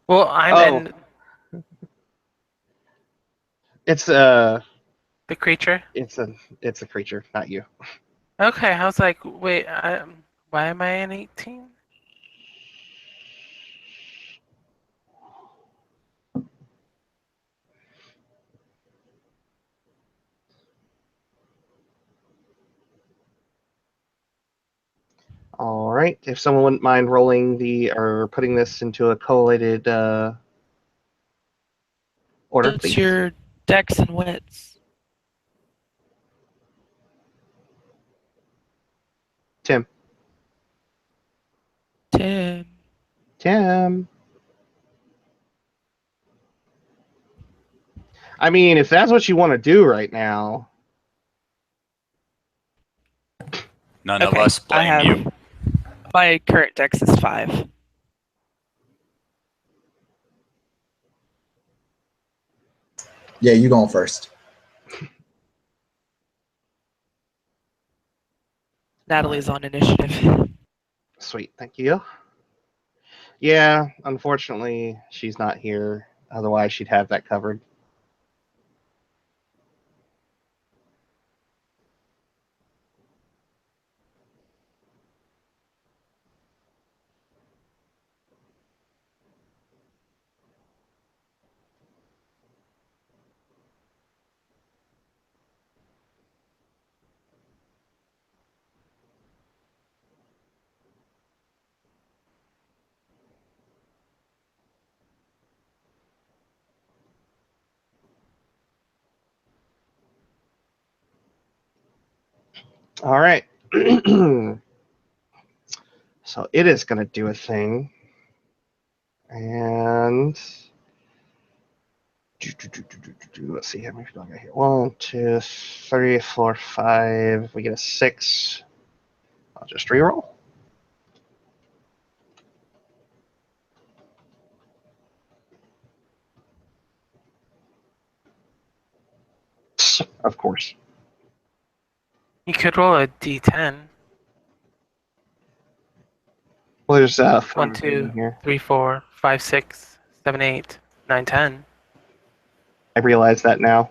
Well, I'm Oh. in It's the creature. it's a creature, not you. Okay, I was like, wait, why am I in 18? All right. If someone wouldn't mind rolling or putting this into a collated order, What's please. your dex and wits? Tim. Tim. Tim. I mean, if that's what you want to do right now. None of Okay, us I blame have. you. My current dex is 5. Yeah, you going first. Natalie's on initiative. Sweet, thank you. Yeah, unfortunately, she's not here. Otherwise, she'd have that covered. All right. So it is going to do a thing. And let's see how many people I got here. 1, 2, 3, 4, 5. If we get a 6, I'll just reroll. Of course. You could roll a d10. Well, there's 1, 5 in 2, here. 3, 4, 5, 6, 7, 8, 9, 10. I realize that now.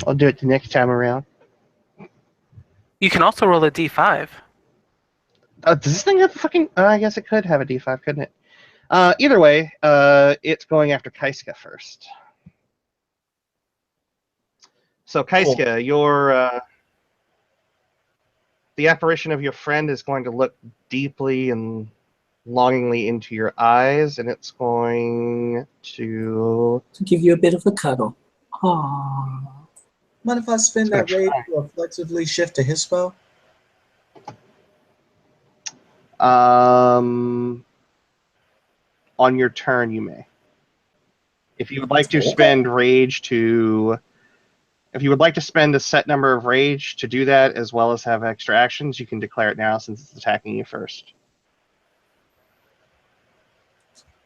I'll do it the next time around. You can also roll a d5. Does this thing have a fucking... I guess it could have a D5, couldn't it? Either way, it's going after Kaiska first. So, Kaiska, your... the apparition of your friend is going to look deeply and longingly into your eyes, and it's going to... To give you a bit of a cuddle. Aww. Mind if I spin It's gonna that rage try. to reflexively shift to his spell? On your turn, you may. If you would like to Okay. spend rage to... If you would like to spend a set number of rage to do that, as well as have extra actions, you can declare it now since it's attacking you first.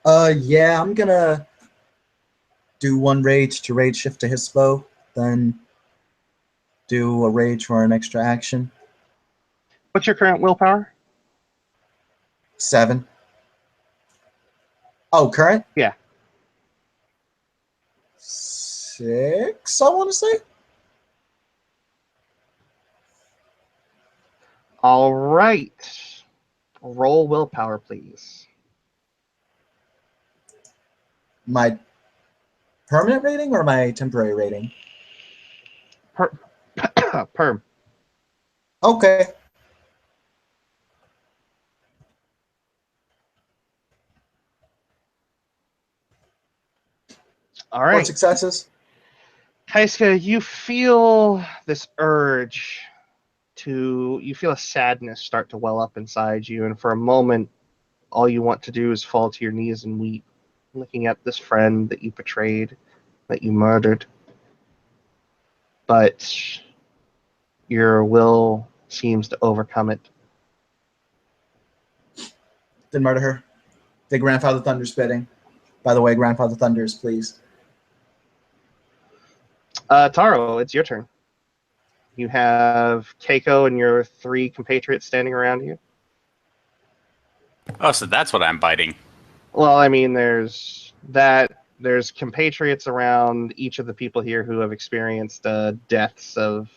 Yeah, I'm gonna do one rage to rage shift to his spell, then do a rage for an extra action. What's your current willpower? 7. Oh, current? Yeah. 6, I want to say. All right. Roll willpower, please. My permanent rating or my temporary rating? Perm. Okay. All 4 right. successes. Kaiska, you feel this urge you feel a sadness start to well up inside you, and for a moment, all you want to do is fall to your knees and weep, looking at this friend that you betrayed, that you murdered. But your will seems to overcome it. Didn't murder her. Did Grandfather Thunder spitting. By the way, Grandfather Thunders, please. Taro, it's your turn. You have Keiko and your 3 compatriots standing around you. Oh, so that's what I'm biting. Well, I mean, there's that. There's compatriots around each of the people here who have experienced deaths of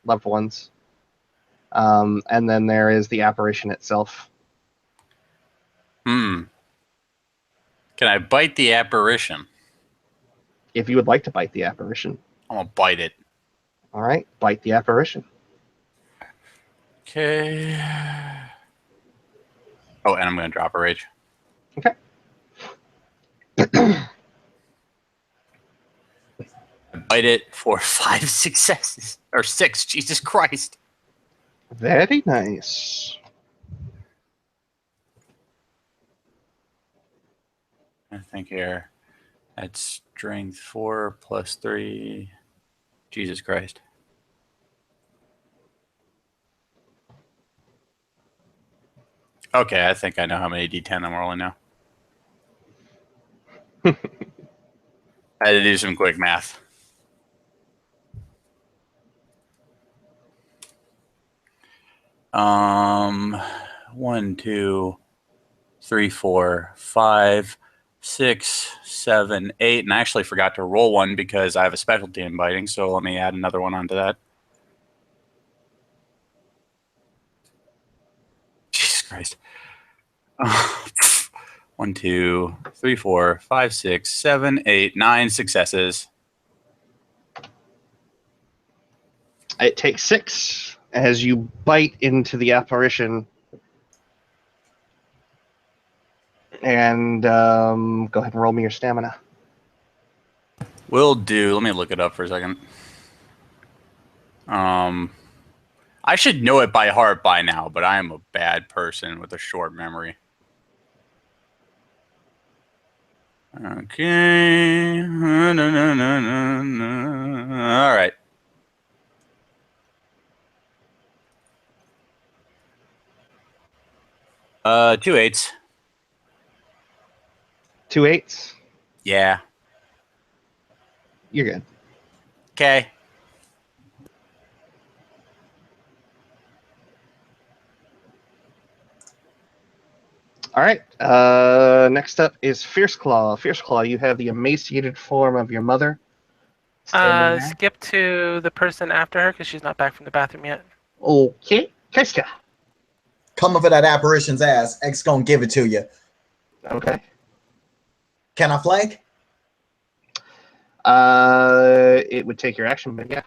loved ones. And then there is the apparition itself. Can I bite the apparition? If you would like to bite the apparition. I'm gonna bite it. All right, bite the apparition. Okay. Oh, and I'm gonna drop a rage. Okay. I bite it for 5 successes. Or 6, Jesus Christ. Very nice. I think here. That's strength 4 plus 3. Jesus Christ. Okay, I think I know how many D10 I'm rolling now. I had to do some quick math. One, 2, 3, 4, 5, 6, 7, 8, and I actually forgot to roll one because I have a specialty in biting, so let me add another one onto that. Jesus Christ. 1, 2, 3, 4, 5, 6, 7, 8, 9 successes. It takes 6 as you bite into the apparition. And go ahead and roll me your stamina. Will do. Let me look it up for a second. I should know it by heart by now, but I am a bad person with a short memory. Okay. All right. Two eights. 2 8s. Yeah. You're good. Okay. All right. Next up is Fierce Claw. Fierce Claw, you have the emaciated form of your mother standing there. Skip to the person after her because she's not back from the bathroom yet. Okay. Kaiska. Coming for that apparition's ass. X gonna give it to you. Okay. Can I flank? It would take your action, but yeah.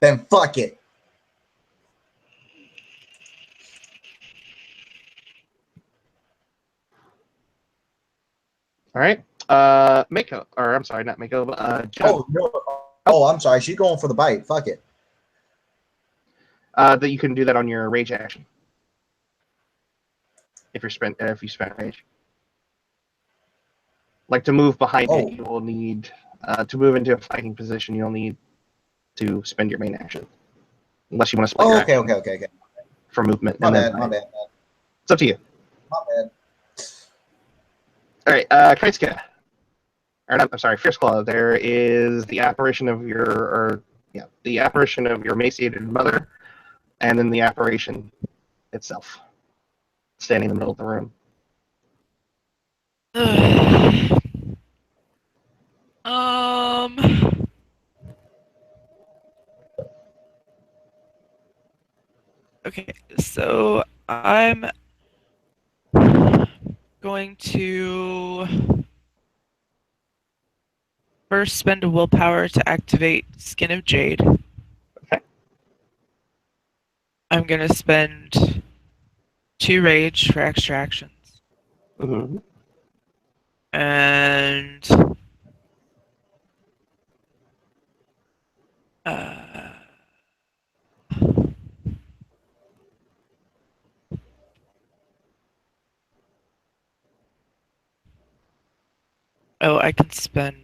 Then fuck it. All right. Mako, or I'm sorry, not Mako, but Jun. Oh, no. Oh, I'm sorry. She's going for the bite. Fuck it. That you can do that on your rage action. If you spent rage. Like to move behind Oh. it, you will need to move into a fighting position. You'll need to spend your main action, unless you want to split your Oh, okay, action okay. for movement. My and then bad, my bad. It's up to you. My bad. All right, Kaitsuka. Or not, I'm sorry, Fierce Claw. There is the apparition of the apparition of your emaciated mother, and then the apparition itself, standing in the middle of the room. Okay, so I'm going to first spend a willpower to activate Skin of Jade. Okay. I'm going to spend 2 rage for extra actions. Mm-hmm. And oh, I can spend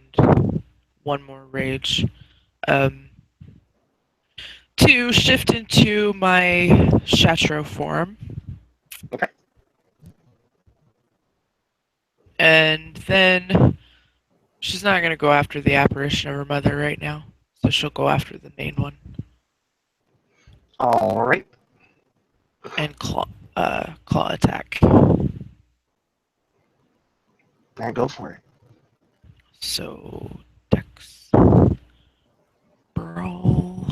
1 more rage to shift into my Shatro form. Okay. And then she's not going to go after the apparition of her mother right now, so she'll go after the main one. All right. And claw attack. Now go for it. So Dex Brawl.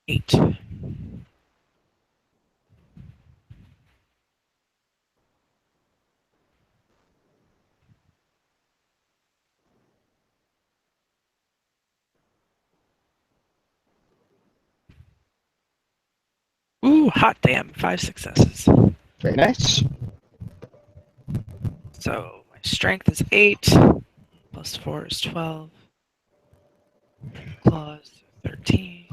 Eight. Ooh, hot damn! 5 successes. Very nice. So my strength is 8, plus 4 is 12, claws 13.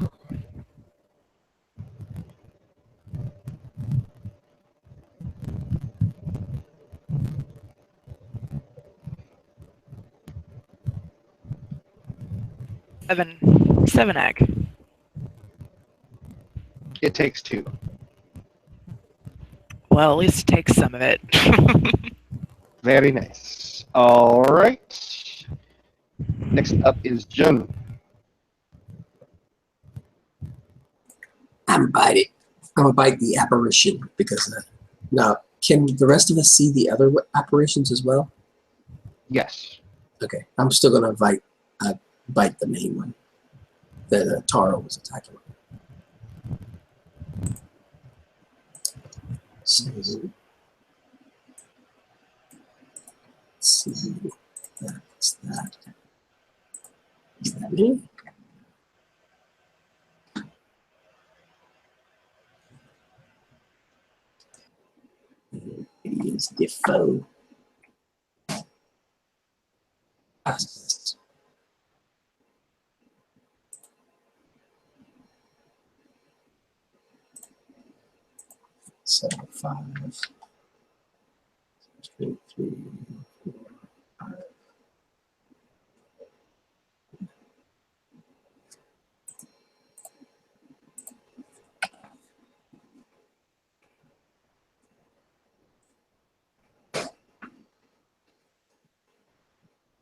Seven ag. It takes 2. Well, at least take some of it. Very nice. All right. Next up is Jun. I'm gonna bite the apparition because now can the rest of us see the other apparitions as well? Yes. Okay, I'm still gonna bite the main one that Taro was attacking. So, let's see, that's that. Is that me? is the foe. So 5, 3, 3, 4, 5.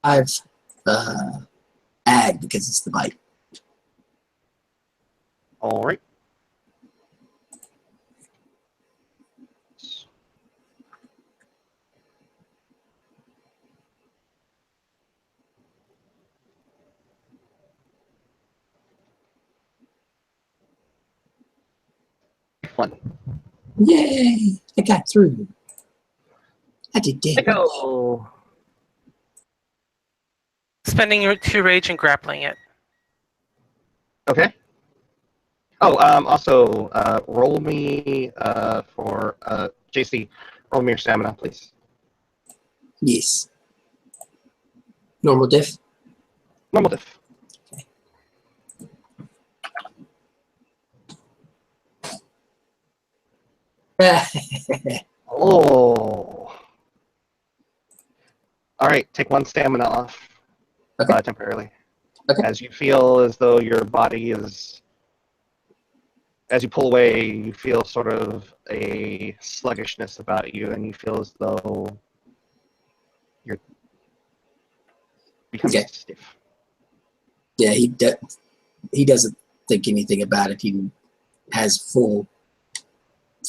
I've ag because it's the bite. All right. One. Yay! I got through. I did damage. Go. Spending your 2 rage and grappling it. Okay. Oh, also, roll me for JC. Roll me your stamina, please. Yes. Normal diff. Normal diff. Oh. All right. Take 1 stamina off Okay. temporarily. Okay. As you feel as though your body is, as you pull away, you feel sort of a sluggishness about you, and you feel as though you're becoming Okay. stiff. Yeah, he doesn't think anything about it. He has full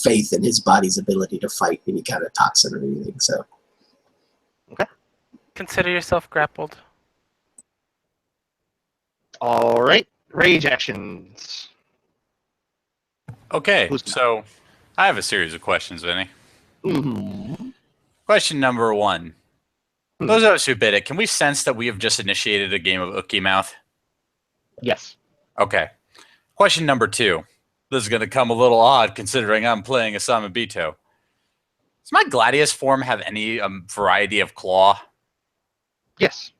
faith in his body's ability to fight any kind of toxin or anything. So Consider yourself grappled. All right. Rage actions. Okay, Who's- so I have a series of questions, Vinny. Mhm. Question number 1. Hmm. Those of us who bid it, can we sense that we have just initiated a game of Ookie Mouth? Yes. Okay. Question number 2. This is going to come a little odd considering I'm playing a Samabito. Does my Gladius form have any variety of claw? Yes.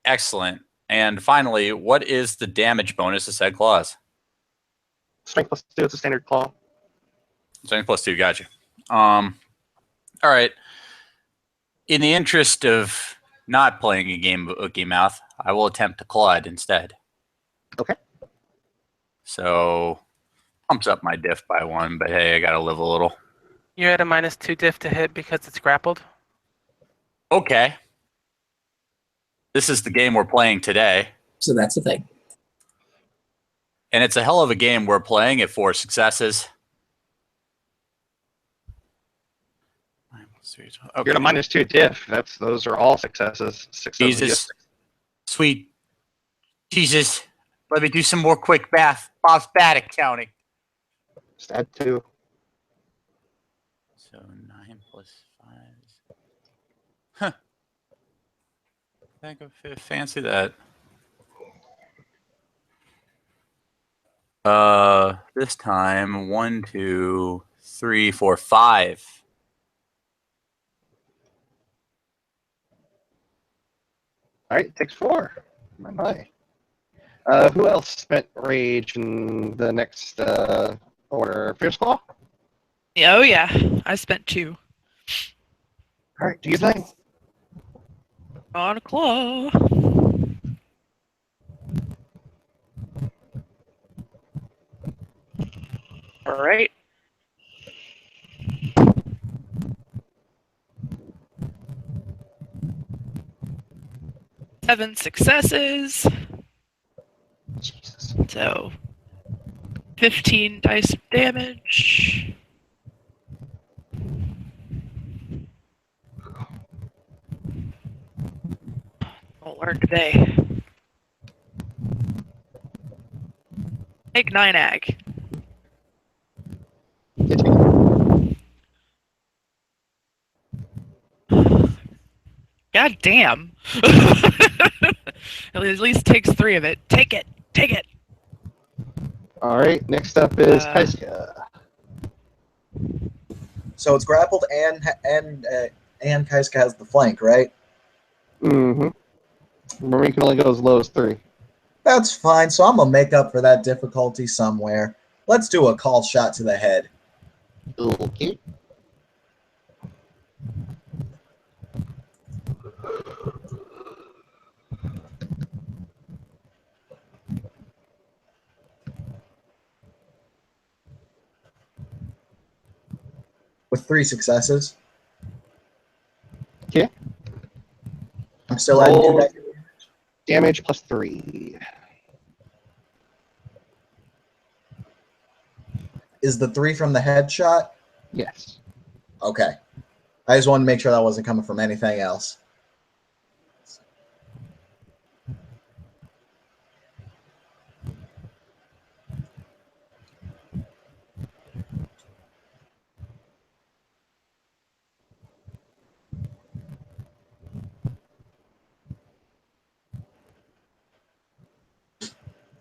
Excellent. And finally, what is the damage bonus to said claws? Strength plus 2 is a standard claw. Strength plus 2, gotcha. All right. In the interest of not playing a game of Ookie Mouth, I will attempt to claw it instead. Okay. So, pumps up my diff by 1, but hey, I gotta live a little. You're at a -2 diff to hit because it's grappled. Okay. This is the game we're playing today. so that's the thing. And it's a hell of a game we're playing at 4 successes. Okay. You're at a -2 diff. Those are all successes. Jesus. Sweet Jesus. Let me do some more quick math. Bob's bad at counting. Just add 2. So 9 plus 5 is... Huh. I think I fancy that. This time 1, 2, 3, 4, 5. All right, it takes 4. My. Who else spent rage in the next order? Fierce Claw? Oh yeah, I spent 2 All right, do you think? on a claw. All right. Seven successes. Jesus. So 15 dice of damage. I'll learn today. Take 9 ag. God damn. At least takes 3 of it. Take it. Take it. All right, next up is Uh, Kaisia. So it's grappled and Kaiska has the flank, right? Mm-hmm. Remember, you can only go as low as 3. That's fine. So I'm gonna make up for that difficulty somewhere. Let's do a call shot to the head. Okay. With 3 successes. Okay. I'm still adding 2 Roll dice. damage plus 3. Is the 3 from the headshot? Yes. Okay. I just wanted to make sure that wasn't coming from anything else.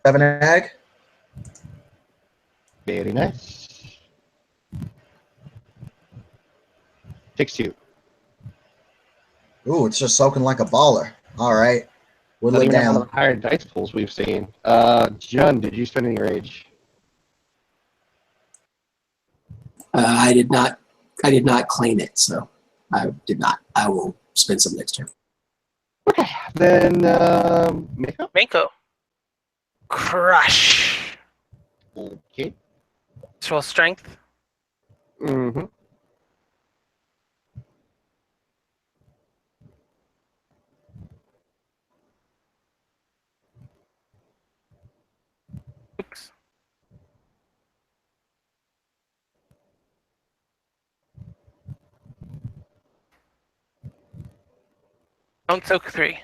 Seven egg. Very nice. Takes 2. Ooh, it's just soaking like a baller. All right. Whittle Not it even have one of down. the higher dice pools we've seen. Jun, did you spend any rage? I did not. I did not claim it, so I did not. I will spend some next turn. Okay, then Mako. Mako. Crush. Okay. Let's roll strength. Mm-hmm. Oops. Don't soak 3.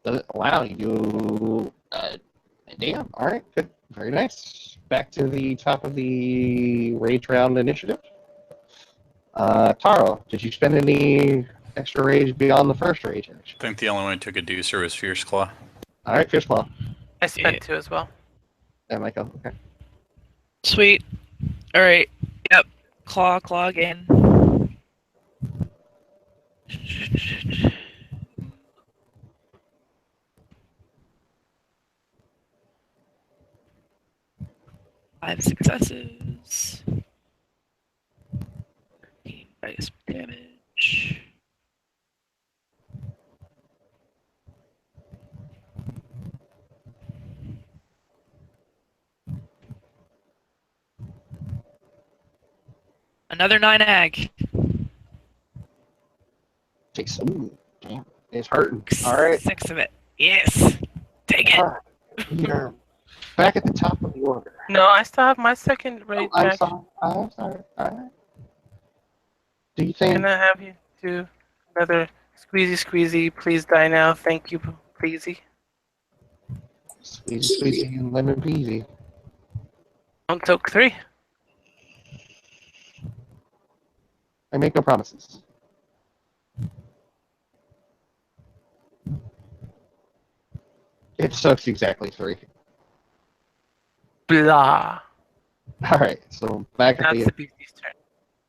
Does it allow you? Damn. All right. Good. Very nice. Back to the top of the rage round initiative. Taro, did you spend any extra rage beyond the first rage action? I think the only one who took a deucer was Fierce Claw. All right, Fierce Claw. I spent Yeah. 2 as well. And Michael. Okay. Sweet. All right. Yep. Claw again. Five successes. 13 dice damage. Another 9 ag. Takes. Ooh, damn. It's hurting. All right. 6 of it. Yes. Take it. All right. You're back at the top of the order. No, I still have my second Oh, rage I'm action. sorry. I'm sorry. All right. Do you Can think? I have you do another squeezy? Please die now. Thank you, pleasey. Squeezy and lemon peasy. Don't soak 3. I make no promises. It sucks exactly 3. Blah. All right. So back at Now the. it's the beastie's turn.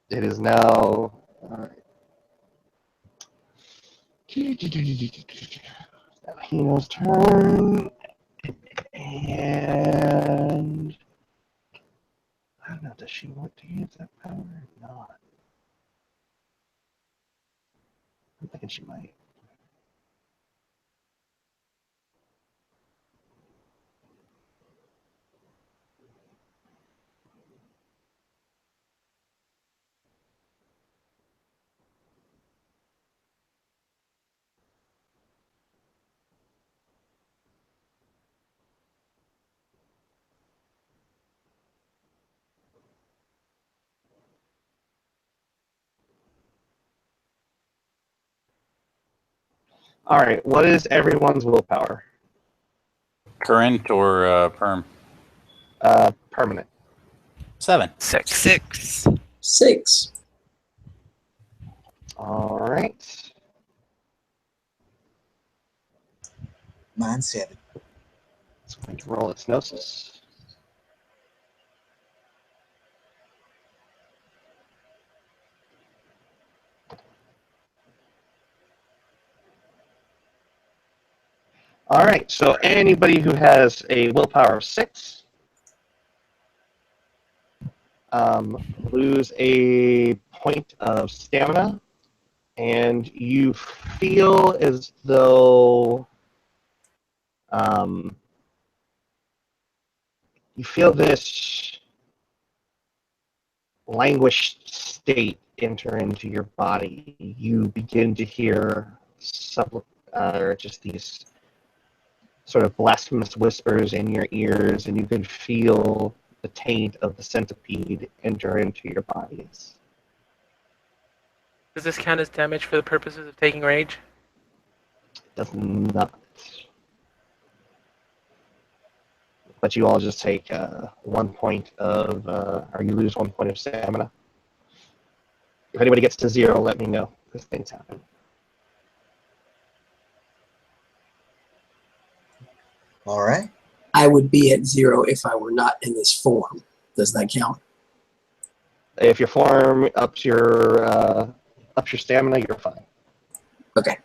It is now. All right. Hino's turn. And I don't know, does she want to use that power or not? I'm thinking she might. All right, what is everyone's willpower? Current or perm? Permanent. 7. 6. 6. 6. All right. Mine 7. It's going to roll its gnosis. All right, so anybody who has a willpower of 6 lose a point of stamina, and you feel as though you feel this languished state enter into your body. You begin to hear just these sort of blasphemous whispers in your ears, and you can feel the taint of the centipede enter into your bodies. Does this count as damage for the purposes of taking rage? Does not. But you all just take 1 point of, or you lose 1 point of stamina. If anybody gets to 0, let me know, because things happen. All right. I would be at 0 if I were not in this form. Does that count? If your form ups your stamina, you're fine. Okay.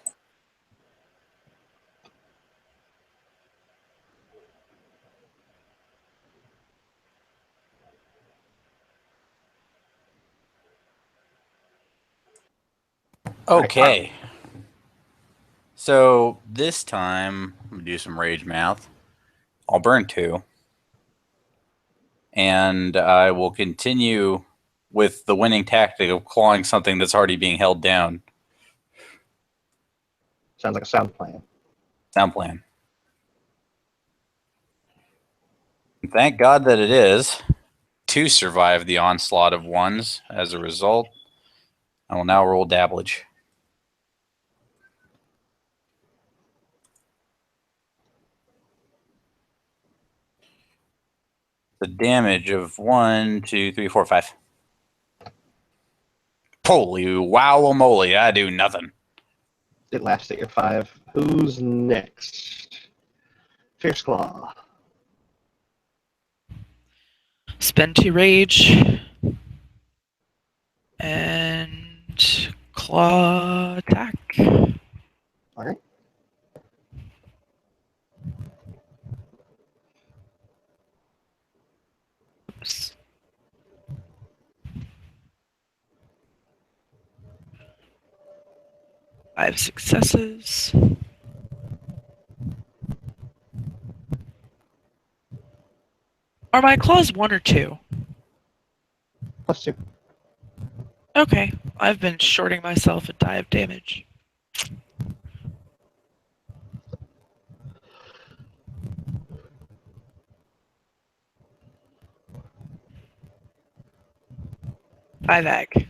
Okay. So this time, I'm going to do some rage math. I'll burn 2. And I will continue with the winning tactic of clawing something that's already being held down. Sounds like a sound plan. Sound plan. And thank God that it is. 2 survive the onslaught of 1s. As a result, I will now roll dabblage. The damage of 1, 2, 3, 4, 5. Holy wow moly, I do nothing. It lasts at your 5. Who's next? Fierce Claw. Spend 2 rage. And claw attack. All right. Oops. I have successes. Are my claws 1 or 2? +2. Okay, I've been shorting myself a die of damage. Five ag.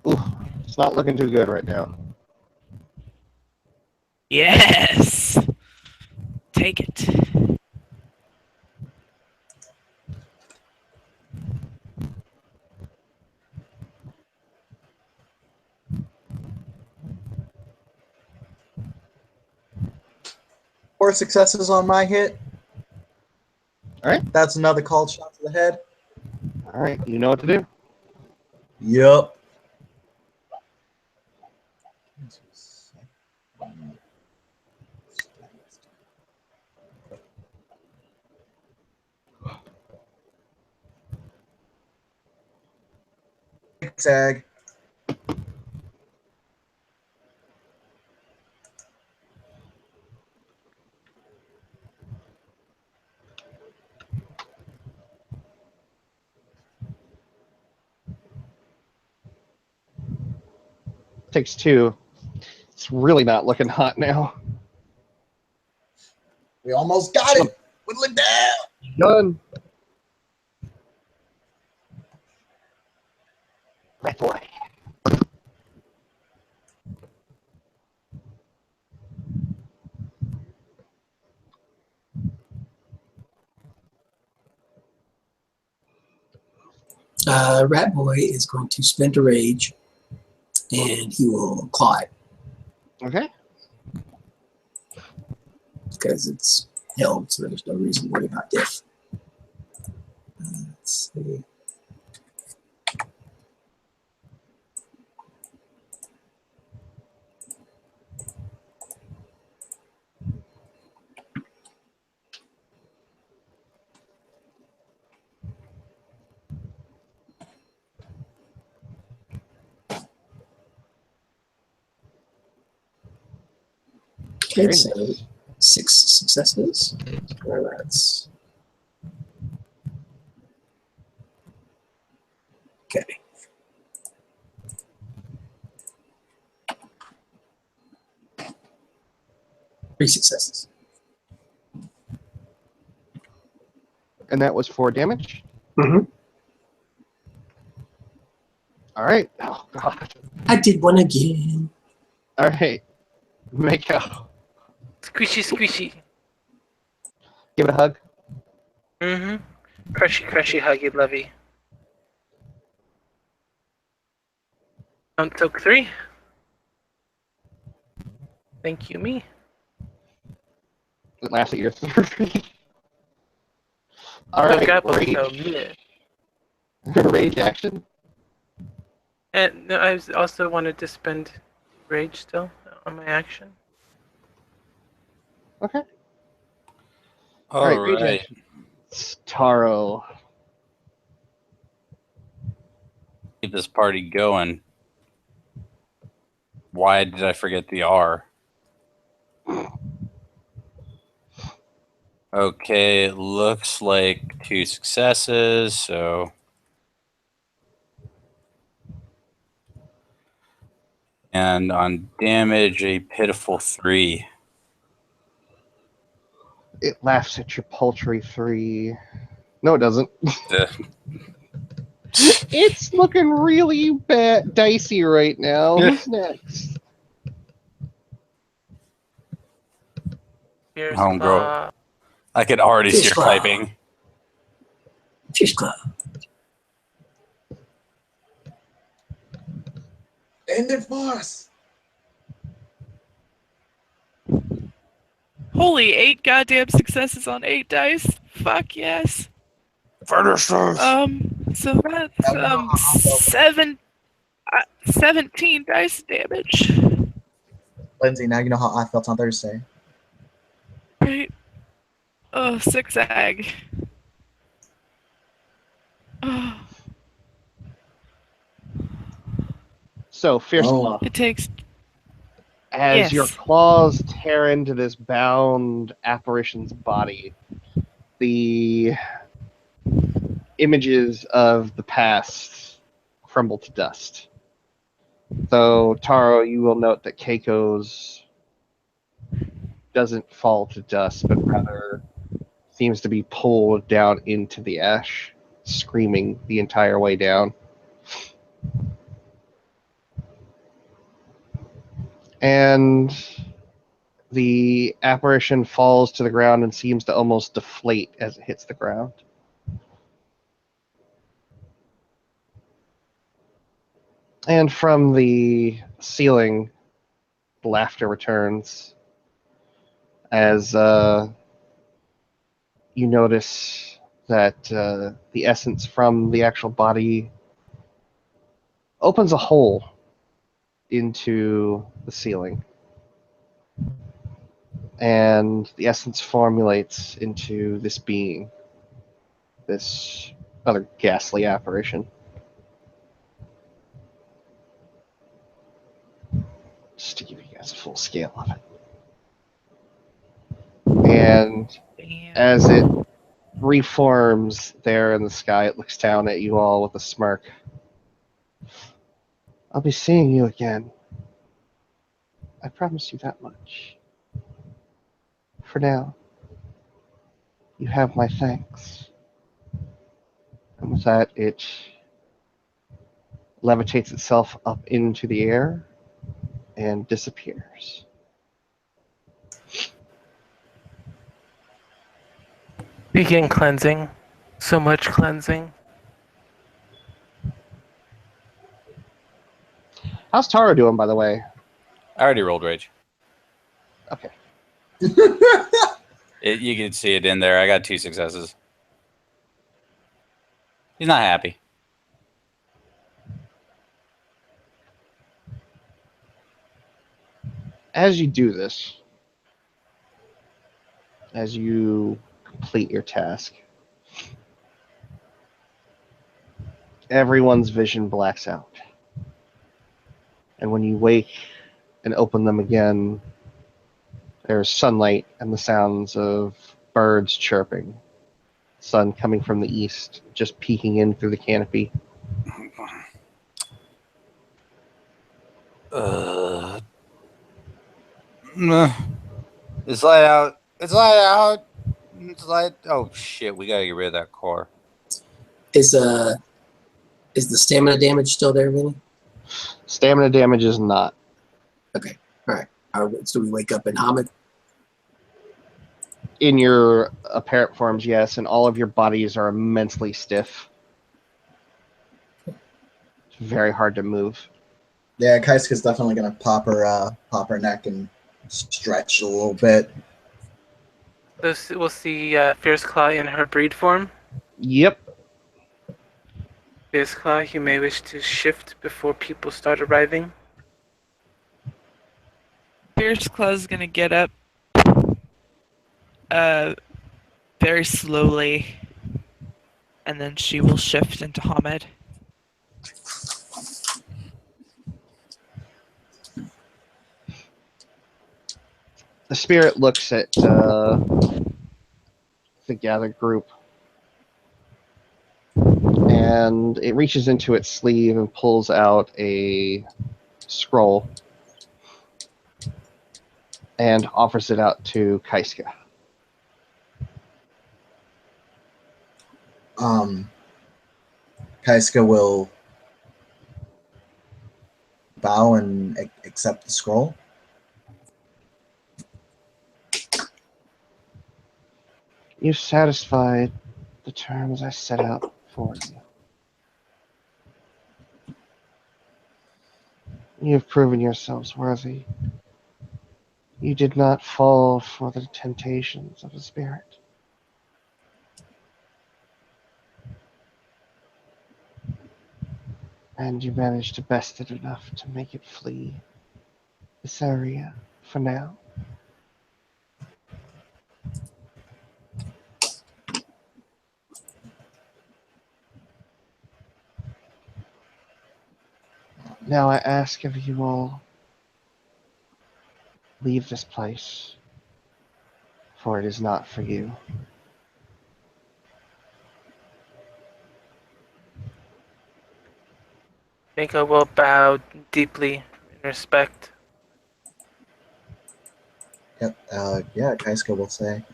Ooh, it's not looking too good right now. Yes! Take it. Four successes on my hit. All right. That's another called shot to the head. All right. You know what to do. Yup. Zag. Takes 2. It's really not looking hot now. We almost got it. Whittle it down. Done. Red boy. Rat Boy is going to spend a rage, and he will claw it Okay. because it's held, so there's no reason to worry about diff. Let's see. Okay, Very so nice. 6 successes. That's okay. Three successes. And that was 4 damage. Mm-hmm. All right. Oh god. I did one again. All right. Mako. Squishy, squishy. Give it a hug. Mm-hmm. Crushy, crushy, huggy, lovey. Took 3. Thank you, me. It lasts at your 3. All Took right. up a Rage. minute. Rage action. And no, I also wanted to spend rage still on my action. Okay. All right. right. Rage action. It's Taro. Keep this party going. Why did I forget the R? Okay, it looks like 2 successes, so. And on damage, a pitiful 3. It laughs at your paltry 3. No, it doesn't. It's looking really bad, dicey right now. Who's next? Fierce Homegirl. claw. I could already see Fish her claw. typing. Fish Club. End it for us. Holy 8 goddamn successes on 8 dice. Fuck yes. Finish this! So that's 17 dice damage. Lindsay, now you know how I felt on Thursday. Right. Oh, 6 ag. Oh, So, Fierce Oh. Claw. it takes. As Yes. your claws tear into this bound apparition's body, the images of the past crumble to dust. So, Taro, you will note that Keiko's doesn't fall to dust, but rather seems to be pulled down into the ash, screaming the entire way down. And the apparition falls to the ground and seems to almost deflate as it hits the ground. And from the ceiling, laughter returns as you notice that the essence from the actual body opens a hole into the ceiling. And the essence formulates into this being, this other ghastly apparition. Just to give you guys a full scale of it. And Damn. as it reforms there in the sky, it looks down at you all with a smirk. I'll be seeing you again. I promise you that much. For now, you have my thanks. And with that, it levitates itself up into the air and disappears. Begin cleansing. So much cleansing. How's Taro doing, by the way? I already rolled rage. Okay. You can see it in there. I got 2 successes. He's not happy. As you do this, as you complete your task, everyone's vision blacks out. And when you wake and open them again, There's sunlight and the sounds of birds chirping. Sun coming from the east, just peeking in through the canopy. It's light out. It's light out. It's light. Oh shit! We gotta get rid of that car. Is the stamina damage still there, Vinny? Stamina damage is not. Okay. All right. So we wake up in Hamid. In your apparent forms, yes, and all of your bodies are immensely stiff. It's very hard to move. Yeah, Kaiska's definitely gonna pop her neck and stretch a little bit. We'll see Fierce Claw in her breed form. Yep. Fierce Claw, you may wish to shift before people start arriving. Fierce Claw's gonna get up very slowly, and then she will shift into Hamid. The spirit looks at the gathered group, and it reaches into its sleeve and pulls out a scroll and offers it out to Kaiska. Kaiska will bow and accept the scroll. You've satisfied the terms I set out for you. You have proven yourselves worthy. You did not fall for the temptations of the spirit. And you managed to best it enough to make it flee this area for now. Now I ask of you all, leave this place, for it is not for you. Mako will bow deeply in respect. Yep. Yeah, Kaiska will say,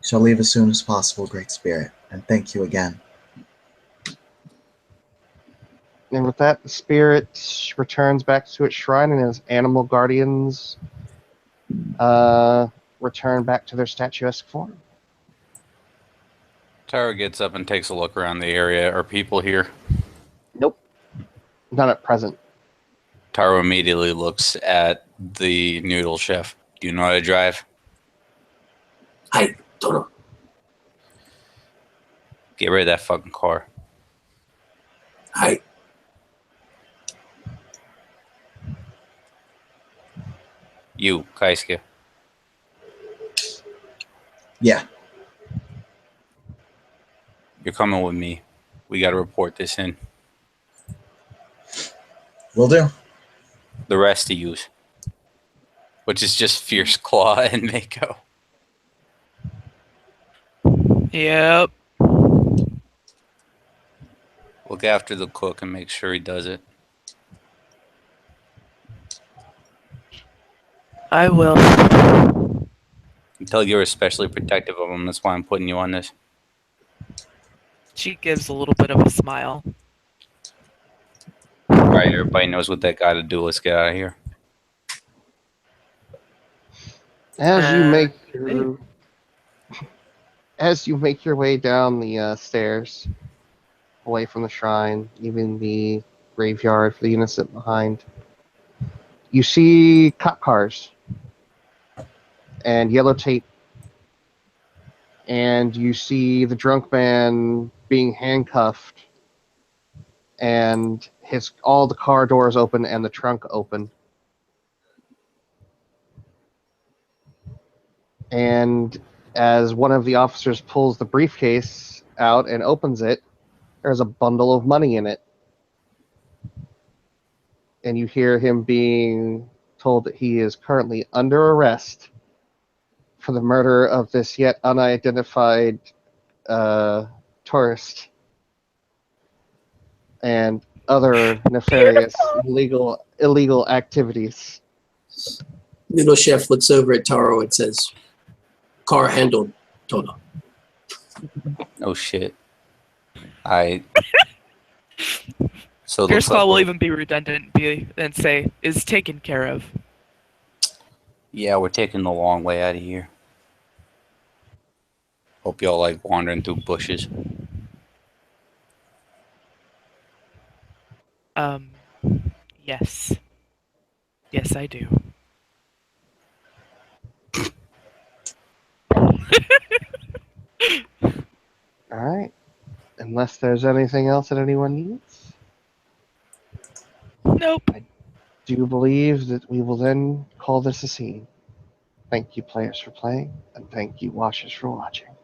"Shall leave as soon as possible, Great Spirit, and thank you again." And with that, the spirit returns back to its shrine, and his animal guardians return back to their statuesque form. Tara gets up and takes a look around the area. Are people here? Nope. Not at present. Taro immediately looks at the noodle chef. Do you know how to drive? I don't know. Get rid of that fucking car. I You, Kaiska. Yeah. You're coming with me. We got to report this in. Will do. The rest of yous, which is just Fierce Claw and Mako. Yep. Look after the cook and make sure he does it. I will. Until you're especially protective of him. That's why I'm putting you on this. She gives a little bit of a smile. All right, everybody knows what they got to do. Let's get out of here. As you make your way down the stairs, away from the shrine, leaving the graveyard for the innocent behind, you see cop cars and yellow tape, and you see the drunk man being handcuffed, and all the car doors open and the trunk open. And as one of the officers pulls the briefcase out and opens it, there's a bundle of money in it. And you hear him being told that he is currently under arrest for the murder of this yet unidentified tourist and other nefarious illegal activities. Noodle Chef looks over at Taro and says, "Car handled, Toto." Oh shit. So it Fierce looks like Claw will even be redundant and say, "Is taken care of." yeah, we're taking the long way out of here. Hope y'all like wandering through bushes. Yes. Yes, I do. All right. Unless there's anything else that anyone needs, Nope. do you believe that we will then call this a scene? Thank you, players, for playing, and thank you, watchers, for watching.